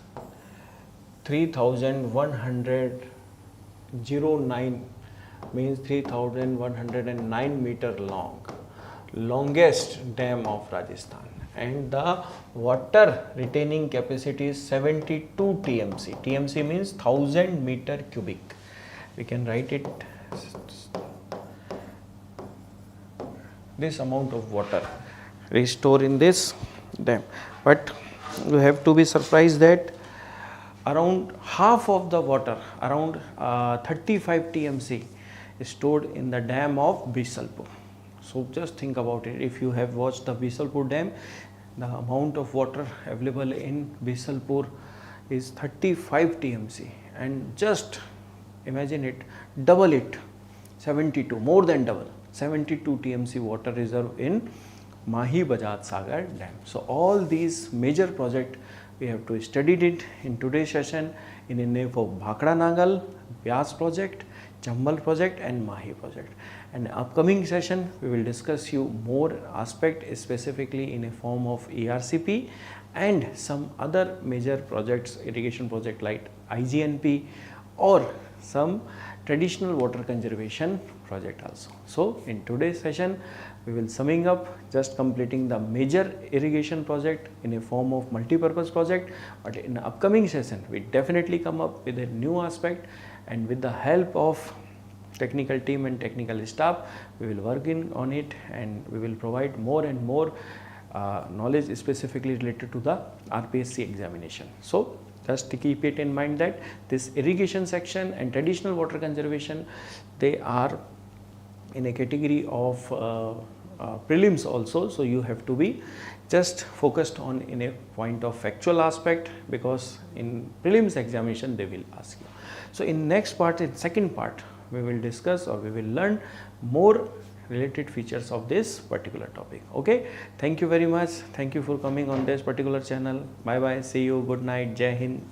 3,109, means 3,109 meter long, longest dam of Rajasthan, and the water retaining capacity is 72 TMC. TMC means 1000 meter cubic. We can write it, this amount of water restored in this dam. But you have to be surprised that around half of the water, around 35 TMC is stored in the dam of Bisalpur. So just think about it. If you have watched the Bisalpur Dam, the amount of water available in Bisalpur is 35 TMC, and just imagine it, double it, 72, more than double, 72 TMC water reserve in Mahi Bajaj Sagar Dam. So all these major projects we have to study it in today's session in the name of Bhakra Nangal, Vyas project, Chambal project and Mahi project. And upcoming session we will discuss you more aspect specifically in a form of ERCP and some other major projects, irrigation project like IGNP or some traditional water conservation project also. So in today's session we will summing up, just completing the major irrigation project in a form of multi-purpose project, but in the upcoming session we definitely come up with a new aspect, and with the help of technical team and technical staff we will work on it, and we will provide more and more knowledge specifically related to the RPSC examination. So just to keep it in mind that this irrigation section and traditional water conservation, they are in a category of prelims also. So you have to be just focused on in a point of factual aspect, because in prelims examination they will ask you. So in next part, in second part, we will discuss or we will learn more related features of this particular topic. Okay, thank you very much. Thank you for coming on this particular channel. Bye bye, see you, good night, Jai Hind.